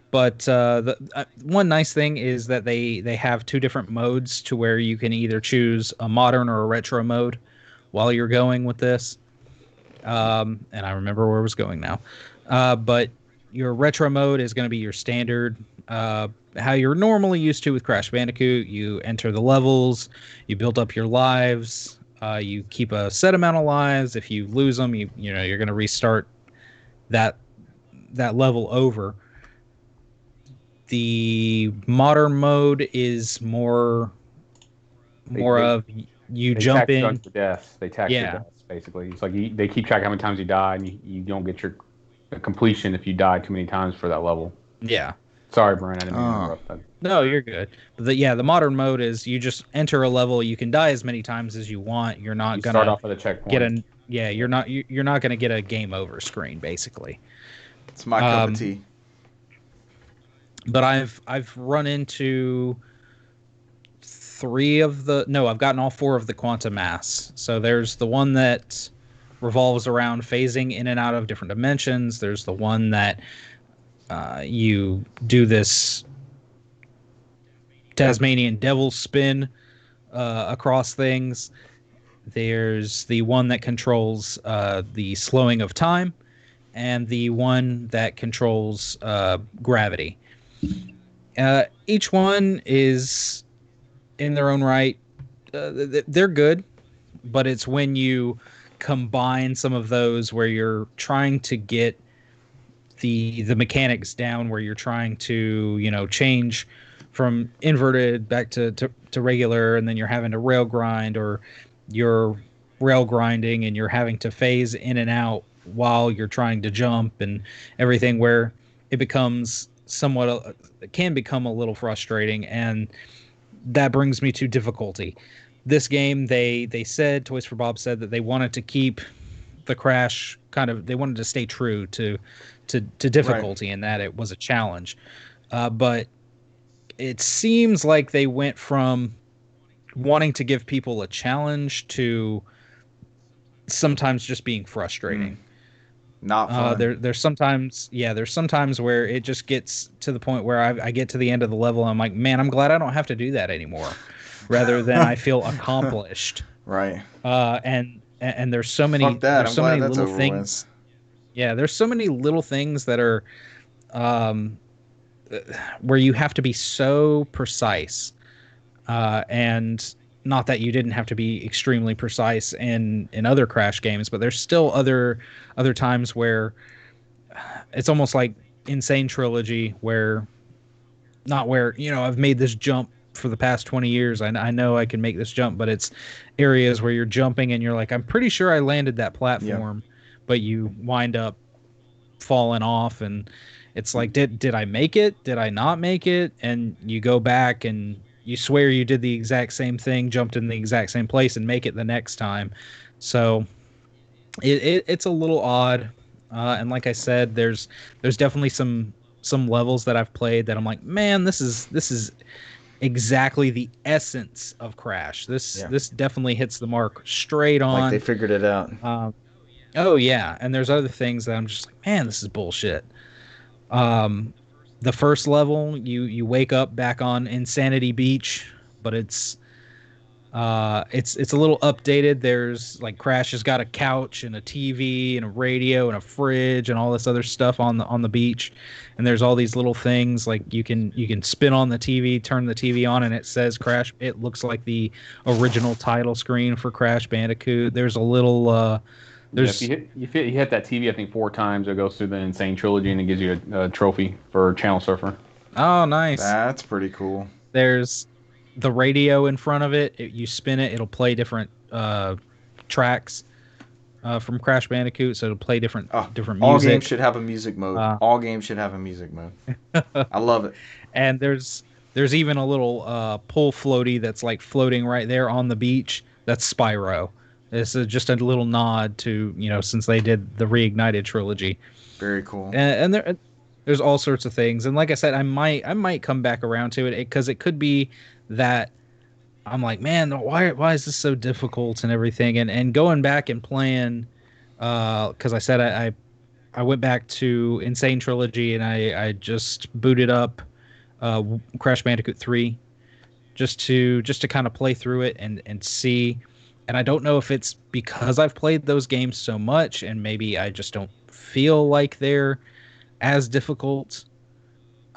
But the one nice thing is that they have 2 different modes, to where you can either choose a modern or a retro mode while you're going with this. And I remember where I was going now. But your retro mode is going to be your standard, how you're normally used to with Crash Bandicoot. You enter the levels, you build up your lives. You keep a set amount of lives. If you lose them, you're going to restart that level over. The modern mode is more of you jump in. For deaths. They tax your deaths, basically. It's like they keep track of how many times you die, and you don't get your completion if you die too many times for that level. Yeah. Sorry, Brian, I didn't mean to interrupt that. No, you're good. But the modern mode is you just enter a level. You can die as many times as you want. You're not gonna start off at a checkpoint. You're not gonna get a game over screen, basically. It's my cup of tea. But I've run into I've gotten all 4 of the quantum masks. So there's the one that revolves around phasing in and out of different dimensions. There's the one that you do this Tasmanian devil spin across things. There's the one that controls the slowing of time, and the one that controls gravity. Each one is in their own right. They're good, but it's when you combine some of those where you're trying to get the mechanics down, where you're trying to change from inverted back to regular, and then you're having to rail grind, or you're rail grinding and you're having to phase in and out while you're trying to jump and everything, where it becomes somewhat, it can become a little frustrating. And that brings me to difficulty. This game, they said, Toys for Bob said that they wanted to keep the Crash they wanted to stay true to difficulty, and that it was a challenge. But it seems like they went from wanting to give people a challenge to sometimes just being frustrating. Not fun. There's sometimes where it just gets to the point where I get to the end of the level and I'm like, man, I'm glad I don't have to do that anymore, rather than I feel accomplished. Right. And there's so many, Fuck that. there's I'm so glad many that's little over things. Yeah, there's so many little things that are where you have to be so precise, and not that you didn't have to be extremely precise in other Crash games, but there's still other times where it's almost like Insane Trilogy, where not where, I've made this jump for the past 20 years. I know I can make this jump, but it's areas where you're jumping and you're like, I'm pretty sure I landed that platform, but you wind up falling off, and it's like, did I make it? Did I not make it? And you go back and you swear you did the exact same thing, jumped in the exact same place, and make it the next time. So it's a little odd. And like I said, there's definitely some levels that I've played that I'm like, man, this is exactly the essence of Crash. This definitely hits the mark straight on. Like they figured it out. Oh yeah, and there's other things that I'm just like, man, this is bullshit. The first level, you wake up back on Insanity Beach, but it's a little updated. There's like, Crash has got a couch and a TV and a radio and a fridge and all this other stuff on the beach, and there's all these little things like you can spin on the TV, turn the TV on, and it says Crash. It looks like the original title screen for Crash Bandicoot. There's a little if you hit that TV, I think 4 times, it goes through the Insane Trilogy and it gives you a trophy for Channel Surfer. Oh, nice. That's pretty cool. There's the radio in front of it. You spin it, it'll play different tracks from Crash Bandicoot, so it'll play different music. All games should have a music mode. All games should have a music mode. I love it. And there's even a little pull floaty that's like floating right there on the beach. That's Spyro. This is just a little nod to, since they did the Reignited trilogy. Very cool. And there's all sorts of things. And like I said, I might come back around to it, because it could be that I'm like, man, why is this so difficult and everything? And going back and playing, because I said I went back to Insane Trilogy and I just booted up Crash Bandicoot 3 just to kind of play through it and see. And I don't know if it's because I've played those games so much and maybe I just don't feel like they're as difficult.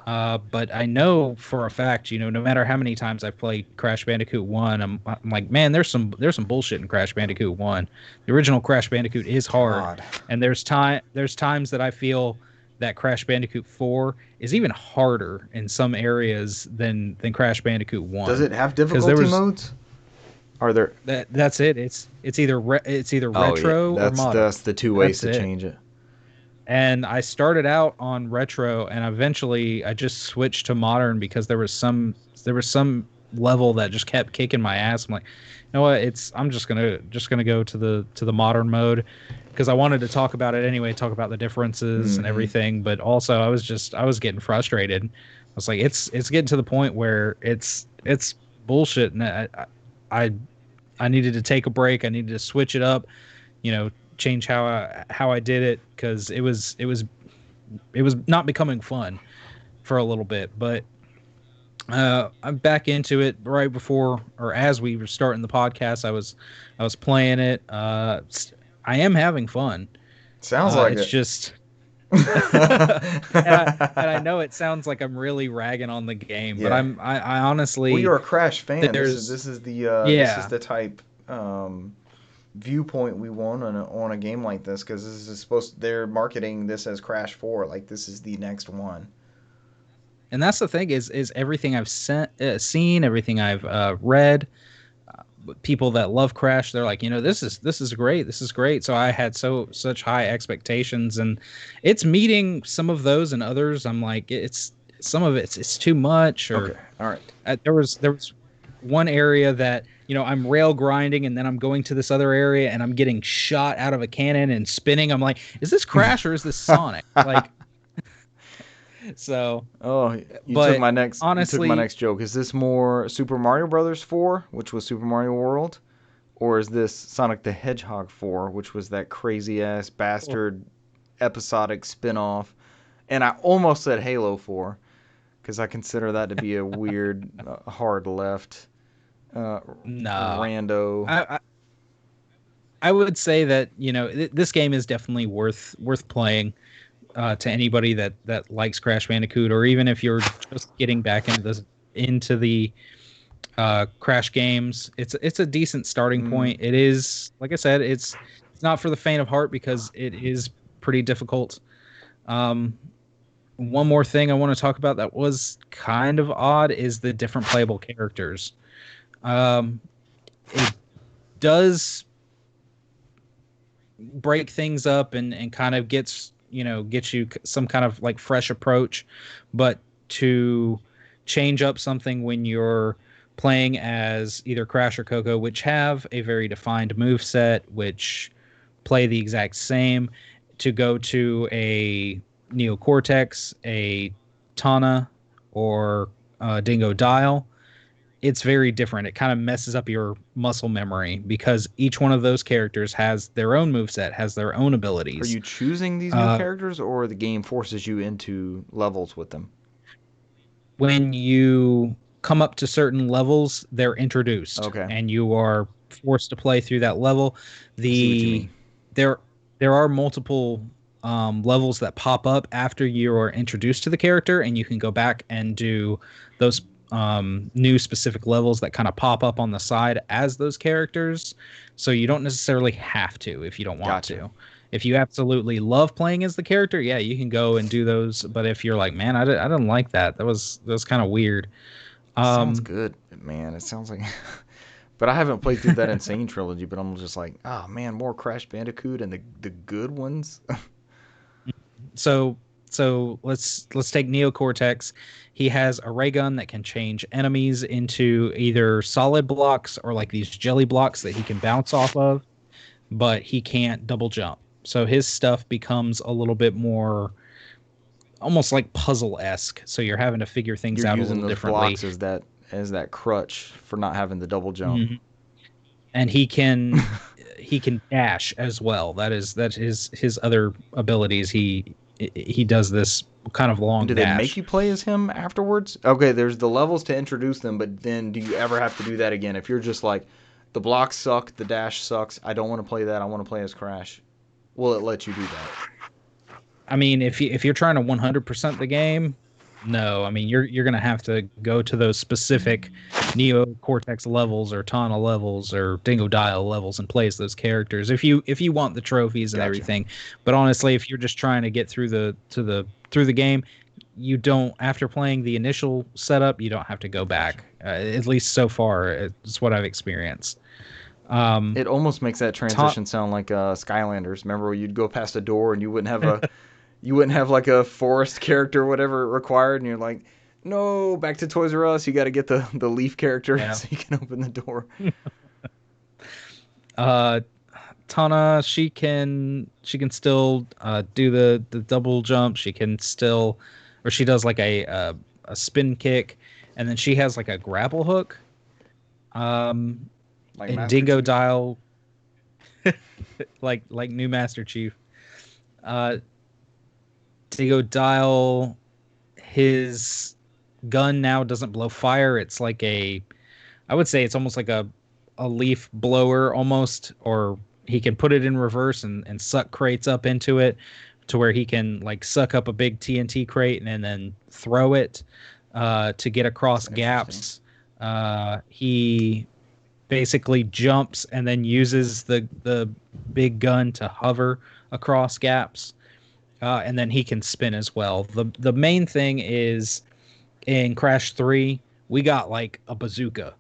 But I know for a fact, no matter how many times I've played Crash Bandicoot 1, I'm like, man, there's some bullshit in Crash Bandicoot 1. The original Crash Bandicoot is hard. God. And there's times that I feel that Crash Bandicoot 4 is even harder in some areas than Crash Bandicoot 1. Does it have difficulty modes? Are there? That's it. It's either retro or modern. That's the two ways to change it. And I started out on retro, and eventually I just switched to modern because there was some level that just kept kicking my ass. I'm like, you know what? I'm just gonna go to the modern mode, because I wanted to talk about it anyway, talk about the differences and everything. But also I was getting frustrated. I was like, it's getting to the point where it's bullshit, and I needed to take a break. I needed to switch it up, change how I did it, because it was not becoming fun for a little bit. But I'm back into it right before, or as we were starting the podcast. I was playing it. I am having fun. Sounds like it's it. just and I know it sounds like I'm really ragging on the game, but I honestly. Well, you're a Crash fan. This is the type viewpoint we want on a game like this, because this is they're marketing this as Crash 4, like this is the next one. And that's the thing is everything I've seen, everything I've read, people that love Crash, they're like, this is great. So I had such high expectations, and it's meeting some of those, and others I'm like, it's some of it's too much. Or Okay, all right. there was one area that I'm rail grinding, and then I'm going to this other area and I'm getting shot out of a cannon and spinning. I'm like, is this Crash or is this Sonic? Like, so. Oh, you but took my next. honestly, You took my next joke. Is this more Super Mario Brothers 4, which was Super Mario World, or is this Sonic the Hedgehog 4, which was that crazy ass bastard episodic spin-off? And I almost said Halo 4, because I consider that to be a weird, hard left, no, rando. I would say that this game is definitely worth playing to anybody that likes Crash Bandicoot, or even if you're just getting back into the Crash games. It's a decent starting point. It is, like I said, it's not for the faint of heart because it is pretty difficult. One more thing I want to talk about that was kind of odd is the different playable characters. It does break things up and kind of gets you some kind of like fresh approach, but to change up something when you're playing as either Crash or Coco, which have a very defined move set, which play the exact same, to go to a Neo Cortex, a Tana, or Dingo Dial, it's very different. It kind of messes up your muscle memory because each one of those characters has their own moveset, has their own abilities. Are you choosing these new characters, or the game forces you into levels with them? When you come up to certain levels, they're introduced, and you are forced to play through that level. There are multiple levels that pop up after you are introduced to the character, and you can go back and do those new specific levels that kind of pop up on the side as those characters. So you don't necessarily have to if you don't want to. If you absolutely love playing as the character, yeah, you can go and do those. But if you're like, man, I didn't like that. That was kind of weird. Sounds good, man. It sounds like. But I haven't played through that Insane trilogy. But I'm just like, oh man, more Crash Bandicoot and the good ones. So let's take Neo Cortex. He has a ray gun that can change enemies into either solid blocks or like these jelly blocks that he can bounce off of, but he can't double jump. So his stuff becomes a little bit more almost like puzzle-esque. So you're having to figure things out a little differently. You're using those blocks as that crutch for not having the double jump. Mm-hmm. And he can dash as well. That's his other abilities. He does this kind of long dash. Do they make you play as him afterwards? Okay, there's the levels to introduce them, but then do you ever have to do that again? If you're just like, the blocks suck, the dash sucks, I don't want to play that, I want to play as Crash, will it let you do that? I mean, if you're trying to 100% the game, no. I mean, you're going to have to go to those specific Neo Cortex levels or Tana levels or Dingo Dial levels and play as those characters if you want the trophies and everything. But honestly, if you're just trying to get through the game, you don't, after playing the initial setup, you don't have to go back. At least so far, it's what I've experienced. It almost makes that transition sound like Skylanders. Remember when you'd go past a door and you wouldn't have like a forest character or whatever required, and you're like, no, back to Toys R Us, you got to get the leaf character so you can open the door. Tana, she can still do the double jump. She can still, or she does like a spin kick, and then she has like a grapple hook. Like and Dingo Dial, like new Master Chief. Dingo Dial, his gun now doesn't blow fire. It's like I would say it's almost like a leaf blower almost, or he can put it in reverse and suck crates up into it to where he can like suck up a big TNT crate and then throw it to get across gaps. He basically jumps and then uses the big gun to hover across gaps. And then he can spin as well. The main thing is in Crash 3, we got like a bazooka.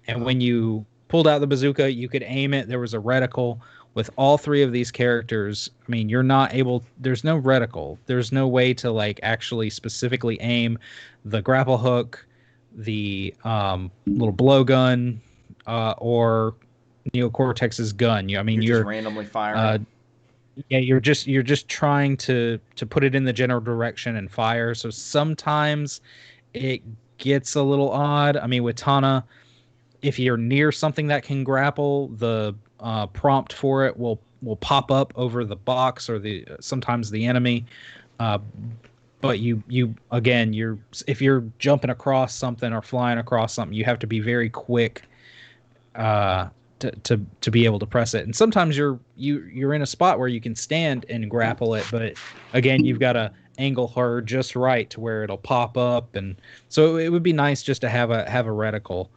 And when you pulled out the bazooka, you could aim it. There was a reticle with all three of these characters. I mean, you're not able. There's no reticle. There's no way to like actually specifically aim the grapple hook, the little blowgun, or Neocortex's gun. I mean, You're just randomly firing. Yeah, you're just trying to put it in the general direction and fire. So sometimes it gets a little odd. I mean, with Tana, if you're near something that can grapple, the prompt for it will pop up over the box or sometimes the enemy. But you again, if you're jumping across something or flying across something, you have to be very quick to be able to press it. And sometimes you're in a spot where you can stand and grapple it, but again, you've got to angle her just right to where it'll pop up. And so it would be nice just to have a reticle.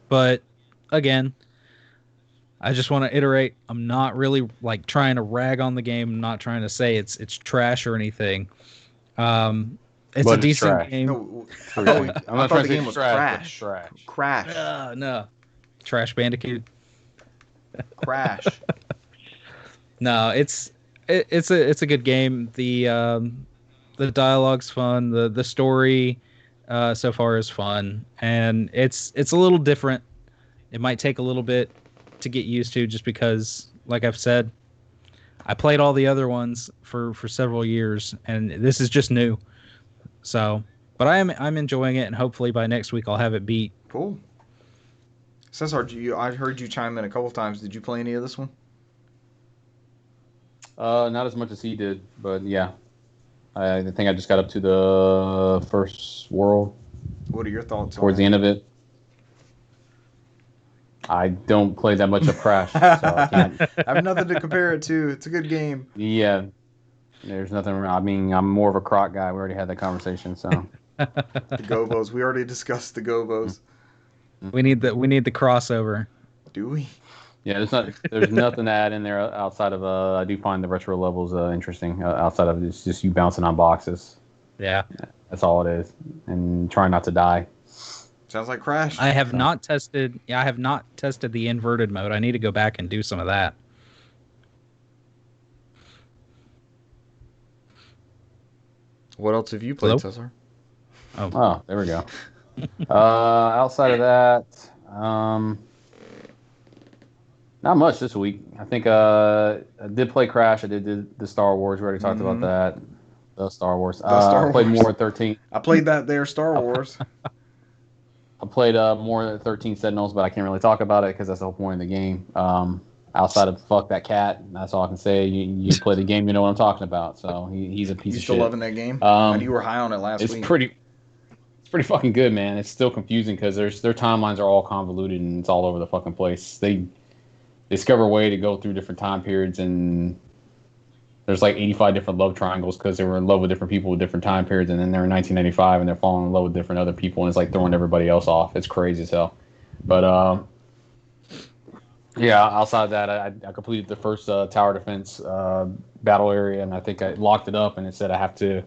But again, I just want to iterate, I'm not really like trying to rag on the game. I'm not trying to say it's trash or anything. It's a decent trash. game. No, I'm I not thought trying the to game say was trash. Crash. Trash. Crash. No. Trash Bandicoot. Crash. No, it's a good game. The dialogue's fun. The story so far is fun, and it's a little different. It might take a little bit to get used to, just because, like I've said, I played all the other ones for several years, and this is just new. So, but I'm enjoying it, and hopefully by next week I'll have it beat. Cool. Cesar, I heard you chime in a couple of times. Did you play any of this one? Not as much as he did, but yeah. I think I just got up to the first world. What are your thoughts towards the end of it? I don't play that much of Crash, so I can't. I have nothing to compare it to. It's a good game. Yeah, there's nothing. I mean, I'm more of a Croc guy. We already had that conversation, so. The Gobos. We already discussed the Gobos. We need the crossover. Do we? Yeah, there's nothing to add in there outside of I do find the retro levels interesting. Outside of it's just you bouncing on boxes. Yeah, that's all it is, and trying not to die. Sounds like Crash. I have not tested the inverted mode. I need to go back and do some of that. What else have you played, Cesar? Oh, there we go. Outside of that, not much this week. I think I did play Crash. I did the Star Wars. We already talked about that. The Star Wars. I played more 13. I played that there, Star Wars. I played more 13 Sentinels, but I can't really talk about it because that's the whole point of the game. Outside of fuck that cat, that's all I can say. You play the game, you know what I'm talking about. So he's a piece of shit. You still loving that game? And you were high on it last week. It's pretty fucking good, man. It's still confusing because their timelines are all convoluted and it's all over the fucking place. They discover a way to go through different time periods, and there's like 85 different love triangles because they were in love with different people with different time periods, and then they're in 1995 and they're falling in love with different other people, and it's like throwing everybody else off. It's crazy as hell. But yeah, outside of that, I completed the first tower defense battle area, and I think I locked it up, and it said I have to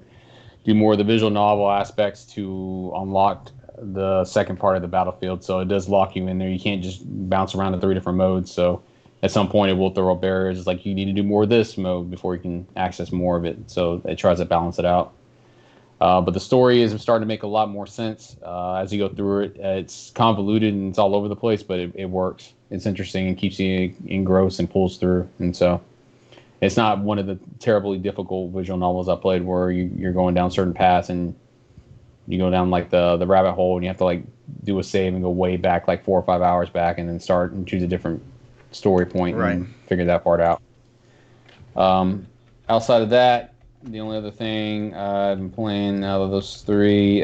do more of the visual novel aspects to unlock the second part of the battlefield. So it does lock you in there. You can't just bounce around in 3 different modes. So at some point, it will throw up barriers. It's like you need to do more of this mode before you can access more of it. So it tries to balance it out. But the story is starting to make a lot more sense as you go through it. It's convoluted and it's all over the place, but it works. It's interesting and keeps you engrossed and pulls through. And so it's not one of the terribly difficult visual novels I played where you're going down certain paths and you go down like the rabbit hole and you have to like do a save and go way back, like 4 or 5 hours back, and then start and choose a different story point and figure that part out. Outside of that, the only other thing I've been playing out of those 3,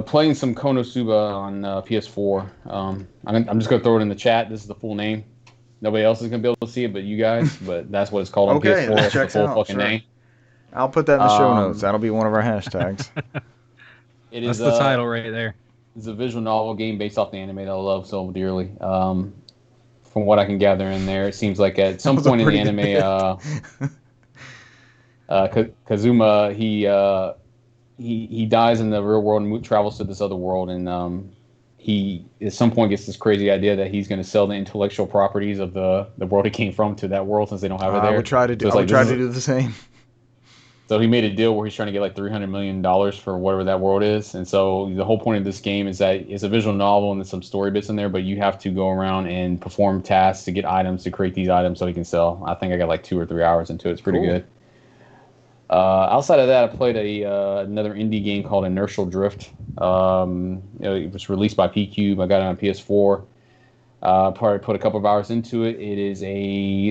playing some Konosuba on PS4. I'm just gonna throw it in the chat. This is the full name. Nobody else is gonna be able to see it but you guys. But that's what it's called on PS4. That's the full fucking name. I'll put that in the show notes. That'll be one of our hashtags. That's the title right there. It's a visual novel game based off the anime that I love so dearly. From what I can gather in there, it seems like at some point in the anime, Kazuma, he dies in the real world and travels to this other world, and he at some point gets this crazy idea that he's going to sell the intellectual properties of the world he came from to that world since they don't have it there. I would try to do. So it's I like, would try to do the same. so he made a deal where he's trying to get like $300 million for whatever that world is. And so the whole point of this game is that it's a visual novel and there's some story bits in there, but you have to go around and perform tasks to get items, to create these items so he can sell. I think I got like 2 or 3 hours into it. It's pretty good. Outside of that, I played another indie game called Inertial Drift. It was released by P-Cube. I got it on PS4. Probably put a couple of hours into it. It is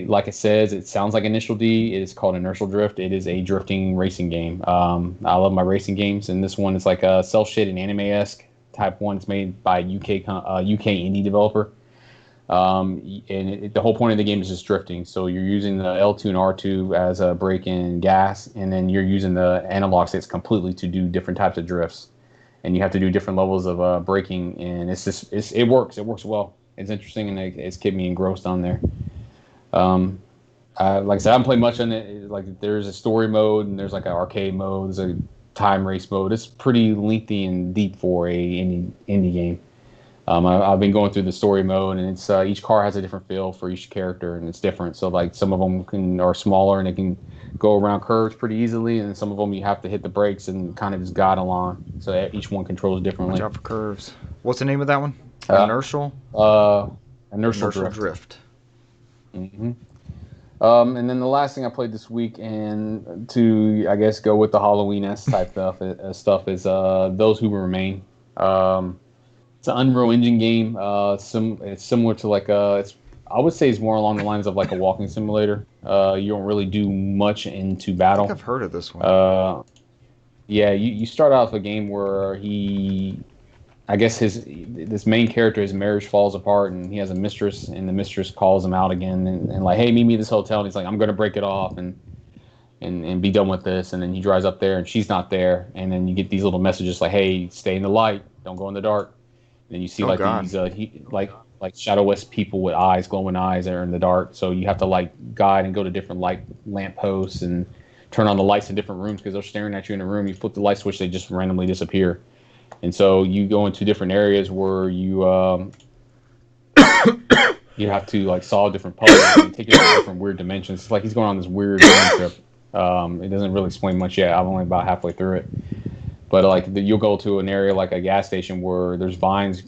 like it says, it sounds like Initial D. It is called Inertial Drift. It is a drifting racing game. I love my racing games, and this one is like a cel-shaded anime-esque type one. It's made by a UK indie developer. The whole point of the game is just drifting. So you're using the L2 and R2 as a brake and gas, and then you're using the analog sticks completely to do different types of drifts. And you have to do different levels of braking, and it works. It works well. It's interesting, and it's kept me engrossed on there. Like I said, I haven't played much on it. Like there's a story mode, and there's like an arcade mode. There's a time race mode. It's pretty lengthy and deep for a indie game. I've been going through the story mode, and it's each car has a different feel for each character, and it's different. So like some of them are smaller and they can go around curves pretty easily, and some of them you have to hit the brakes and kind of just guide along. So each one controls differently. Watch out for curves. What's the name of that one? Inertial Drift. Mm-hmm. And then the last thing I played this week, and to I guess go with the Halloween-esque type stuff is Those Who Remain. It's an Unreal Engine game. It's similar to like I would say it's more along the lines of like a walking simulator. You don't really do much into battle. I think I've heard of this one. Yeah, you start out with a game where I guess this main character, his marriage falls apart, and he has a mistress, and the mistress calls him out again, and like, hey, meet me at this hotel, and he's like, I'm gonna break it off and be done with this, and then he drives up there, and she's not there, and then you get these little messages like, hey, stay in the light, don't go in the dark, and then you see these like shadow-esque people with glowing eyes that are in the dark, so you have to like guide and go to different light lamp posts and turn on the lights in different rooms because they're staring at you in a room. You flip the light switch, they just randomly disappear. And so you go into different areas where you you have to like solve different puzzles and take you to different weird dimensions. It's like he's going on this weird mind trip. It doesn't really explain much yet. I'm only about halfway through it. But like you'll go to an area like a gas station where there's vines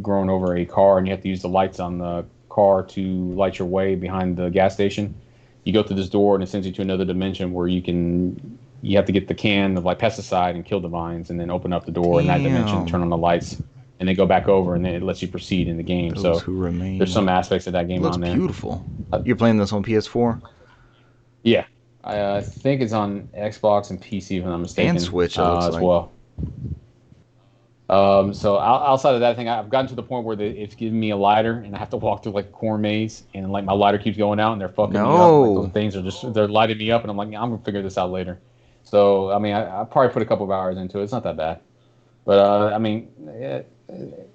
growing over a car, and you have to use the lights on the car to light your way behind the gas station. You go through this door, and it sends you to another dimension where you have to get the can of like pesticide and kill the vines, and then open up the door in that dimension, turn on the lights, and then go back over, and then it lets you proceed in the game. Those Who Remain. There's some aspects of that game on there. Looks beautiful. You're playing this on PS4? Yeah, I think it's on Xbox and PC if I'm not mistaken. And Switch as well. So outside of that, I think I've gotten to the point where it's giving me a lighter, and I have to walk through like a corn maze, and like my lighter keeps going out, and they're fucking me up. Like, those things they're lighting me up, and I'm like, I'm gonna figure this out later. So I mean, I probably put a couple of hours into it. It's not that bad, but I mean,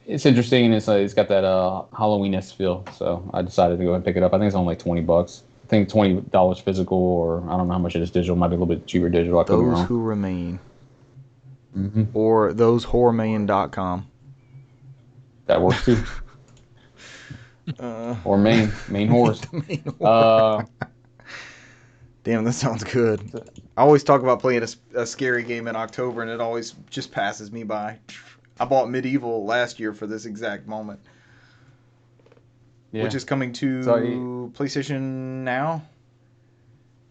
it's interesting, and it's got that Halloween-esque feel. So I decided to go ahead and pick it up. I think it's only like $20. I think $20 physical, or I don't know how much it is digital. It might be a little bit cheaper digital. Those Who Remain. Mm-hmm. Or thosehorrorman.com. That works too. Or main horse. Main horse. Damn, that sounds good. I always talk about playing a scary game in October, and it always just passes me by. I bought Medieval last year for this exact moment. Yeah. Which is coming to PlayStation Now.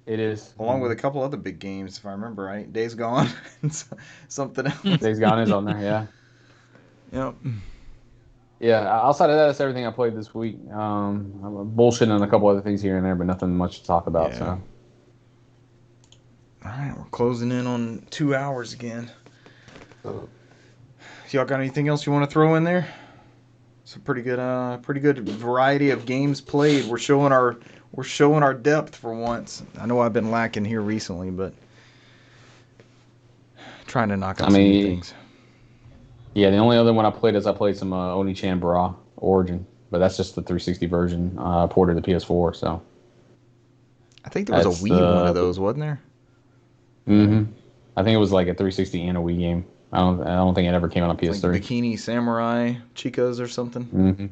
It is. Along with a couple other big games, if I remember right. Days Gone and something else. Days Gone is on there, yeah. Yep. Yeah, outside of that, that's everything I played this week. I'm bullshitting on a couple other things here and there, but nothing much to talk about. Yeah. So. All right, we're closing in on 2 hours again. Y'all got anything else you want to throw in there? It's a pretty good variety of games played. We're showing our depth for once. I know I've been lacking here recently, but trying to knock out some new things. Yeah, the only other one I played is some Oni-chan Bra Origin, but that's just the 360 version ported to the PS4. So I think there was a Wii one of those, wasn't there? Mm-hmm. I think it was like a 360 and a Wii game. I don't think it ever came out on It's PS3. like Bikini Samurai Chicas or something. Mm-hmm.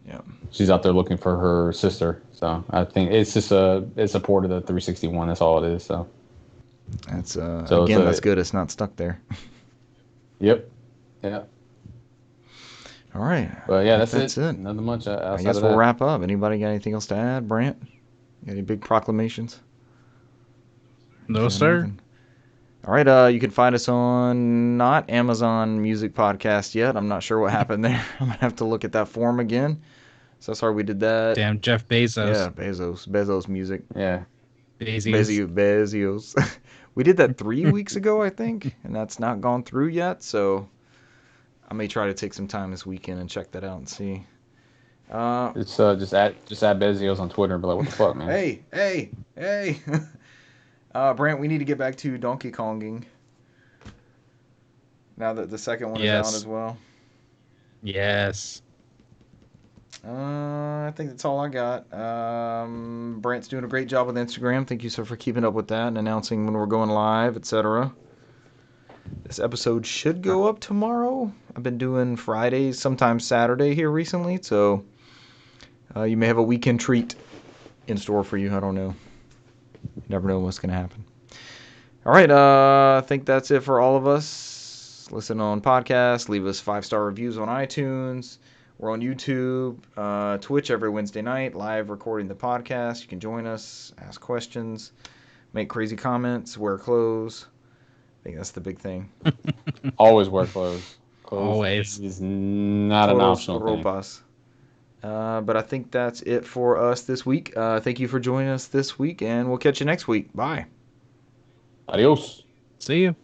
Yeah. She's out there looking for her sister. So I think it's just it's a port of the 361. That's all it is. So That's So again, it's that's good. It's not stuck there. Yep. Yeah. All right. But yeah, I think that's it. Nothing much outside I guess of we'll that. wrap up. Anybody got anything else to add, Brant? Any big proclamations? No, Got sir. nothing? All right. You can find us on not Amazon Music Podcast yet. I'm not sure what happened there. I'm gonna have to look at that form again. So sorry we did that. Damn, Jeff Bezos. Yeah, Bezos Music. Yeah. Bezos. We did that 3 weeks ago, I think, and that's not gone through yet. So I may try to take some time this weekend and check that out and see. It's just at Bezos on Twitter and be like, what the fuck, man? Hey. Brant, we need to get back to Donkey Konging. Now that the second one is out as well. Yes. I think that's all I got. Brant's doing a great job with Instagram. Thank you, sir, for keeping up with that and announcing when we're going live, etc. This episode should go up tomorrow. I've been doing Fridays, sometimes Saturday here recently, so you may have a weekend treat in store for you. I don't know. You never know what's going to happen. All right, I think that's it for all of us. Listen on podcasts. Leave us 5-star reviews on iTunes. We're on YouTube, Twitch every Wednesday night, live recording the podcast. You can join us, ask questions, make crazy comments, wear clothes. I think that's the big thing. Always wear clothes. Always. Is not an Todos optional thing. ropas. But I think that's it for us this week. Thank you for joining us this week, and we'll catch you next week. Bye. Adios. See you.